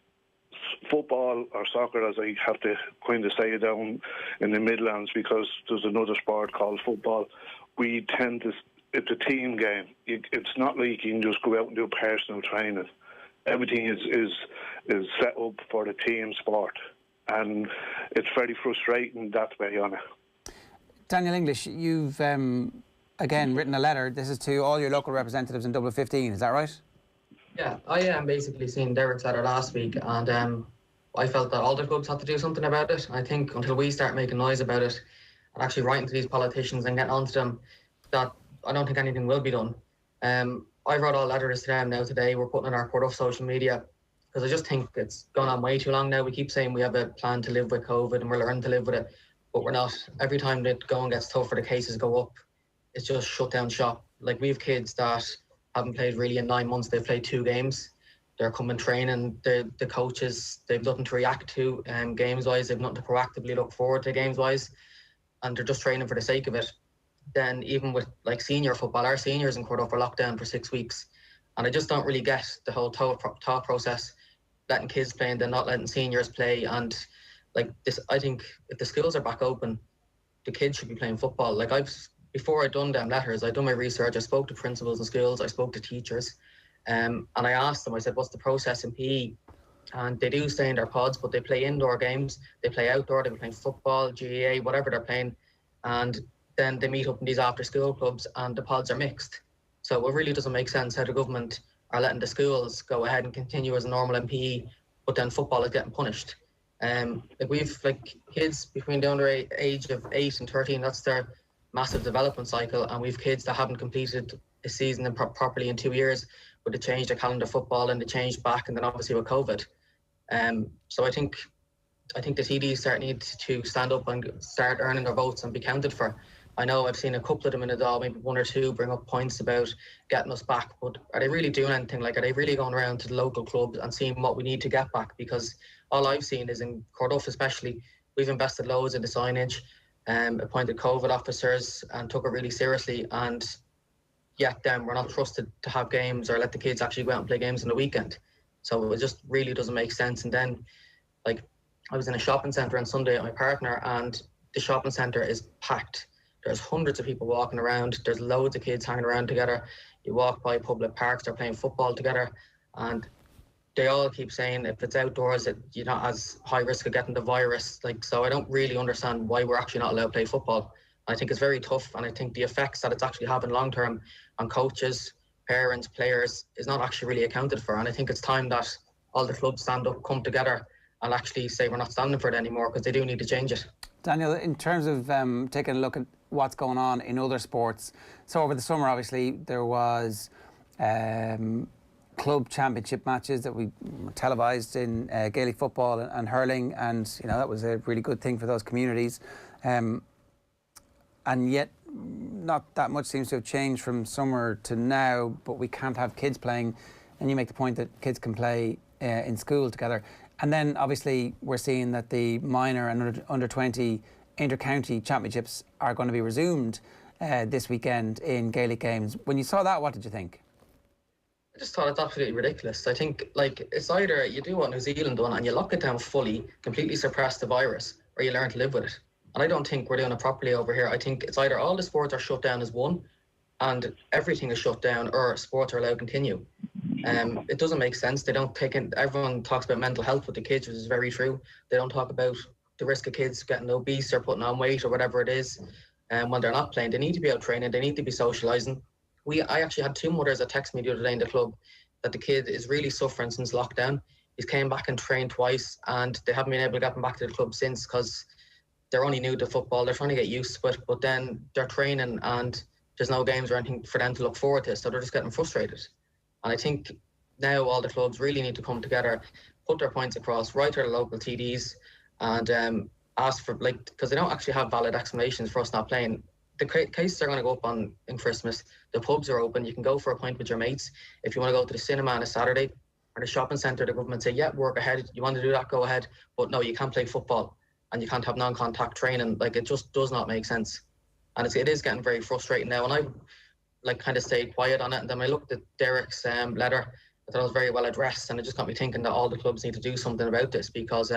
football or soccer, as I have to kind of say it down in the Midlands, because there's another sport called football, we tend to, it's a team game. It's not like you can just go out and do personal training. Everything is set up for the team sport. And it's very frustrating that way on it. Daniel English, you've again written a letter. This is to all your local representatives in Dublin 15, is that right? Yeah, I basically seen Derek's letter last week, and I felt that all the clubs had to do something about it. I think until we start making noise about it, and actually writing to these politicians and getting onto them, that I don't think anything will be done. I wrote all letters to them now today. We're putting in our court of social media, because I just think it's gone on way too long now. We keep saying we have a plan to live with COVID and we're learning to live with it, but we're not. Every time the going gets tougher, the cases go up, it's just shut down shop. Like, we have kids that haven't played really in 9 months. They've played 2 games. They're coming training. The coaches, they've nothing to react to games-wise. They've nothing to proactively look forward to games-wise. And they're just training for the sake of it. Then even with like senior football, our seniors in Cordoba were locked down for 6 weeks. And I just don't really get the whole thought process, letting kids play and then not letting seniors play. And like this, I think if the schools are back open, the kids should be playing football. Like, before I'd done them letters, I'd done my research. I spoke to principals in schools. I spoke to teachers. And I asked them, I said, what's the process in PE? And they do stay in their pods, but they play indoor games. They play outdoor. They play football, GAA, whatever they're playing. And then they meet up in these after-school clubs, and the pods are mixed. So it really doesn't make sense how the government are letting the schools go ahead and continue as normal in PE, but then football is getting punished. We've kids between the under age of 8 and 13. That's their massive development cycle, and we've kids that haven't completed a season properly in 2 years, with the change of calendar football and the change back, and then obviously with COVID. So I think the TDs need to stand up and start earning their votes and be counted for. I know I've seen a couple of them in the Dáil, maybe 1 or 2, bring up points about getting us back, but are they really doing anything? Like, are they really going around to the local clubs and seeing what we need to get back? Because all I've seen is in Cordoba especially, we've invested loads in the signage, appointed COVID officers and took it really seriously, and yet then we're not trusted to have games or let the kids actually go out and play games on the weekend. So it just really doesn't make sense. And then, like, I was in a shopping centre on Sunday with my partner, and the shopping centre is packed. There's hundreds of people walking around. There's loads of kids hanging around together. You walk by public parks, they're playing football together, and they all keep saying if it's outdoors, you're not as high risk of getting the virus. So I don't really understand why we're actually not allowed to play football. I think it's very tough, and I think the effects that it's actually having long term on coaches, parents, players is not actually really accounted for. And I think it's time that all the clubs stand up, come together, and actually say we're not standing for it anymore, because they do need to change it. Daniel, in terms of taking a look at what's going on in other sports, so over the summer, obviously, there was club championship matches that we televised in Gaelic football and hurling, and that was a really good thing for those communities. And yet, not that much seems to have changed from summer to now, but we can't have kids playing. And you make the point that kids can play in school together. And then, obviously, we're seeing that the minor and under-20 inter-county championships are going to be resumed this weekend in Gaelic games. When you saw that, what did you think? I just thought it's absolutely ridiculous. I think, it's either you do what New Zealand done and you lock it down fully, completely suppress the virus, or you learn to live with it. And I don't think we're doing it properly over here. I think it's either all the sports are shut down as one, and everything is shut down, or sports are allowed to continue. It doesn't make sense. They don't take in. Everyone talks about mental health with the kids, which is very true. They don't talk about the risk of kids getting obese or putting on weight or whatever it is. When they're not playing, they need to be out training. They need to be socialising. I actually had 2 mothers that texted me the other day in the club that the kid is really suffering since lockdown. He's came back and trained twice, and they haven't been able to get him back to the club since, because they're only new to football. They're trying to get used to it, but then they're training and there's no games or anything for them to look forward to, so they're just getting frustrated. And I think now all the clubs really need to come together, put their points across, write to the local TDs, and ask for, because they don't actually have valid explanations for us not playing. The cases are going to go up in Christmas. The pubs are open. You can go for a pint with your mates. If you want to go to the cinema on a Saturday or the shopping centre, the government say, yeah, work ahead. You want to do that, go ahead. But no, you can't play football and you can't have non-contact training. It just does not make sense. And it is getting very frustrating now. And I kind of stayed quiet on it. And then I looked at Derek's letter. I thought it was very well addressed. And it just got me thinking that all the clubs need to do something about this, because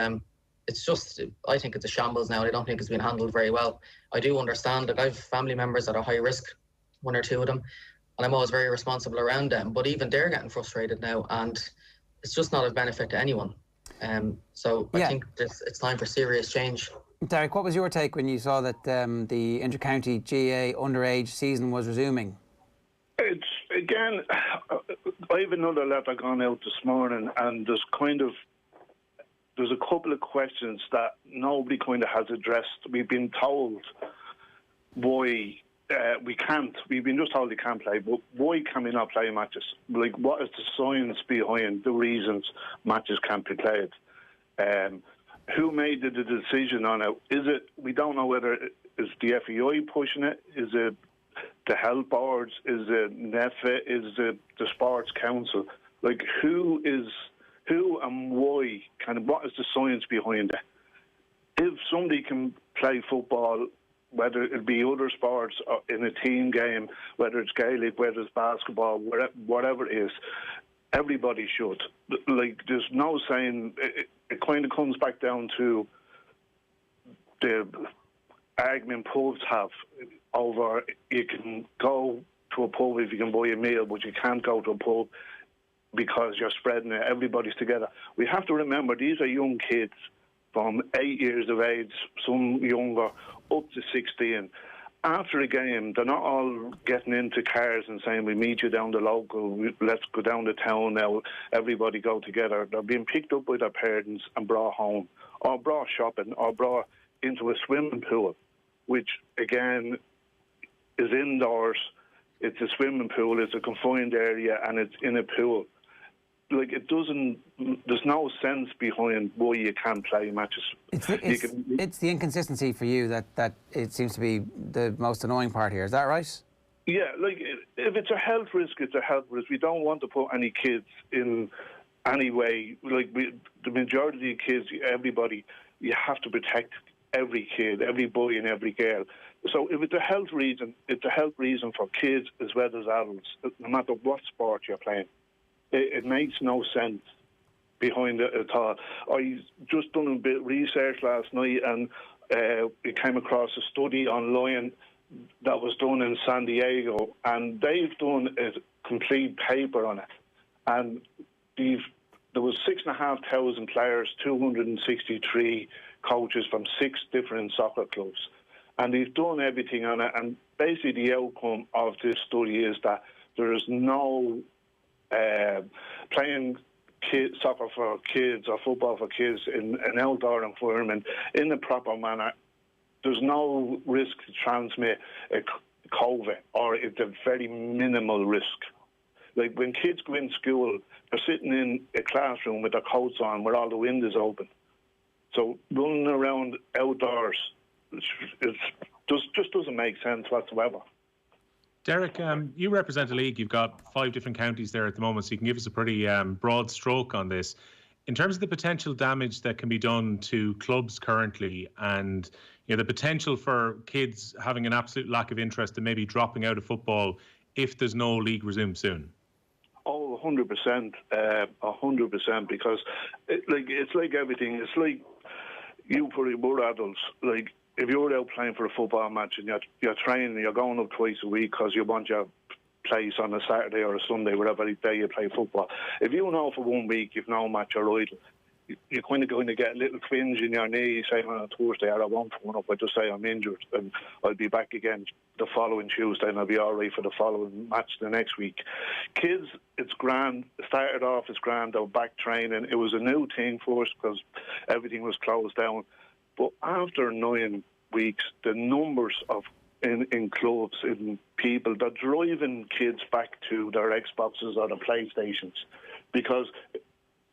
it's just, I think it's a shambles now. I don't think it's been handled very well. I do understand, I have family members that are high risk, 1 or 2 of them, and I'm always very responsible around them. But even they're getting frustrated now, and it's just not of benefit to anyone. So I think it's time for serious change. Derek, what was your take when you saw that the inter-county GAA underage season was resuming? It's, again, I have another letter gone out this morning, and there's a couple of questions that nobody kind of has addressed. We've been told why we can't. We've been just told they can't play, but why can we not play matches? Like, what is the science behind the reasons matches can't be played? Who made the decision on it? Is it? We don't know whether it's the FEI pushing it. Is it the health boards? Is it NEFA? Is it the Sports Council? Like, who and why? What is the science behind it? If somebody can play football, whether it be other sports or in a team game, whether it's Gaelic, whether it's basketball, whatever it is, everybody should. Like, there's no saying. It kind of comes back down to the argument pubs have over you can go to a pub if you can buy a meal, but you can't go to a pub because you're spreading it. Everybody's together. We have to remember these are young kids from 8 years of age, some younger, up to 16. After a game, they're not all getting into cars and saying, we meet you down the local, let's go down the town now, everybody go together. They're being picked up by their parents and brought home, or brought shopping, or brought into a swimming pool, which, again, is indoors. It's a swimming pool, it's a confined area, and it's in a pool. Like, there's no sense behind why you can't play matches. It's the inconsistency for you that it seems to be the most annoying part here. Is that right? Yeah, like, if it's a health risk, it's a health risk. We don't want to put any kids in any way. Like, the majority of kids, everybody, you have to protect every kid, every boy and every girl. So if it's a health reason, it's a health reason for kids as well as adults, no matter what sport you're playing. It makes no sense behind it at all. I just done a bit of research last night, and we came across a study online that was done in San Diego, and they've done a complete paper on it. And there was 6,500 players, 263 coaches from 6 different soccer clubs, and they've done everything on it. And basically, the outcome of this study is that there is no playing soccer for kids or football for kids in an outdoor environment in the proper manner. There's no risk to transmit COVID, or it's a very minimal risk. Like, when kids go in school, they're sitting in a classroom with their coats on, with all the windows open. So running around outdoors, just doesn't make sense whatsoever. Derek, you represent a league. You've got 5 different counties there at the moment, so you can give us a pretty broad stroke on this. In terms of the potential damage that can be done to clubs currently, and the potential for kids having an absolute lack of interest and maybe dropping out of football if there's no league resumed soon. Oh, 100%, 100%, because it's like everything. It's like you probably more adults, like, if you're out playing for a football match and you're training, you're going up twice a week because you want your place on a Saturday or a Sunday, whatever day you play football. If you know for 1 week you've no match or idle, you're kind of going to get a little twinge in your knee. You say, on a Thursday, I won't phone up, I just say I'm injured, and I'll be back again the following Tuesday, and I'll be all right for the following match the next week. Kids, it's grand. It started off as grand. They were back training. It was a new thing for us because everything was closed down. But after 9 weeks, the numbers of in clubs, in people, they're driving kids back to their Xboxes or their PlayStations, because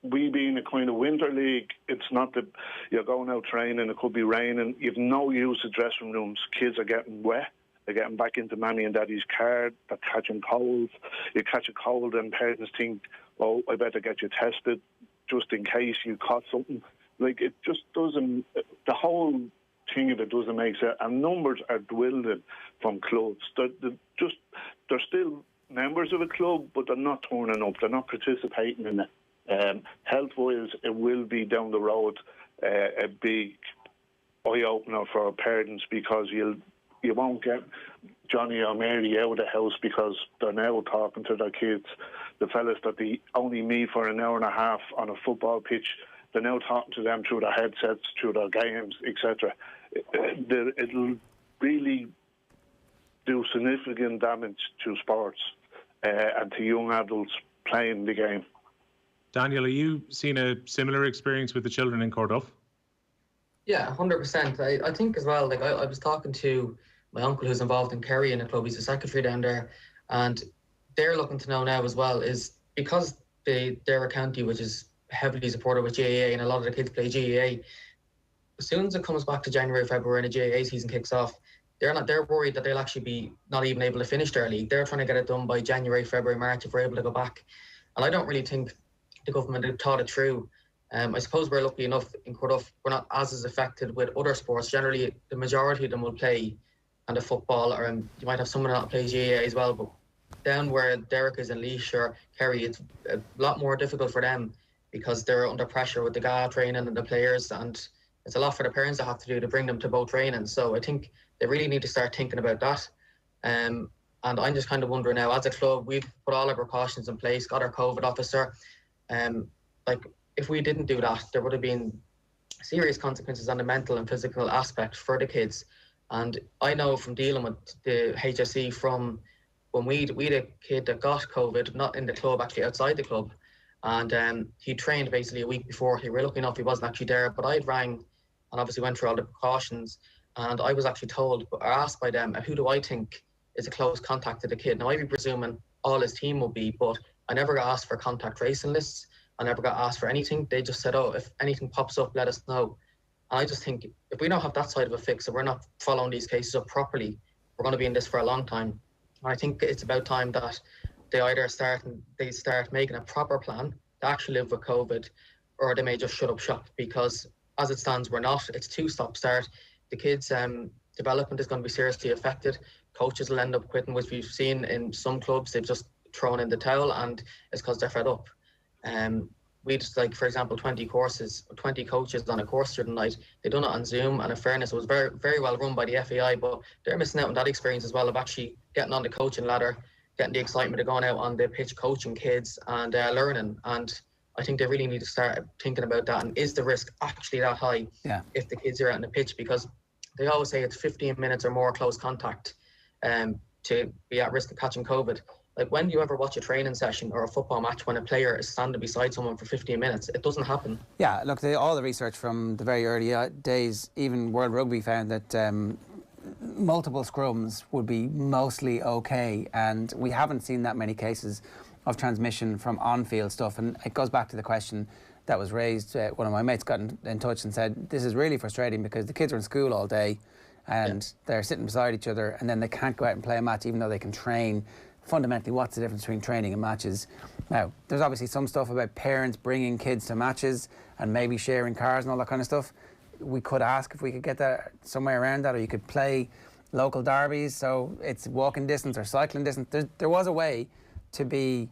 we being a kind of winter league, it's not that you're going out training, it could be raining, you've no use of dressing rooms, kids are getting wet, they're getting back into mammy and daddy's car, they're catching colds. You catch a cold and parents think, oh, I better get you tested just in case you caught something. Like, it just doesn't, the whole thing of it doesn't make sense. And numbers are dwindling from clubs. They're still members of a club, but they're not turning up. They're not participating in it. Health-wise, it will be down the road a big eye-opener for parents, because you won't get Johnny or Mary out of the house because they're now talking to their kids. The fellas that they only meet for an hour and a half on a football pitch, they're now talking to them through their headsets, through their games, etc. It'll really do significant damage to sports and to young adults playing the game. Daniel, are you seeing a similar experience with the children in Corduff? Yeah, 100%. I think as well, like I was talking to my uncle who's involved in Kerry in a club, he's a secretary down there, and they're looking to know now as well is because they're a county which is heavily supported with GAA and a lot of the kids play GAA. As soon as it comes back to January, February and the GAA season kicks off, they're worried that they'll actually be not even able to finish their league. They're trying to get it done by January, February, March if we're able to go back. And I don't really think the government have thought it through. I suppose we're lucky enough in Corduff, we're not as affected with other sports. Generally, the majority of them will play and the football, or you might have someone that plays GAA as well. But down where Derek is in Laois or Kerry, it's a lot more difficult for them because they're under pressure with the GAA training and the players, and it's a lot for the parents to have to do to bring them to both training. So I think they really need to start thinking about that. And I'm just kind of wondering now, as a club, we've put all our precautions in place, got our COVID officer. Like, if we didn't do that, there would have been serious consequences on the mental and physical aspect for the kids. And I know from dealing with the HSE from when we had a kid that got COVID, not in the club, actually outside the club. And he trained basically a week before. We were lucky enough he wasn't actually there, but I'd rang and obviously went through all the precautions. And I was actually told or asked by them, who do I think is a close contact to the kid? Now, I'd be presuming all his team will be, but I never got asked for contact tracing lists. I never got asked for anything. They just said, oh, if anything pops up, let us know. And I just think if we don't have that side of a fix, if we're not following these cases up properly, we're going to be in this for a long time. And I think it's about time that they either start making a proper plan to actually live with COVID, or they may just shut up shop, because as it stands, we're not. It's too stop-start. The kids' development is going to be seriously affected. Coaches will end up quitting, which we've seen in some clubs. They've just thrown in the towel, and it's because they're fed up. We just, like, for example, 20 courses, 20 coaches on a course during the night. They done it on Zoom, and in fairness, it was very, very well run by the FAI, but they're missing out on that experience as well of actually getting on the coaching ladder, getting the excitement of going out on the pitch, coaching kids and learning. And I think they really need to start thinking about that. And is the risk actually that high if the kids are out on the pitch? Because they always say it's 15 minutes or more close contact to be at risk of catching COVID. Like, when do you ever watch a training session or a football match when a player is standing beside someone for 15 minutes? It doesn't happen. Yeah, look, all the research from the very early days, even World Rugby found that multiple scrums would be mostly okay, and we haven't seen that many cases of transmission from on-field stuff. And it goes back to the question that was raised. One of my mates got in touch and said, this is really frustrating because the kids are in school all day and they're sitting beside each other, and then they can't go out and play a match even though they can train. Fundamentally, what's the difference between training and matches? Now, there's obviously some stuff about parents bringing kids to matches and maybe sharing cars and all that kind of stuff. We could ask if we could get that somewhere around that, or you could play local derbies, so it's walking distance or cycling distance. There was a way to be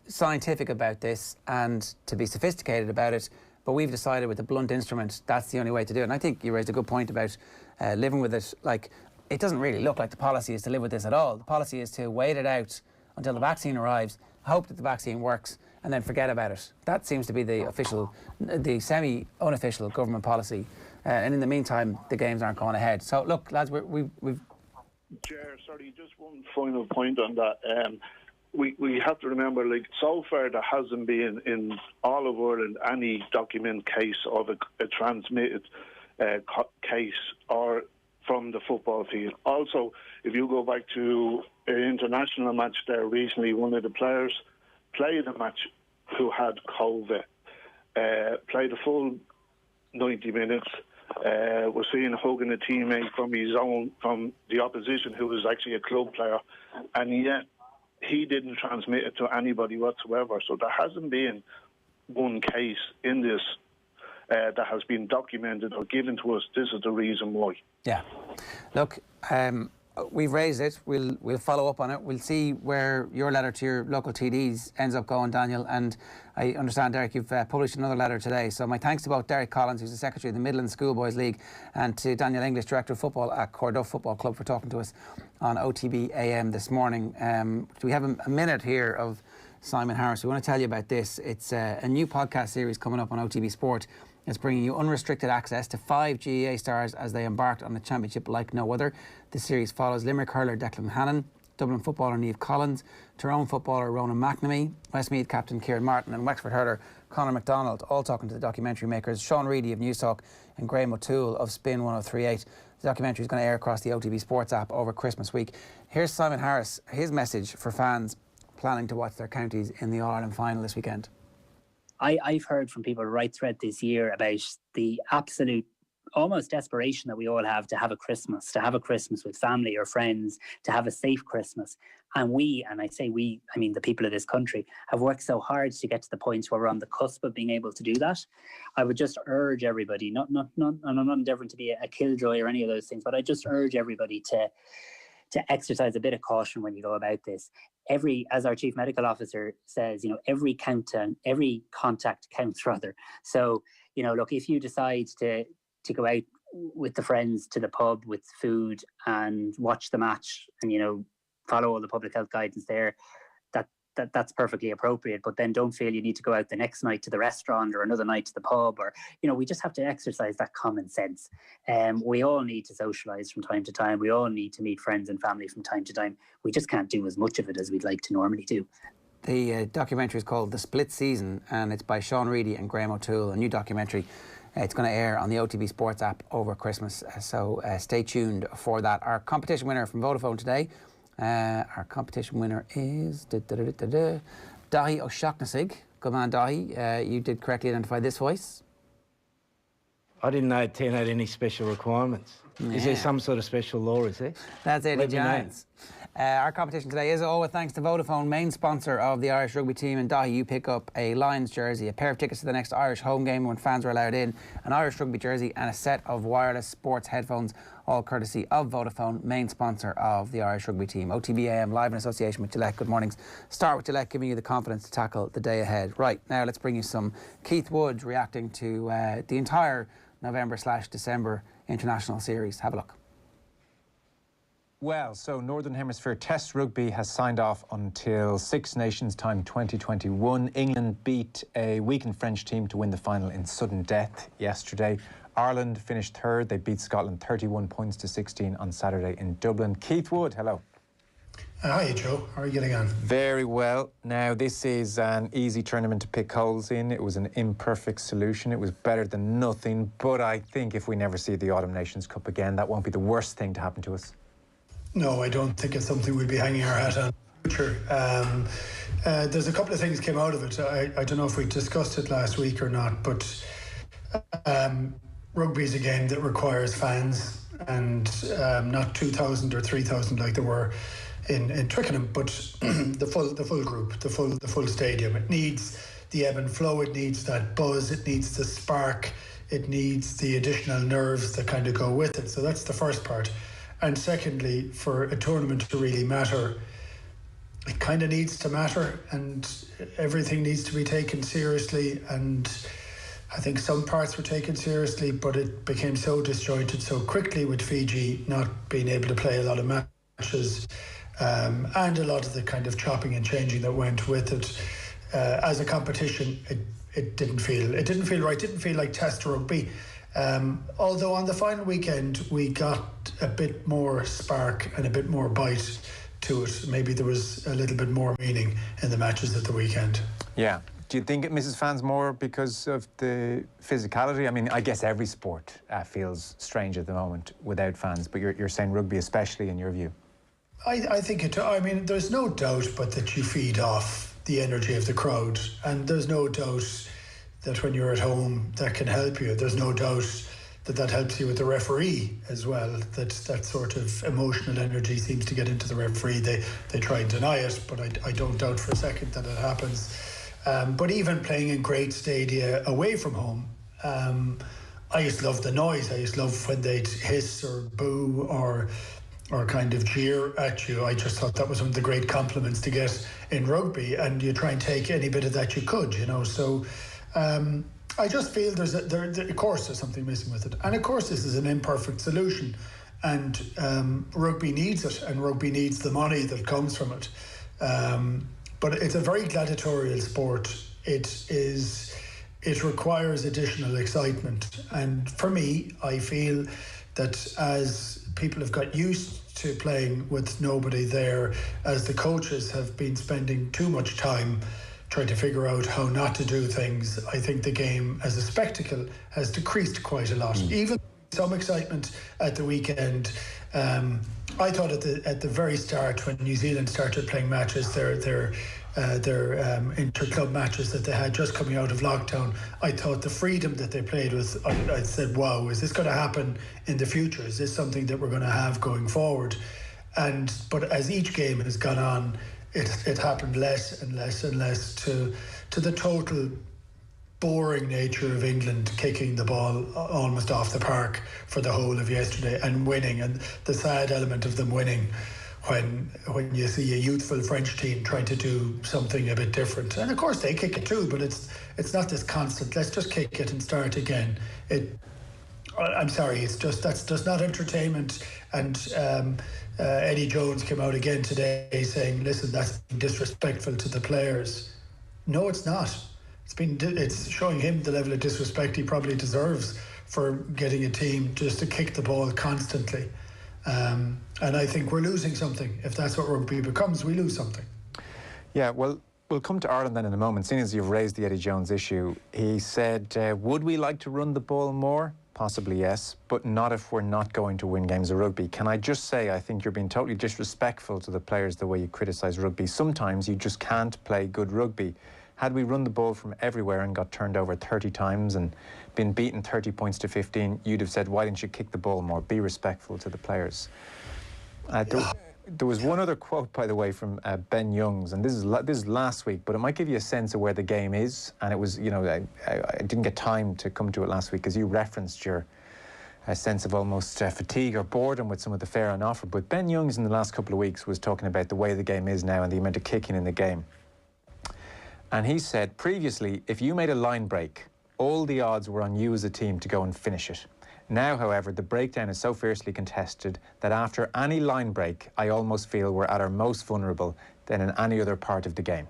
scientific about this and to be sophisticated about it, but we've decided with the blunt instrument, that's the only way to do it. And I think you raised a good point about living with it. Like, it doesn't really look like the policy is to live with this at all. The policy is to wait it out until the vaccine arrives, hope that the vaccine works, and then forget about it. That seems to be the official, the semi-unofficial government policy. And in the meantime, the games aren't going ahead. So, look, lads, we've... Ger, sorry, just one final point on that. We have to remember, like, so far there hasn't been in all of Ireland any document case of a transmitted case or from the football field. Also, if you go back to an international match there recently, one of the players played a match who had COVID, played a full 90 minutes, was seeing Hogan, a teammate from the opposition, who was actually a club player, and yet he didn't transmit it to anybody whatsoever. So there hasn't been one case in this that has been documented or given to us. This is the reason why. Yeah. Look, we've raised it. We'll follow up on it. We'll see where your letter to your local TDs ends up going, Daniel. And I understand, Derek, you've published another letter today. So my thanks to both Derek Collins, who's the Secretary of the Midland Schoolboys League, and to Daniel English, Director of Football at Corduff Football Club, for talking to us on OTB AM this morning. We have a minute here of Simon Harris. We want to tell you about this. It's a new podcast series coming up on OTB Sport. It's bringing you unrestricted access to 5 GAA stars as they embarked on a championship like no other. The series follows Limerick hurler Declan Hannon, Dublin footballer Niamh Collins, Tyrone footballer Ronan McNamee, Westmeath captain Kieran Martin, and Wexford hurler Conor McDonald, all talking to the documentary makers, Sean Reedy of Newstalk and Graham O'Toole of Spin 1038. The documentary is going to air across the OTB Sports app over Christmas week. Here's Simon Harris, his message for fans planning to watch their counties in the All-Ireland Final this weekend. I've heard from people right throughout this year about the absolute almost desperation that we all have to have a Christmas with family or friends, to have a safe Christmas. And we, and I say we, I mean the people of this country, have worked so hard to get to the point where we're on the cusp of being able to do that. I would just urge everybody, and I'm not endeavouring to be a killjoy or any of those things, but I just urge everybody to exercise a bit of caution when you go about this. As our chief medical officer says, every contact counts rather. So, look, if you decide to go out with the friends to the pub with food and watch the match and, follow all the public health guidance there, that's perfectly appropriate. But then don't feel you need to go out the next night to the restaurant or another night to the pub, or, we just have to exercise that common sense. We all need to socialise from time to time. We all need to meet friends and family from time to time. We just can't do as much of it as we'd like to normally do. The documentary is called The Split Season, and it's by Sean Reedy and Graham O'Toole, a new documentary. It's going to air on the OTB Sports app over Christmas, so stay tuned for that. Our competition winner from Vodafone today, our competition winner is Dahi O'Shaughnessy. Good man, Dahi. You did correctly identify this voice. I didn't know Ten had any special requirements. Yeah. Is there some sort of special law, is there? That's Eddie Giants. Our competition today is always thanks to Vodafone, main sponsor of the Irish rugby team. And Dahi, you pick up a Lions jersey, a pair of tickets to the next Irish home game when fans are allowed in, an Irish rugby jersey and a set of wireless sports headphones, all courtesy of Vodafone, main sponsor of the Irish rugby team. OTB AM, live in association with Gillette. Good mornings. Start with Gillette, giving you the confidence to tackle the day ahead. Right, now let's bring you some Keith Wood reacting to the entire November/December international series. Have a look. Well, so Northern Hemisphere Test Rugby has signed off until Six Nations time 2021. England beat a weakened French team to win the final in sudden death yesterday. Ireland finished third. They beat Scotland 31 points to 16 on Saturday in Dublin. Keith Wood, hello. Hi, Joe. How are you getting on? Very well. Now, this is an easy tournament to pick holes in. It was an imperfect solution. It was better than nothing. But I think if we never see the Autumn Nations Cup again, that won't be the worst thing to happen to us. No, I don't think it's something we'll be hanging our hat on. There's a couple of things came out of it. I don't know if we discussed it last week or not, but rugby is a game that requires fans, and not 2,000 or 3,000 like there were in Twickenham, but the full group, the full stadium. It needs the ebb and flow. It needs that buzz. It needs the spark. It needs the additional nerves that kind of go with it. So that's the first part. And secondly, for a tournament to really matter, it kind of needs to matter, and everything needs to be taken seriously. And I think some parts were taken seriously, but it became so disjointed so quickly with Fiji not being able to play a lot of matches, and a lot of the kind of chopping and changing that went with it. As a competition, it didn't feel right. It didn't feel like Test rugby. Although on the final weekend we got a bit more spark and a bit more bite to it. Maybe there was a little bit more meaning in the matches at the weekend. Yeah. Do you think it misses fans more because of the physicality? I mean, I guess every sport feels strange at the moment without fans, but you're saying rugby especially in your view. I think it. I mean, there's no doubt but that you feed off the energy of the crowd, and there's no doubt that when you're at home that can help you. There's no doubt that helps you with the referee as well, that sort of emotional energy seems to get into the referee. They try and deny it, but I don't doubt for a second that it happens. But even playing in great stadia away from home, I used to love the noise. I used to love when they'd hiss or boo or kind of jeer at you. I just thought that was one of the great compliments to get in rugby, and you try and take any bit of that you could, so I just feel of course there's something missing with it, and of course this is an imperfect solution, and rugby needs it, and rugby needs the money that comes from it, but it's a very gladiatorial sport. It requires additional excitement, and for me, I feel that as people have got used to playing with nobody there, as the coaches have been spending too much time trying to figure out how not to do things, I think the game as a spectacle has decreased quite a lot. Even some excitement at the weekend. I thought at the very start, when New Zealand started playing matches, their inter-club matches that they had just coming out of lockdown, I thought the freedom that they played with, I said, wow, is this going to happen in the future? Is this something that we're going to have going forward? But as each game has gone on, it happened less and less and less to the total boring nature of England kicking the ball almost off the park for the whole of yesterday and winning, and the sad element of them winning when you see a youthful French team trying to do something a bit different. And of course they kick it too, but it's not this constant, let's just kick it and start again. I'm sorry, that's just not entertainment. And Eddie Jones came out again today saying, listen, that's disrespectful to the players. No, it's not. It's showing him the level of disrespect he probably deserves for getting a team just to kick the ball constantly. And I think we're losing something. If that's what rugby becomes, we lose something. Yeah, well, we'll come to Ireland then in a moment. Seeing as you've raised the Eddie Jones issue, he said, would we like to run the ball more? Possibly yes, but not if we're not going to win games of rugby. Can I just say, I think you're being totally disrespectful to the players the way you criticise rugby. Sometimes you just can't play good rugby. Had we run the ball from everywhere and got turned over 30 times and been beaten 30 points to 15, you'd have said, why didn't you kick the ball more? Be respectful to the players. There was one other quote, by the way, from Ben Youngs, and this is last week, but it might give you a sense of where the game is. And it was, I didn't get time to come to it last week because you referenced your sense of almost fatigue or boredom with some of the fare on offer. But Ben Youngs in the last couple of weeks was talking about the way the game is now and the amount of kicking in the game. And he said, previously, if you made a line break, all the odds were on you as a team to go and finish it. Now, however, the breakdown is so fiercely contested that after any line break, I almost feel we're at our most vulnerable than in any other part of the game.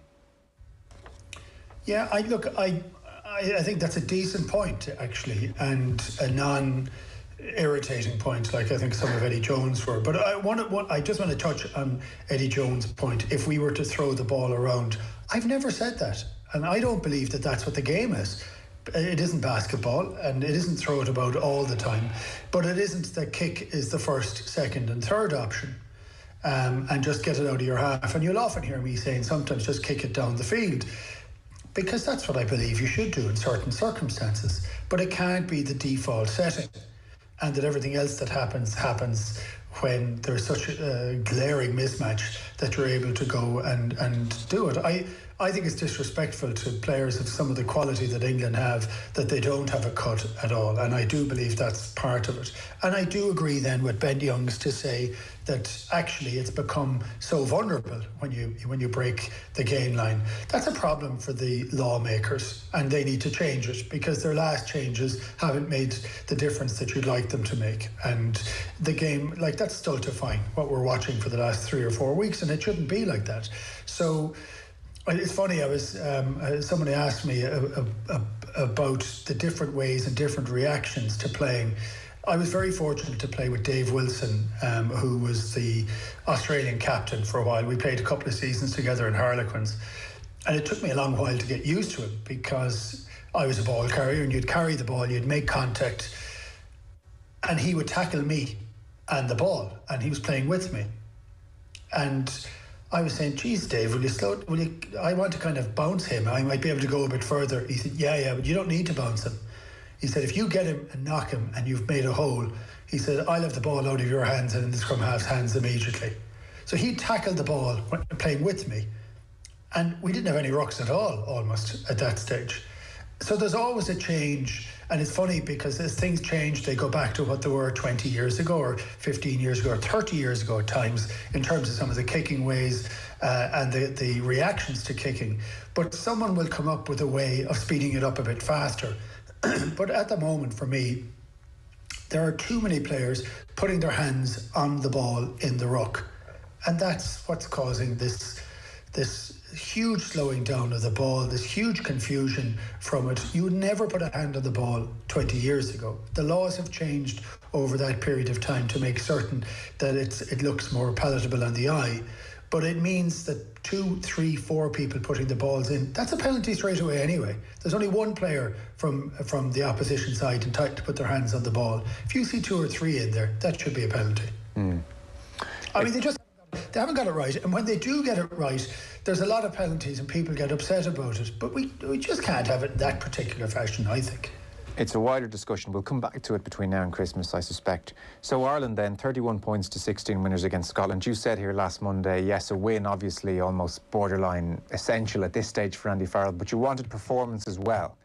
Yeah, I think that's a decent point, actually, and a non-irritating point, like I think some of Eddie Jones were. But I just want to touch on Eddie Jones' point. If we were to throw the ball around, I've never said that, and I don't believe that that's what the game is. It isn't basketball, and it isn't throw it about all the time, but it isn't that kick is the first, second and third option, and just get it out of your half. And you'll often hear me saying sometimes just kick it down the field, because that's what I believe you should do in certain circumstances, but it can't be the default setting, and that everything else that happens when there's such a glaring mismatch that you're able to go and do it. I think it's disrespectful to players of some of the quality that England have that they don't have a cut at all, and I do believe that's part of it. And I do agree then with Ben Youngs to say that actually it's become so vulnerable when you break the gain line. That's a problem for the lawmakers, and they need to change it because their last changes haven't made the difference that you'd like them to make. And the game, like, that's stultifying what we're watching for the last 3 or 4 weeks, and it shouldn't be like that. So it's funny, somebody asked me about the different ways and different reactions to playing. I was very fortunate to play with Dave Wilson, who was the Australian captain for a while. We played a couple of seasons together in Harlequins, and it took me a long while to get used to him because I was a ball carrier, and you'd carry the ball, you'd make contact, and he would tackle me and the ball, and he was playing with me. And I was saying, geez, Dave, I want to kind of bounce him. I might be able to go a bit further. He said, yeah, but you don't need to bounce him. He said, if you get him and knock him and you've made a hole, he said, I'll have the ball out of your hands and in the scrum half's hands immediately. So he tackled the ball playing with me, and we didn't have any rucks at all, almost, at that stage. So there's always a change, and it's funny because as things change, they go back to what they were 20 years ago or 15 years ago or 30 years ago at times in terms of some of the kicking ways and the reactions to kicking. But someone will come up with a way of speeding it up a bit faster. But at the moment, for me, there are too many players putting their hands on the ball in the ruck, and that's what's causing this huge slowing down of the ball, this huge confusion from it. You would never put a hand on the ball 20 years ago. The laws have changed over that period of time to make certain that it looks more palatable on the eye. but it means that 2, 3, 4 people putting the balls in, that's a penalty straight away anyway. There's only one player from the opposition side entitled to put their hands on the ball. If you see 2 or 3 in there, that should be a penalty. I mean, they haven't got it right, and when they do get it right, there's a lot of penalties and people get upset about it, but we just can't have it in that particular fashion, I think. It's a wider discussion. We'll come back to it between now and Christmas, I suspect. So Ireland then, 31 points to 16 winners against Scotland. You said here last Monday, yes, a win, obviously almost borderline essential at this stage for Andy Farrell, but you wanted performance as well.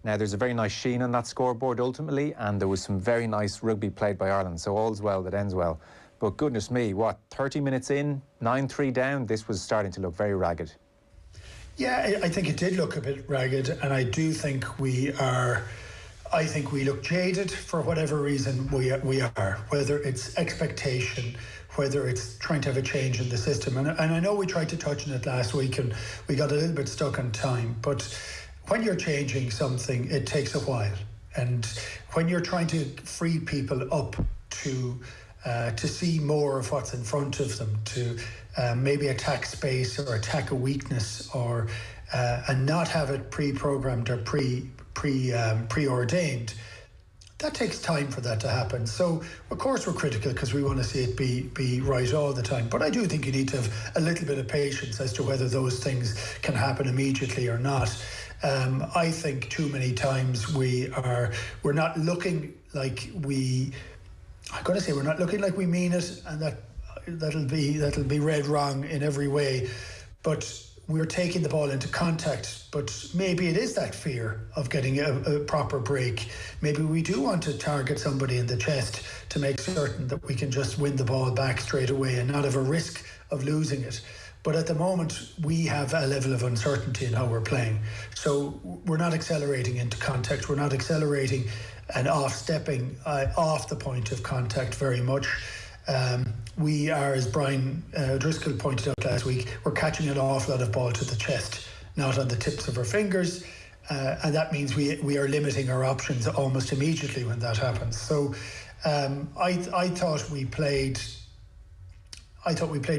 Now, there's a very nice sheen on that scoreboard ultimately, and there was some very nice rugby played by Ireland, so all's well that ends well. But goodness me, 30 minutes in, 9-3 down, this was starting to look very ragged. Yeah, I think it did look a bit ragged, and I do think I think we look jaded for whatever reason we are, whether it's expectation, whether it's trying to have a change in the system. And I know we tried to touch on it last week and we got a little bit stuck on time, but when you're changing something, it takes a while. And when you're trying to free people up to see more of what's in front of them, to maybe attack space or attack a weakness, or and not have it pre-programmed or preordained, that takes time for that to happen. So of course we're critical because we want to see it be right all the time, but I do think you need to have a little bit of patience as to whether those things can happen immediately or not. I think too many times we're not looking like we're not looking like we mean it, and that'll be read wrong in every way, but we're taking the ball into contact, but maybe it is that fear of getting a proper break. Maybe we do want to target somebody in the chest to make certain that we can just win the ball back straight away and not have a risk of losing it. But at the moment, we have a level of uncertainty in how we're playing. So we're not accelerating into contact. We're not accelerating and off-stepping off the point of contact very much. We are, as Brian Driscoll pointed out last week, we're catching an awful lot of ball to the chest, not on the tips of our fingers, and that means we are limiting our options almost immediately when that happens. So I thought we played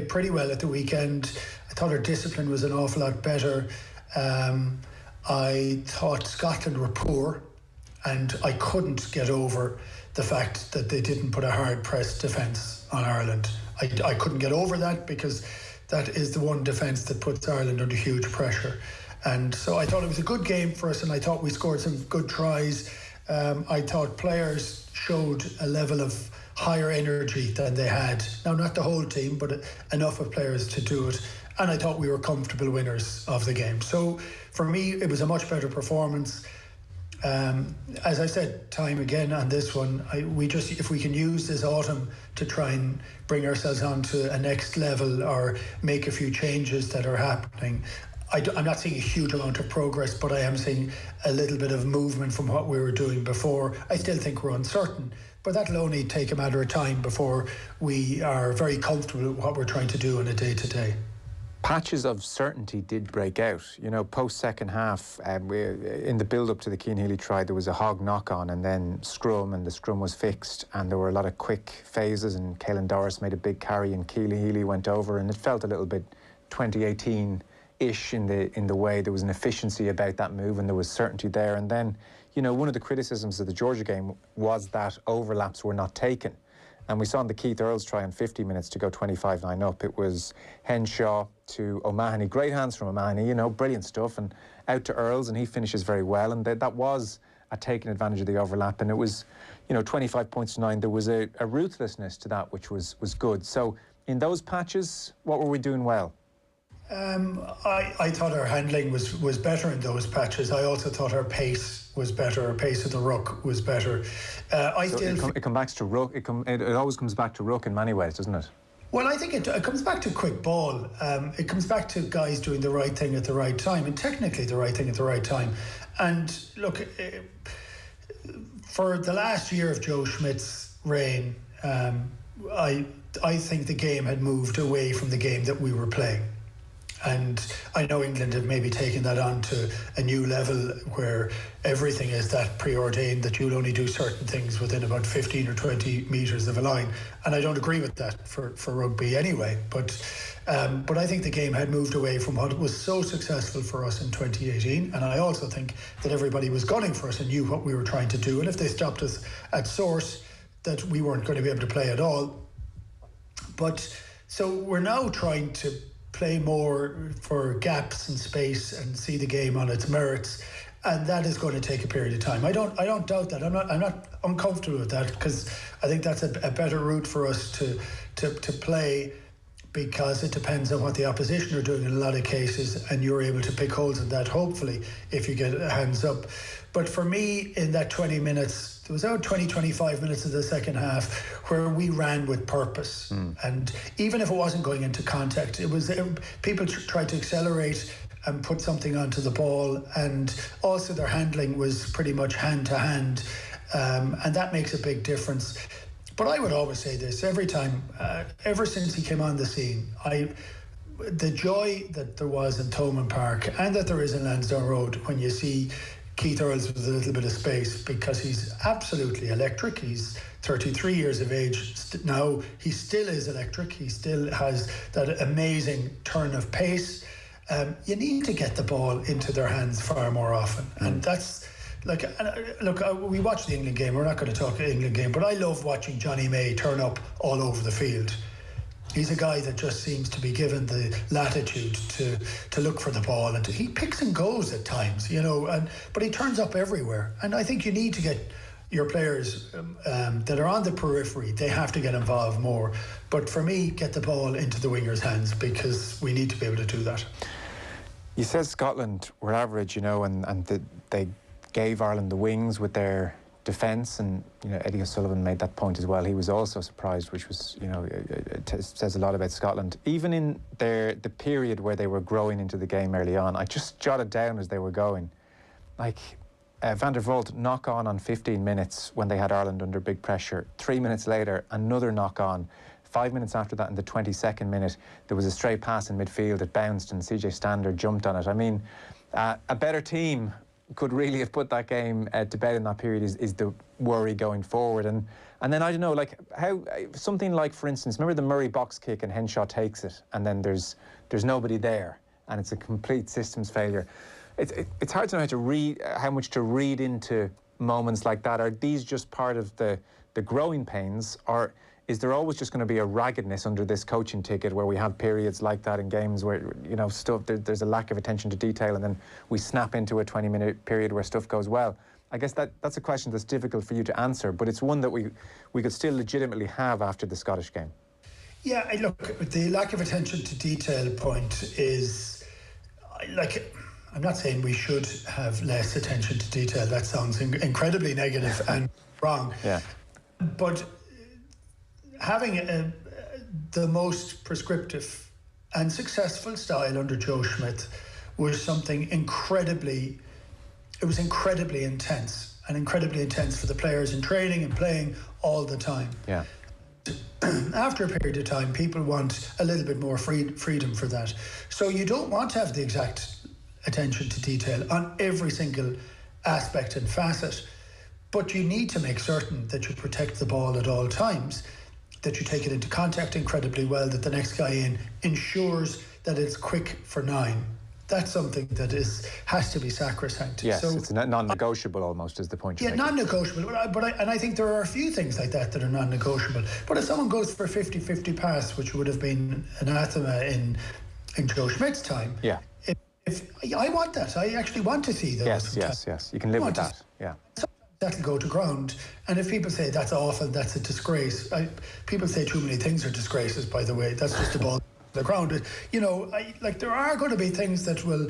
pretty well at the weekend. I thought our discipline was an awful lot better. I thought Scotland were poor, and I couldn't get over the fact that they didn't put a hard press defence on Ireland. I couldn't get over that because that is the one defence that puts Ireland under huge pressure. And so I thought it was a good game for us, and I thought we scored some good tries. I thought players showed a level of higher energy than they had. Now, not the whole team, but enough of players to do it. And I thought we were comfortable winners of the game. So for me, it was a much better performance. As I said time again on this one, if we can use this autumn to try and bring ourselves on to a next level or make a few changes that are happening. I'm not seeing a huge amount of progress, but I am seeing a little bit of movement from what we were doing before. I still think we're uncertain, but that'll only take a matter of time before we are very comfortable with what we're trying to do on a day-to-day. Patches of certainty did break out. You know, post-second half, in the build-up to the Cian Healy try, there was a hog knock-on and then scrum, and the scrum was fixed, and there were a lot of quick phases, and Caelan Doris made a big carry, and Cian Healy went over, and it felt a little bit 2018-ish in the way there was an efficiency about that move, and there was certainty there. And then, you know, one of the criticisms of the Georgia game was that overlaps were not taken. And we saw in the Keith Earls try in 50 minutes to go 25-9 up. It was Henshaw to O'Mahony. Great hands from O'Mahony, you know, brilliant stuff. And out to Earls, and he finishes very well. And that was a taking advantage of the overlap. And it was, you know, 25 points to 9. There was a ruthlessness to that, which was good. So in those patches, what were we doing well? I thought our handling was better in those patches. I also thought our pace was better. Our pace of the ruck was better. It comes back to ruck. It always comes back to ruck in many ways, doesn't it? Well, I think it comes back to quick ball. It comes back to guys doing the right thing at the right time, and technically the right thing at the right time. And look, for the last year of Joe Schmidt's reign, I think the game had moved away from the game that we were playing. And I know England have maybe taken that on to a new level where everything is that preordained, that you'll only do certain things within about 15 or 20 metres of a line. And I don't agree with that for rugby anyway. But But I think the game had moved away from what was so successful for us in 2018. And I also think that everybody was gunning for us and knew what we were trying to do. And if they stopped us at source, that we weren't going to be able to play at all. But so we're now trying to play more for gaps and space and see the game on its merits. And that is going to take a period of time. I don't doubt that. I'm not uncomfortable with that, because I think that's a better route for us to play, because it depends on what the opposition are doing in a lot of cases, and you're able to pick holes in that, hopefully, if you get hands up. But for me, in that 20 minutes, there was about 20-25 minutes of the second half where we ran with purpose. And even if it wasn't going into contact, people tried to accelerate and put something onto the ball, and also their handling was pretty much hand to hand, and that makes a big difference. But I would always say this every time, ever since he came on the scene, the joy that there was in Thomond Park and that there is in Lansdowne Road when you see Keith Earls with a little bit of space, because he's absolutely electric. He's 33 years of age now. He still is electric. He still has that amazing turn of pace. You need to get the ball into their hands far more often. And that's like, look, we watch the England game. We're not going to talk the England game, but I love watching Johnny May turn up all over the field. He's a guy that just seems to be given the latitude to look for the ball, and he picks and goes at times, but he turns up everywhere. And I think you need to get your players that are on the periphery, they have to get involved more. But for me, get the ball into the wingers' hands, because we need to be able to do that. You said Scotland were average, and they gave Ireland the wings with their defence, and Eddie O'Sullivan made that point as well. He was also surprised, which was, it says a lot about Scotland. Even in the period where they were growing into the game early on, I just jotted down as they were going, like Van der Vault knock on 15 minutes when they had Ireland under big pressure. 3 minutes later, another knock on. 5 minutes after that, in the 22nd minute, there was a straight pass in midfield. It bounced and CJ Stander jumped on it. I mean, a better team could really have put that game to bed in that period is the worry going forward. And then, I don't know, like how something like, for instance, remember the Murray box kick and Henshaw takes it, and then there's nobody there, and it's a complete systems failure. It's hard to know how much to read into moments like that. Are these just part of the growing pains, or is there always just going to be a raggedness under this coaching ticket where we have periods like that in games where, there's a lack of attention to detail, and then we snap into a 20-minute period where stuff goes well? I guess that's a question that's difficult for you to answer, but it's one that we could still legitimately have after the Scottish game. Yeah, look, the lack of attention to detail point is, like, I'm not saying we should have less attention to detail. That sounds incredibly negative and wrong. Yeah. But having the most prescriptive and successful style under Joe Schmidt was something incredibly intense, and incredibly intense for the players in training and playing all the time. Yeah. After a period of time, people want a little bit more freedom for that. So you don't want to have the exact attention to detail on every single aspect and facet, but you need to make certain that you protect the ball at all times, that you take it into contact incredibly well, that the next guy in ensures that it's quick for 9. That's something that has to be sacrosanct. Yes, so, it's non-negotiable almost, is the point you're making. Non-negotiable. And I think there are a few things like that are non-negotiable. But if someone goes for a 50-50 pass, which would have been anathema in Joe Schmidt's time, if I want that. I actually want to see those. Yes. You can live with that. Yeah. That'll go to ground. And if people say that's awful, that's a disgrace. People say too many things are disgraces, by the way. That's just the ball. The ground, there are going to be things that will,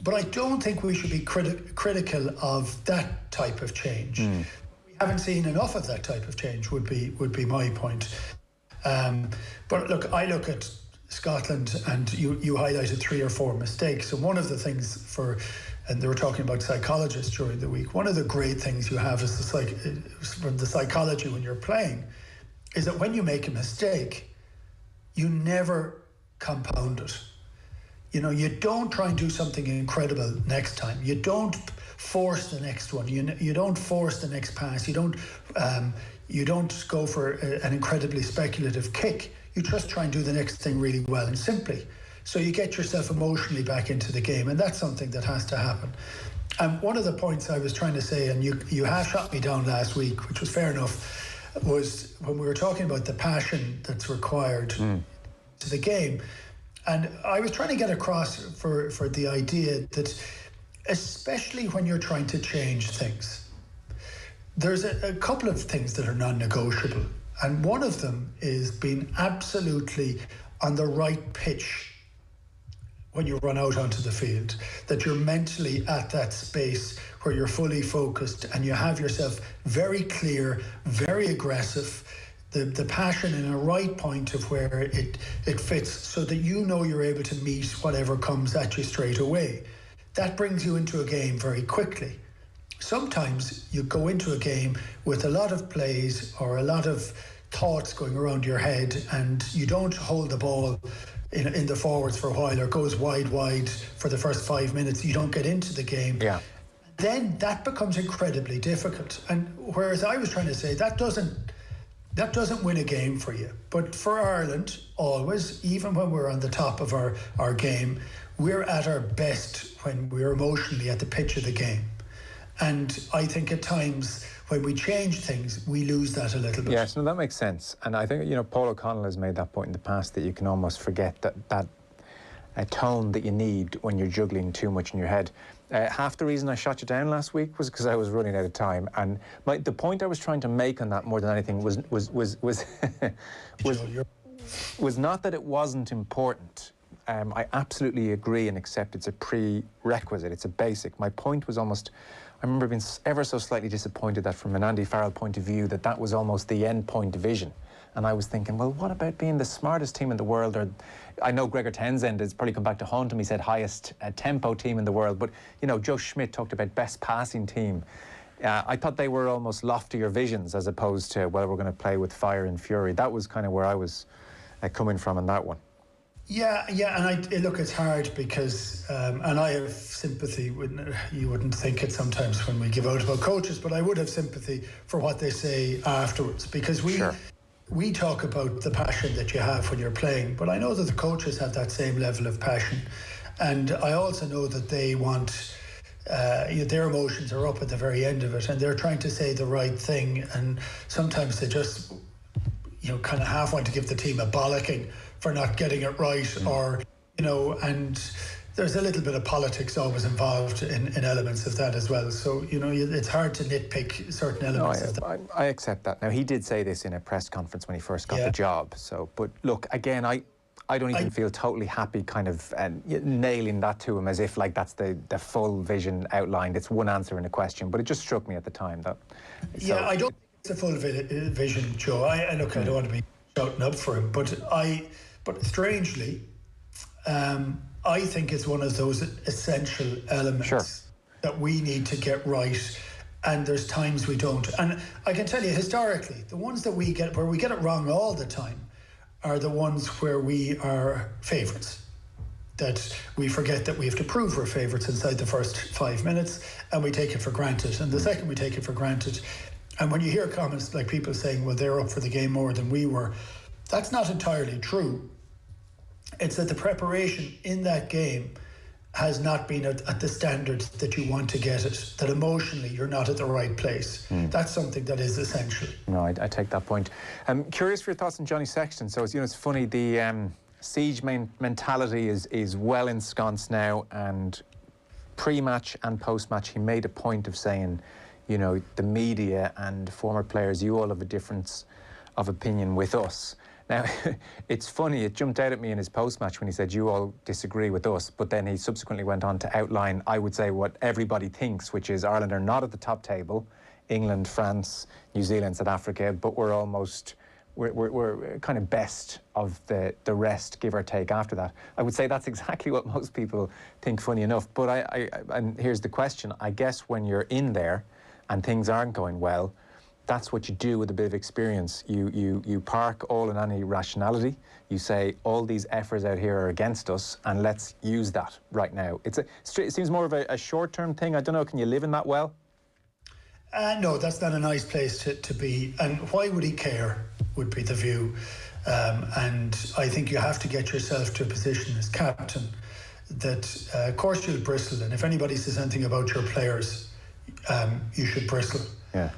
but I don't think we should be critical of that type of change. We haven't seen enough of that type of change. Would be my point. But look, I look at Scotland, and you highlighted 3 or 4 mistakes. And one of the things and they were talking about psychologists during the week. One of the great things you have is from the psychology when you're playing, is that when you make a mistake, you never compound it. You don't try and do something incredible next time. You don't force the next one. You don't force the next pass. You don't go for an incredibly speculative kick. you just try and do the next thing really well and simply. So you get yourself emotionally back into the game, and that's something that has to happen. And one of the points I was trying to say, and you half shot me down last week, which was fair enough, was when we were talking about the passion that's required to the game. And I was trying to get across for the idea that, especially when you're trying to change things, there's a couple of things that are non-negotiable. And one of them is being absolutely on the right pitch when you run out onto the field, that you're mentally at that space where you're fully focused and you have yourself very clear, very aggressive, the passion in a right point of where it fits, so that you know you're able to meet whatever comes at you straight away. That brings you into a game very quickly. Sometimes you go into a game with a lot of plays or a lot of thoughts going around your head, and you don't hold the ball in the forwards for a while, or goes wide for the first 5 minutes. You don't get into the game. Yeah. Then that becomes incredibly difficult. And whereas I was trying to say that doesn't win a game for you. But for Ireland, always, even when we're on the top of our game, we're at our best when we're emotionally at the pitch of the game. And I think at times when we change things, we lose that a little bit. Yes, no, that makes sense. And I think, Paul O'Connell has made that point in the past, that you can almost forget that tone that you need when you're juggling too much in your head. Half the reason I shot you down last week was because I was running out of time. And the point I was trying to make on that more than anything was not that it wasn't important. I absolutely agree and accept it's a prerequisite, it's a basic. My point was almost, I remember being ever so slightly disappointed that from an Andy Farrell point of view, that was almost the end point division. And I was thinking, well, what about being the smartest team in the world? Or I know Gregor Townsend has probably come back to haunt him. He said highest tempo team in the world. But, Joe Schmidt talked about best passing team. I thought they were almost loftier visions as opposed to, well, we're going to play with fire and fury. That was kind of where I was coming from in that one. Yeah, and look, it's hard because, and I have sympathy. You wouldn't think it sometimes when we give out about coaches, but I would have sympathy for what they say afterwards, because we talk about the passion that you have when you're playing, but I know that the coaches have that same level of passion, and I also know that they want, their emotions are up at the very end of it, and they're trying to say the right thing, and sometimes they just, kind of half want to give the team a bollocking for not getting it right, or, and there's a little bit of politics always involved in elements of that as well. So, it's hard to nitpick certain elements of that. I accept that. Now, he did say this in a press conference when he first got the job. So, but look, again, I don't even feel totally happy kind of nailing that to him as if like that's the full vision outlined. It's one answer in a question, but it just struck me at the time that... I don't think it's a full vision, Joe. I don't want to be shouting up for him, but strangely, I think it's one of those essential elements that we need to get right, and there's times we don't. And I can tell you, historically, the ones that where we get it wrong all the time are the ones where we are favourites, that we forget that we have to prove we're favourites inside the first 5 minutes, and we take it for granted. And the second we take it for granted, and when you hear comments like people saying, well, they're up for the game more than we were, that's not entirely true. It's that the preparation in that game has not been at the standard that you want to get it, that emotionally you're not at the right place. That's something that is essential. No, I take that point. I'm curious for your thoughts on Johnny Sexton. So, it's funny, the siege mentality is well ensconced now, and pre-match and post-match he made a point of saying, the media and former players, you all have a difference of opinion with us. Now, it's funny, it jumped out at me in his post-match when he said, you all disagree with us, but then he subsequently went on to outline, I would say, what everybody thinks, which is Ireland are not at the top table, England, France, New Zealand, South Africa, but we're kind of best of the rest, give or take, after that. I would say that's exactly what most people think, funny enough. But and here's the question, I guess when you're in there and things aren't going well, that's what you do with a bit of experience. You park all in any rationality. You say, all these efforts out here are against us, and let's use that right now. It seems more of a short-term thing. I don't know, can you live in that well? No, that's not a nice place to be. And why would he care, would be the view. And I think you have to get yourself to a position as captain that, of course, you'll bristle. And if anybody says anything about your players, you should bristle. Yeah.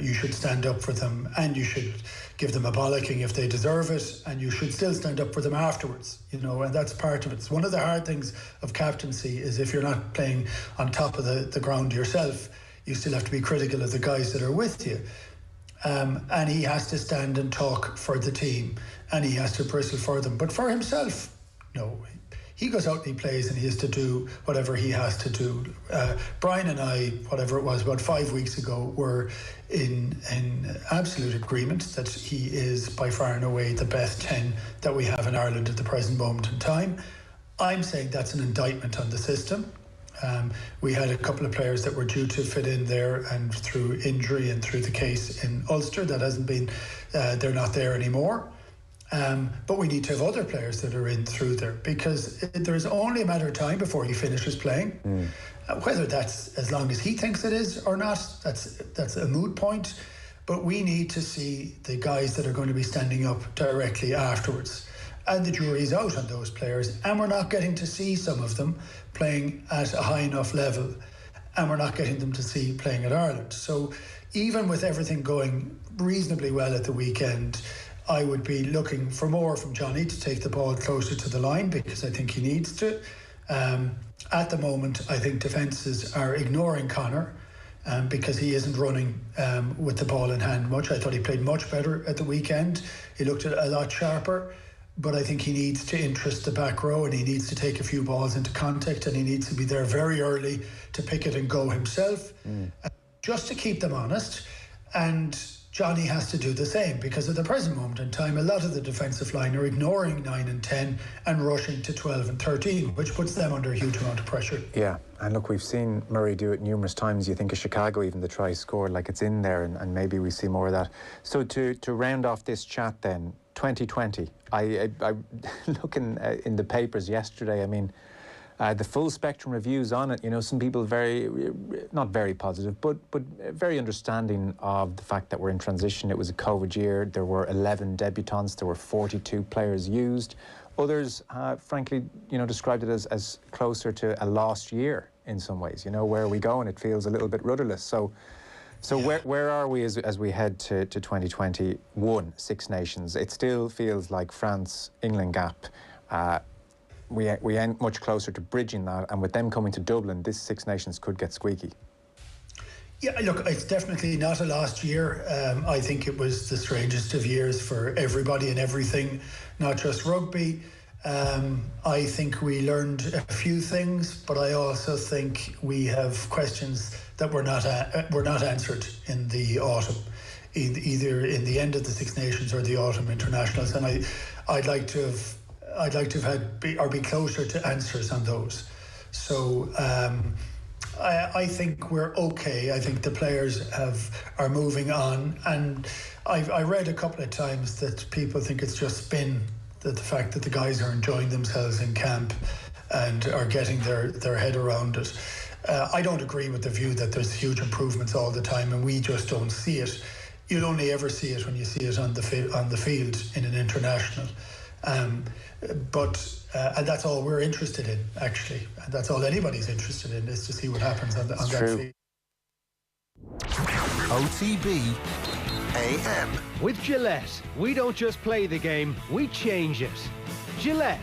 You should stand up for them, and you should give them a bollocking if they deserve it, and you should still stand up for them afterwards, you know, and that's part of it. It's one of the hard things of captaincy is if you're not playing on top of the ground yourself, you still have to be critical of the guys that are with you. And he has to stand and talk for the team, and he has to bristle for them. But for himself, no. He goes out and he plays, and he has to do whatever he has to do. Brian and I, whatever it was, about 5 weeks ago, were in absolute agreement that he is by far and away the best 10 that we have in Ireland at the present moment in time. I'm saying that's an indictment on the system. We had a couple of players that were due to fit in there, and through injury and through the case in Ulster, that hasn't been, they're not there anymore. But we need to have other players that are in through there, because there's only a matter of time before he finishes playing. Whether that's as long as he thinks it is or not, that's a moot point. But we need to see the guys that are going to be standing up directly afterwards. And the jury's out on those players, and we're not getting to see some of them playing at a high enough level, and we're not getting them to see playing at Ireland. So even with everything going reasonably well at the weekend, I would be looking for more from Johnny to take the ball closer to the line, because I think he needs to. At the moment, I think defences are ignoring Conor because he isn't running with the ball in hand much. I thought he played much better at the weekend. He looked a lot sharper, but I think he needs to interest the back row, and he needs to take a few balls into contact, and he needs to be there very early to pick it and go himself, just to keep them honest. And Johnny has to do the same, because at the present moment in time, a lot of the defensive line are ignoring 9 and 10 and rushing to 12 and 13, which puts them under a huge amount of pressure. Yeah, and look, we've seen Murray do it numerous times. You think of Chicago, even the try scored, like it's in there, and maybe we see more of that. So to round off this chat then, 2020, I looking in the papers yesterday, I mean, the full spectrum reviews on it, you know, some people not very positive, but very understanding of the fact that we're in transition. It was a COVID year. There were 11 debutants. There were 42 players used. Others, frankly, you know, described it as closer to a lost year in some ways. You know, where are we going? It feels a little bit rudderless. So yeah. where are we as we head to 2021, Six Nations? It still feels like France-England gap. We ain't much closer to bridging that, and with them coming to Dublin, this Six Nations could get squeaky. Yeah, look, it's definitely not a lost year. I think it was the strangest of years for everybody and everything, not just rugby. I think we learned a few things, but I also think we have questions that were not answered in the autumn, either in the end of the Six Nations or the autumn internationals, and I'd like to have had be closer to answers on those. So I think we're okay. I think the players are moving on, and I read a couple of times that people think it's just spin, that the fact that the guys are enjoying themselves in camp and are getting their head around it. I don't agree with the view that there's huge improvements all the time and we just don't see it. You'll only ever see it when you see it on the field in an international. But that's all we're interested in, actually. And that's all anybody's interested in, is to see what happens on that field. OTB AM. With Gillette, we don't just play the game, we change it. Gillette,